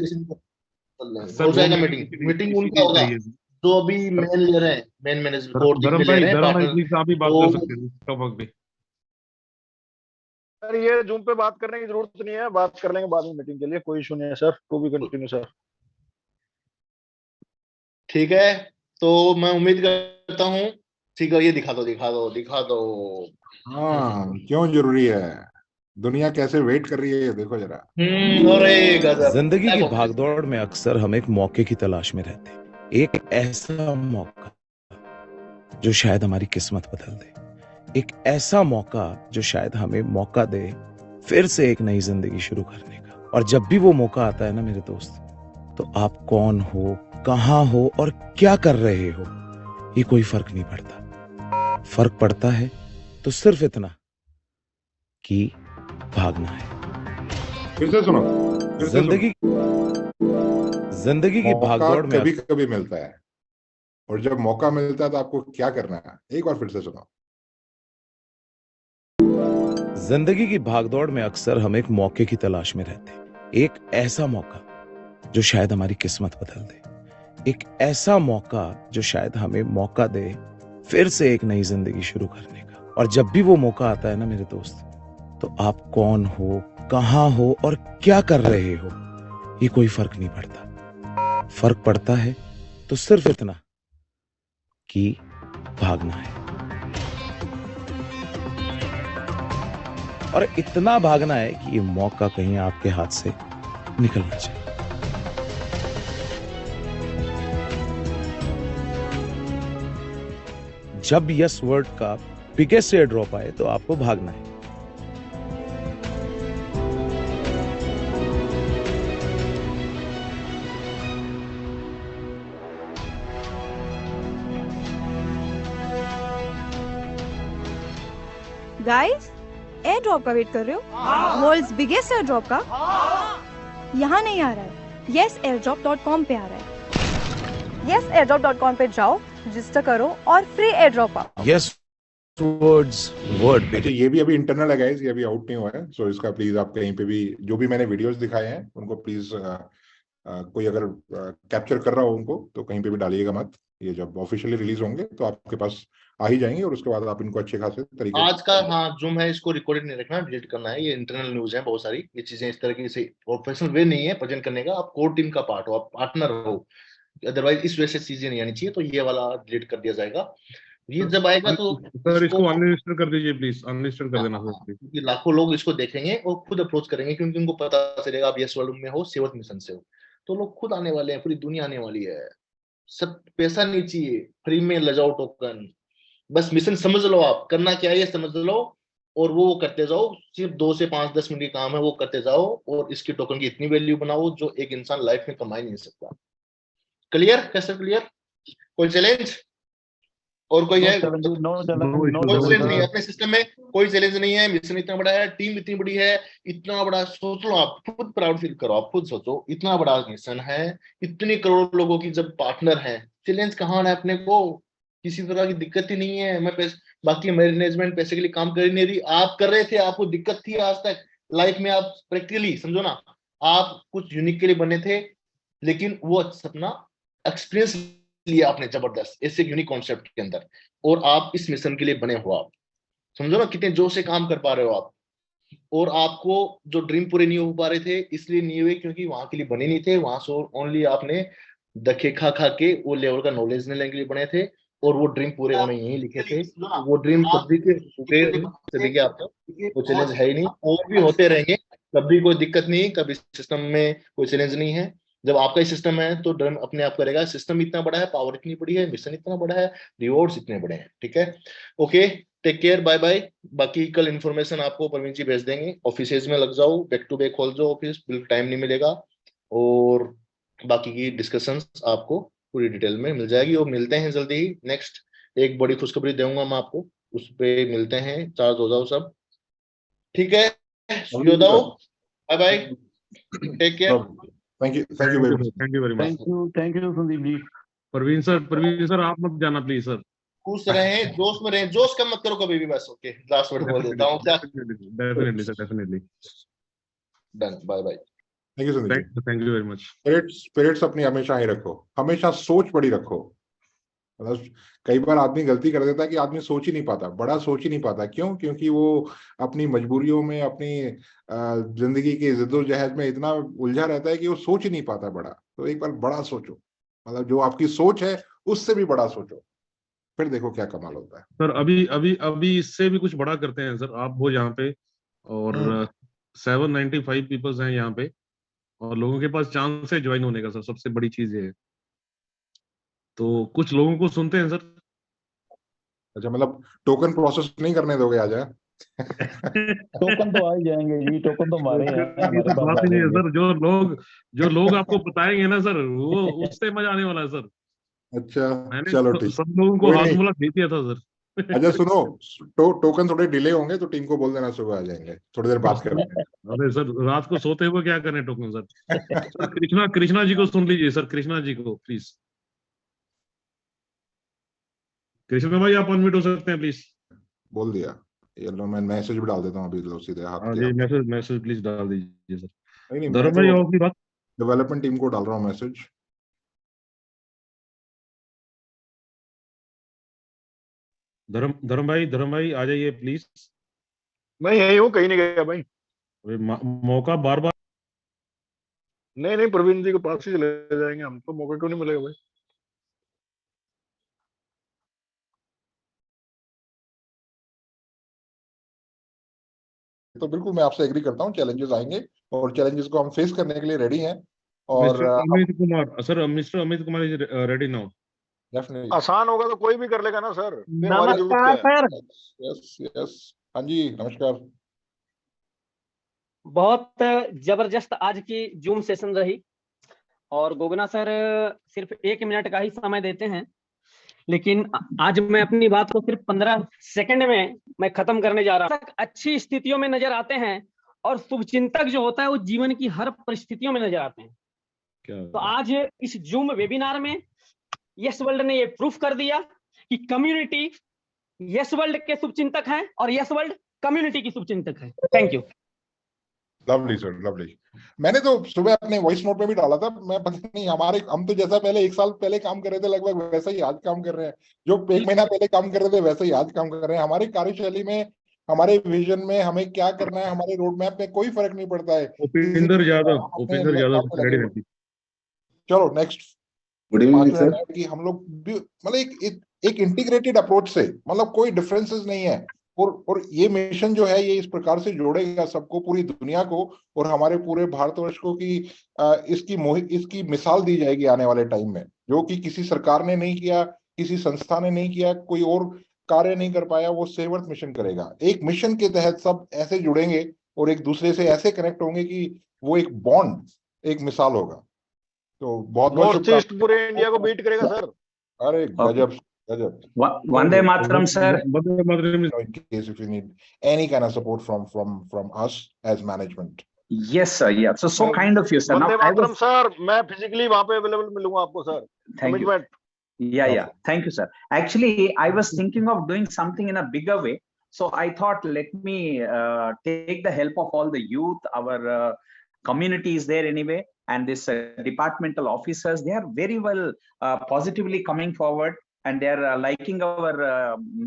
[SPEAKER 1] हो जाएगा मीटिंग उनका होगा, जो अभी मेन ले रहे हैं, मेन मैनेजमेंट
[SPEAKER 4] सर, ये जूम पे बात करने की जरूरत नहीं है, बात कर लेंगे बाद में मीटिंग के लिए, कोई इशू नहीं है sir, to be continue sir.
[SPEAKER 1] ठीक है, तो मैं उम्मीद करता हूँ, ठीक है, ये दिखा दो।
[SPEAKER 2] हाँ, क्यों जरूरी है, दुनिया कैसे वेट कर रही है ये देखो जरा।
[SPEAKER 1] अरे गजब।
[SPEAKER 17] जिंदगी की भागदौड़ में अक्सर हम एक मौके की तलाश में रहते हैं, एक ऐसा मौका जो शायद हमारी किस्मत बदल दे, एक ऐसा मौका जो शायद हमें मौका दे फिर से एक नई जिंदगी शुरू करने का। और जब भी वो मौका आता है ना मेरे दोस्त, तो आप कौन हो, कहां हो और क्या कर रहे हो, ये कोई फर्क नहीं पड़ता। फर्क पड़ता है तो सिर्फ इतना कि भागना है।
[SPEAKER 2] फिर से सुनो,
[SPEAKER 17] जिंदगी की भागदौड़ में
[SPEAKER 2] कभी कभी मिलता है, और जब मौका मिलता है तो आपको क्या करना है, एक बार फिर से सुनो।
[SPEAKER 17] जिंदगी की भागदौड़ में अक्सर हम एक मौके की तलाश में रहते हैं, एक ऐसा मौका जो शायद हमारी किस्मत बदल दे, एक ऐसा मौका जो शायद हमें मौका दे फिर से एक नई जिंदगी शुरू करने का। और जब भी वो मौका आता है ना मेरे दोस्त, तो आप कौन हो, कहां हो और क्या कर रहे हो, ये कोई फर्क नहीं पड़ता। फर्क पड़ता है तो सिर्फ इतना कि भागना है, और इतना भागना है कि ये मौका कहीं आपके हाथ से निकल ना जाए। जब यस वर्ड का बिगेस्ट एयर ड्रॉप आए तो आपको भागना है।
[SPEAKER 18] गाइस, एयर ड्रॉप का वेट कर रहे हो? वर्ल्ड्स बिगेस्ट एयर ड्रॉप का? यहाँ नहीं आ रहा है, yesairdrop.com पे आ रहा है। yesairdrop.com पे जाओ, रजिस्टर करो और फ्री एयर ड्रॉप पाओ।
[SPEAKER 17] यस वर्ड
[SPEAKER 2] अच्छा, ये भी अभी इंटरनल है गाइस, ये अभी आउट नहीं हुआ है, सो इसका प्लीज आप कहीं पे भी जो भी मैंने वीडियोस दिखाए हैं उनको प्लीज कोई अगर कैप्चर कर रहा हो उनको तो कहीं पे भी डालिएगा मत। ये जब ऑफिशियली रिलीज होंगे तो आपके पास आ ही जाएंगे, और उसके बाद आप इनको अच्छे खासे तरीके
[SPEAKER 1] आज का जूम है, इसको रिकॉर्डेड नहीं रखना, डिलीट करना है। ये इंटरनल न्यूज है बहुत सारी, ये चीजें इस तरह की से प्रोफेशनल वे नहीं है प्रेजेंट करने का। आप कोर टीम का पार्ट हो, आप पार्टनर हो, अदरवाइज इस वजह से चीजें नहीं आनी चाहिए, तो ये वाला डिलीट कर दिया जाएगा। ये जब आएगा तो
[SPEAKER 6] सर इसको अनलिस्टेड कर दीजिए प्लीज, अनलिस्टेड कर देना सर।
[SPEAKER 1] क्योंकि लाखों लोग इसको देखेंगे और खुद अप्रोच करेंगे, क्योंकि उनको पता चलेगा आप यस वर्ल्ड में हो, सेवक मिशन से हो, तो लोग खुद आने वाले हैं, पूरी दुनिया आने वाली है। सब पैसा नहीं चाहिए, फ्री में ले जाओ टोकन, बस मिशन समझ लो, आप करना क्या है ये समझ लो और वो करते जाओ। सिर्फ 2 से 5-10 मिनट की काम है, वो करते जाओ और इसकी टोकन की इतनी वैल्यू बनाओ जो एक इंसान लाइफ में कमा ही नहीं सकता। क्लियर? कैसे क्लियर? कोई चैलेंज और कोई है? कोई चैलेंज नहीं है अपने सिस्टम में, कोई चैलेंज नहीं है। मिशन इतना बड़ा है, टीम इतनी बड़ी है, इतना बड़ा सोच लो, आप खुद प्राउड फील करो, आप खुद सोचो, इतना बड़ा मिशन है, इतनी करोड़ लोगों की जब पार्टनर है, चैलेंज कहाँ है अपने को? किसी तरह की दिक्कत ही नहीं है। मैं पैसे, बाकी मैनेजमेंट पैसे के लिए काम कर ही नहीं रही, आप कर रहे थे, आपको दिक्कत थी आज तक लाइफ में। आप प्रैक्टिकली समझो ना, आप कुछ यूनिक के लिए बने थे, लेकिन वो सपना एक्सपीरियंस लिया आपने जबरदस्त ऐसे यूनिक कॉन्सेप्ट के अंदर, और आप इस मिशन के लिए बने हो। आप समझो ना कितने जोश से काम कर पा रहे हो आप। और आपको जो ड्रीम पूरे नहीं हो पा रहे थे, इसलिए नहीं हुए क्योंकि वहां के लिए बने नहीं थे, वहां से ओनली आपने धक्के खा के वो लेवल का नॉलेज लेने के लिए बने थे, और वो ड्रीम पूरे होने यही लिखे थे। वो ड्रीम सभी के आपका वो चैलेंज है ही नहीं, और भी होते रहेंगे, कभी कोई दिक्कत नहीं, कभी सिस्टम में कोई चैलेंज नहीं है। जब आपका ही सिस्टम है तो ड्रीम अपने आप करेगा। सिस्टम इतना बड़ा है, पावर इतनी बड़ी है, मिशन इतना बड़ा है, रिवॉर्ड्स इतने बड़े हैं। ठीक है, okay, take care, bye bye. बाकी कल इन्फॉर्मेशन आपको परवीन जी भेज देंगे। ऑफिसेज में लग जाओ, बैक टू बैक खोल जाओ ऑफिस, बिल्कुल टाइम नहीं मिलेगा, और बाकी की डिस्कशंस आपको पूरी डिटेल में मिल जाएगी। और मिलते हैं जल्दी ही। नेक्स्ट एक बड़ी खुशखबरी दूंगा मैं आपको, उस पे मिलते हैं। चार्ज हो जाओ सब, ठीक है? Bye bye, take care,
[SPEAKER 2] thank you very much,
[SPEAKER 4] thank you Sandeep ji.
[SPEAKER 6] Parveen sir आप मत जाना प्लीज सर,
[SPEAKER 1] खुश रहें, जोश में रहें, जोश कम मत करो कभी भी, बस। ओके, लास्ट वर्ड बोल देता हूँ क्या?
[SPEAKER 6] Definitely sir, definitely
[SPEAKER 1] done, bye bye.
[SPEAKER 2] Thank you Sandeep ji,
[SPEAKER 6] thank you very much.
[SPEAKER 2] Spirits अपनी हमेशा ही रखो, हमेशा सोच बड़ी रखो। मतलब कई बार आदमी गलती कर देता है कि आदमी सोच ही नहीं पाता, बड़ा सोच ही नहीं पाता। क्यों? क्योंकि वो अपनी मजबूरियों में, अपनी जिंदगी की जिद्दोजहद में इतना उलझा रहता है कि वो सोच ही नहीं पाता बड़ा। तो एक बार बड़ा सोचो। मतलब जो आपकी सोच है उससे भी बड़ा सोचो, फिर देखो क्या कमाल होता है।
[SPEAKER 6] सर अभी अभी अभी इससे भी कुछ बड़ा करते हैं सर, आप हो यहाँ पे और 795 पीपल्स हैं यहाँ पे और लोगों के पास चांस है ज्वाइन होने का सर, सबसे बड़ी चीज ये है। तो कुछ लोगों को सुनते हैं सर।
[SPEAKER 2] अच्छा, मतलब टोकन प्रोसेस नहीं करने दोगे आज?
[SPEAKER 19] टोकन तो आ ही जाएंगे जी, टोकन तो हमारे हैं, हमारे पास
[SPEAKER 6] बात ही नहीं है सर, जो लोग आपको बताएंगे ना सर, वो उससे मजा आने वाला है सर।
[SPEAKER 2] अच्छा
[SPEAKER 6] मैंने
[SPEAKER 2] चलो ठीक,
[SPEAKER 6] सब लोगों को हाथमूला दे दिया था सर।
[SPEAKER 2] अच्छा सुनो, टोकन थोड़े डिले होंगे तो टीम को बोल देना सुबह आ जाएंगे, थोड़ी देर बात करते हैं।
[SPEAKER 6] अरे सर रात को सोते हुए क्या करें टोकन सर। कृष्णा जी को सुन लीजिए सर, कृष्णा जी को प्लीज। कृष्णा भाई आप अनम्यूट हो सकते हैं प्लीज।
[SPEAKER 2] बोल दिया, ये लो मैं मैसेज भी डाल देता हूँ अभी, लो सीधे हाथ
[SPEAKER 6] हाँ
[SPEAKER 2] किया।
[SPEAKER 6] जी, मैसेज प्लीज डाल दीजिए सर।
[SPEAKER 2] नहीं
[SPEAKER 6] धर्म भाई और की बात,
[SPEAKER 2] डेवलपमेंट टीम को डाल रहा हूँ मैसेज।
[SPEAKER 6] धर्म भाई आ जाइए प्लीज।
[SPEAKER 4] मैं यही हूँ, कहीं नहीं गया भाई।
[SPEAKER 6] मौका बार बार
[SPEAKER 4] नहीं प्रवीण जी के पास ही चले जाएंगे हम, तो मौका क्यों नहीं मिलेगा भाई।
[SPEAKER 2] तो बिल्कुल मैं आपसे एग्री करता हूँ, चैलेंजेस आएंगे और चैलेंजेस को हम फेस करने के लिए रेडी हैं। और
[SPEAKER 6] mister Amit Kumar is ready now.
[SPEAKER 2] Definitely
[SPEAKER 4] आसान होगा तो कोई भी कर लेगा ना सर।
[SPEAKER 3] नमस्कार सर।
[SPEAKER 2] यस यस, हाँ जी नमस्कार।
[SPEAKER 3] बहुत जबरदस्त आज की जूम सेशन रही और गोगना सर सिर्फ 1 मिनट का ही समय देते हैं, लेकिन आज मैं अपनी बात को सिर्फ 15 सेकंड में मैं खत्म करने जा रहा हूँ। अच्छी स्थितियों में नजर आते हैं और शुभचिंतक जो होता है वो जीवन की हर परिस्थितियों में नजर आते हैं। तो आज इस जूम वेबिनार में यस वर्ल्ड ने ये प्रूफ कर दिया कि कम्युनिटी यस वर्ल्ड के शुभचिंतक हैं और यस वर्ल्ड कम्युनिटी की शुभचिंतक है। Thank you.
[SPEAKER 2] Lovely sir, lovely. मैंने तो सुबह अपने वॉइस नोट में भी डाला था, मैं पता नहीं हम तो जैसा पहले 1 साल पहले काम कर रहे थे लगभग वैसा ही आज काम कर रहे हैं, जो 1 महीना पहले काम कर रहे थे वैसा ही आज काम कर रहे हैं। हमारी कार्यशैली में, हमारे विजन में, हमें क्या करना है, हमारे रोड मैप में कोई फर्क नहीं पड़ता है।
[SPEAKER 6] उपेंद्र यादव रेडी रहती।
[SPEAKER 2] चलो नेक्स्ट।
[SPEAKER 20] Good evening sir.
[SPEAKER 2] कि हम लोग मतलब एक इंटीग्रेटेड अप्रोच से, मतलब कोई डिफरेंसेस नहीं है, और ये मिशन जो है ये इस प्रकार से जोड़ेगा सबको, पूरी दुनिया को और हमारे पूरे भारतवर्ष को कि इसकी मिसाल दी जाएगी आने वाले टाइम में, जो कि किसी सरकार ने नहीं किया, किसी संस्था ने नहीं किया, कोई और कार्य नहीं कर पाया, वो सेव अर्थ मिशन करेगा। एक मिशन के तहत सब ऐसे जुड़ेंगे और एक दूसरे से ऐसे कनेक्ट होंगे कि वो एक बॉन्ड, एक मिसाल होगा। तो बहुत
[SPEAKER 4] नॉर्थ ईस्ट पूरे इंडिया को बीट करेगा सर।
[SPEAKER 2] अरे गजब गजब।
[SPEAKER 3] वंदे मातरम सर।
[SPEAKER 6] वंदे मातरम।
[SPEAKER 2] In case if you need any kind of support from us as management.
[SPEAKER 21] Yes sir, yeah, so kind of you sir.
[SPEAKER 4] वंदे मातरम सर, मैं फिजिकली वहां पे अवेलेबल मिलूंगा आपको sir.
[SPEAKER 21] Thank you. Yeah, thank you sir. Actually I was thinking of doing something in a bigger way, so I thought let me take the help of all the youth. Our community is there anyway, and this departmental officers, they are very well positively coming forward, and they are liking our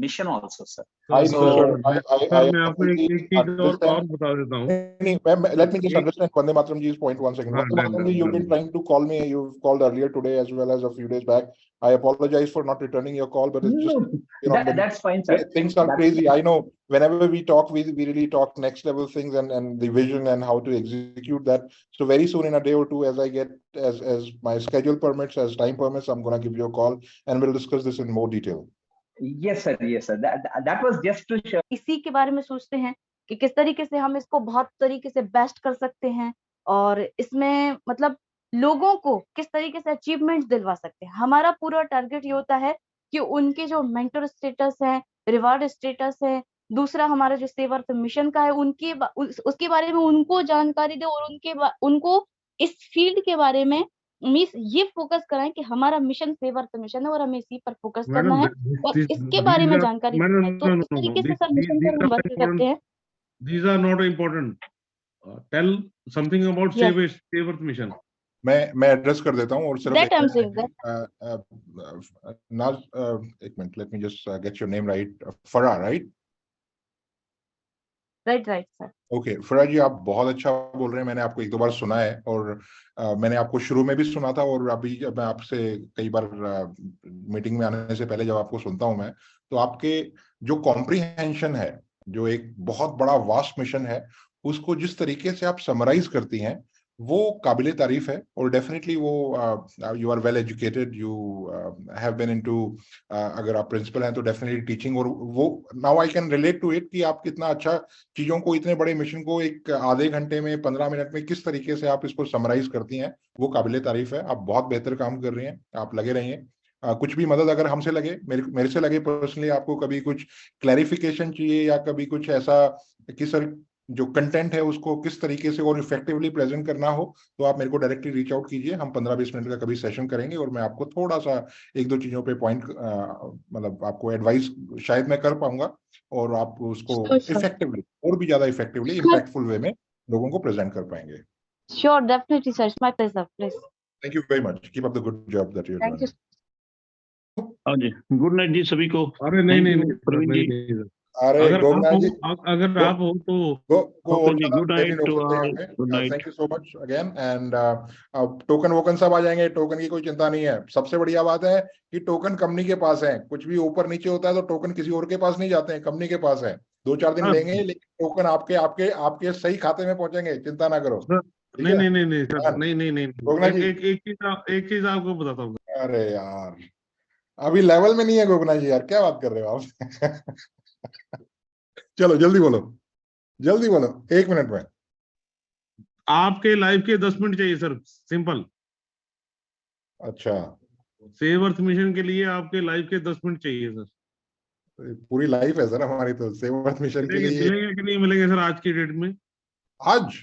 [SPEAKER 21] mission also sir.
[SPEAKER 2] Let me just understand Vande Mataram ji's point 1 second. Vande Mataram ji, you've been trying to call me, you've called earlier today as well as a few days back. I apologize for not returning your call, but it's just
[SPEAKER 21] that's fine sir.
[SPEAKER 2] Things are crazy. I know whenever we talk, we really talk next level things and the vision and how to execute that. So very soon, in a day or two, as I get as my schedule permits, as time permits, I'm gonna give you a call and we'll discuss this in more detail.
[SPEAKER 21] Yes sir, yes sir. That was just to share.
[SPEAKER 22] इसी के बारे में सोचते हैं कि किस तरीके से हम इसको बहुत तरीके से बेस्ट कर सकते हैं और इसमें मतलब लोगों को किस तरीके से अचीवमेंट दिलवा सकते हैं। हमारा पूरा टारगेट ये होता है कि उनके जो मेंटर स्टेटस है, रिवार्ड स्टेटस है, दूसरा हमारा जो सेव अर्थ मिशन का है उसके बारे में उनको जानकारी दे और उनको इस फील्ड के बारे में ये फोकस कराएं कि हमारा मिशन सेव अर्थ मिशन है और हमें इसी पर फोकस करना है और इसके बारे में जानकारी देना है। तो इस तरीके से सब मिशन पर हम वर्क करते हैं।
[SPEAKER 6] These are not important. Tell something about save earth mission.
[SPEAKER 2] मैं एड्रेस कर देता हूँ और सिर्फ
[SPEAKER 22] एक
[SPEAKER 2] minute, let me just get your name right. Fara, right?
[SPEAKER 22] Right sir.
[SPEAKER 2] Okay Faraz ji, आप बहुत अच्छा बोल रहे हैं। मैंने आपको एक दो बार सुना है और मैंने आपको शुरू में भी सुना था, और अभी जब मैं आपसे कई बार मीटिंग में आने से पहले जब आपको सुनता हूं मैं, तो आपके जो कॉम्प्रिहेंशन है, जो एक बहुत बड़ा वास्ट मिशन है, उसको जिस तरीके से आप समराइज करती हैं वो काबिले तारीफ है। और डेफिनेटली वो you are well educated, you have been into, अगर आप प्रिंसिपल हैं तो डेफिनेटली टीचिंग, और वो now I can relate to it कि आप कितना अच्छा चीजों को, इतने बड़े मिशन को एक आधे घंटे में 15 मिनट में किस तरीके से आप इसको समराइज करती हैं, वो काबिले तारीफ है। आप बहुत बेहतर काम कर रही हैं, आप लगे रहिए। कुछ भी मदद अगर हमसे लगे, मेरे से लगे पर्सनली, आपको कभी कुछ क्लैरिफिकेशन चाहिए या कभी कुछ ऐसा कि सर जो कंटेंट है उसको किस तरीके से और इफेक्टिवली प्रेजेंट करना हो, तो आप मेरे को डायरेक्टली रीच आउट कीजिए। हम 15-20 मिनट का कभी सेशन करेंगे और मैं आपको थोड़ा सा एक दो चीजों पे पॉइंट, मतलब आपको एडवाइस शायद मैं कर पाऊंगा, और आप उसको इफेक्टिवली, और भी ज्यादा इफेक्टिवली, इम्पैक्टफुल वे में लोगों को प्रेजेंट कर पाएंगे।
[SPEAKER 22] Sure, definitely sir, it's my pleasure, please.
[SPEAKER 2] Thank you very much, keep up the good job that you are
[SPEAKER 22] thank you.
[SPEAKER 5] हाँ जी, गुड नाइट जी सभी को।
[SPEAKER 6] अरे नहीं
[SPEAKER 5] प्रवीण जी,
[SPEAKER 2] अरे
[SPEAKER 6] अगर आप हो तो
[SPEAKER 5] good night to all, good night.
[SPEAKER 2] Thank you so much again. And token वोकन सब आ जाएंगे, टोकन की कोई चिंता नहीं है। सबसे बढ़िया बात है कि टोकन कंपनी के पास है। कुछ भी ऊपर नीचे होता है तो टोकन किसी और के पास नहीं जाते हैं, कंपनी के पास है। 2-4 दिन लेंगे, लेकिन टोकन आपके आपके आपके सही खाते में पहुंचेंगे, चिंता ना करो।
[SPEAKER 6] नहीं सर, नहीं, एक चीज आपको बताता हूँ।
[SPEAKER 2] अरे यार, अभी लेवल में नहीं है गोगना जी, यार क्या बात कर रहे हो आप? चलो जल्दी बोलो, 1 मिनट में।
[SPEAKER 6] आपके लाइफ के 10 मिनट चाहिए सर, सिंपल।
[SPEAKER 2] अच्छा,
[SPEAKER 6] सेव अर्थ मिशन के लिए आपके लाइफ के 10 मिनट चाहिए सर।
[SPEAKER 2] पूरी लाइफ है सर हमारी, तो सेव अर्थ मिशन के लिए
[SPEAKER 6] मिलेंगे कि नहीं मिलेंगे सर आज की डेट में?
[SPEAKER 2] आज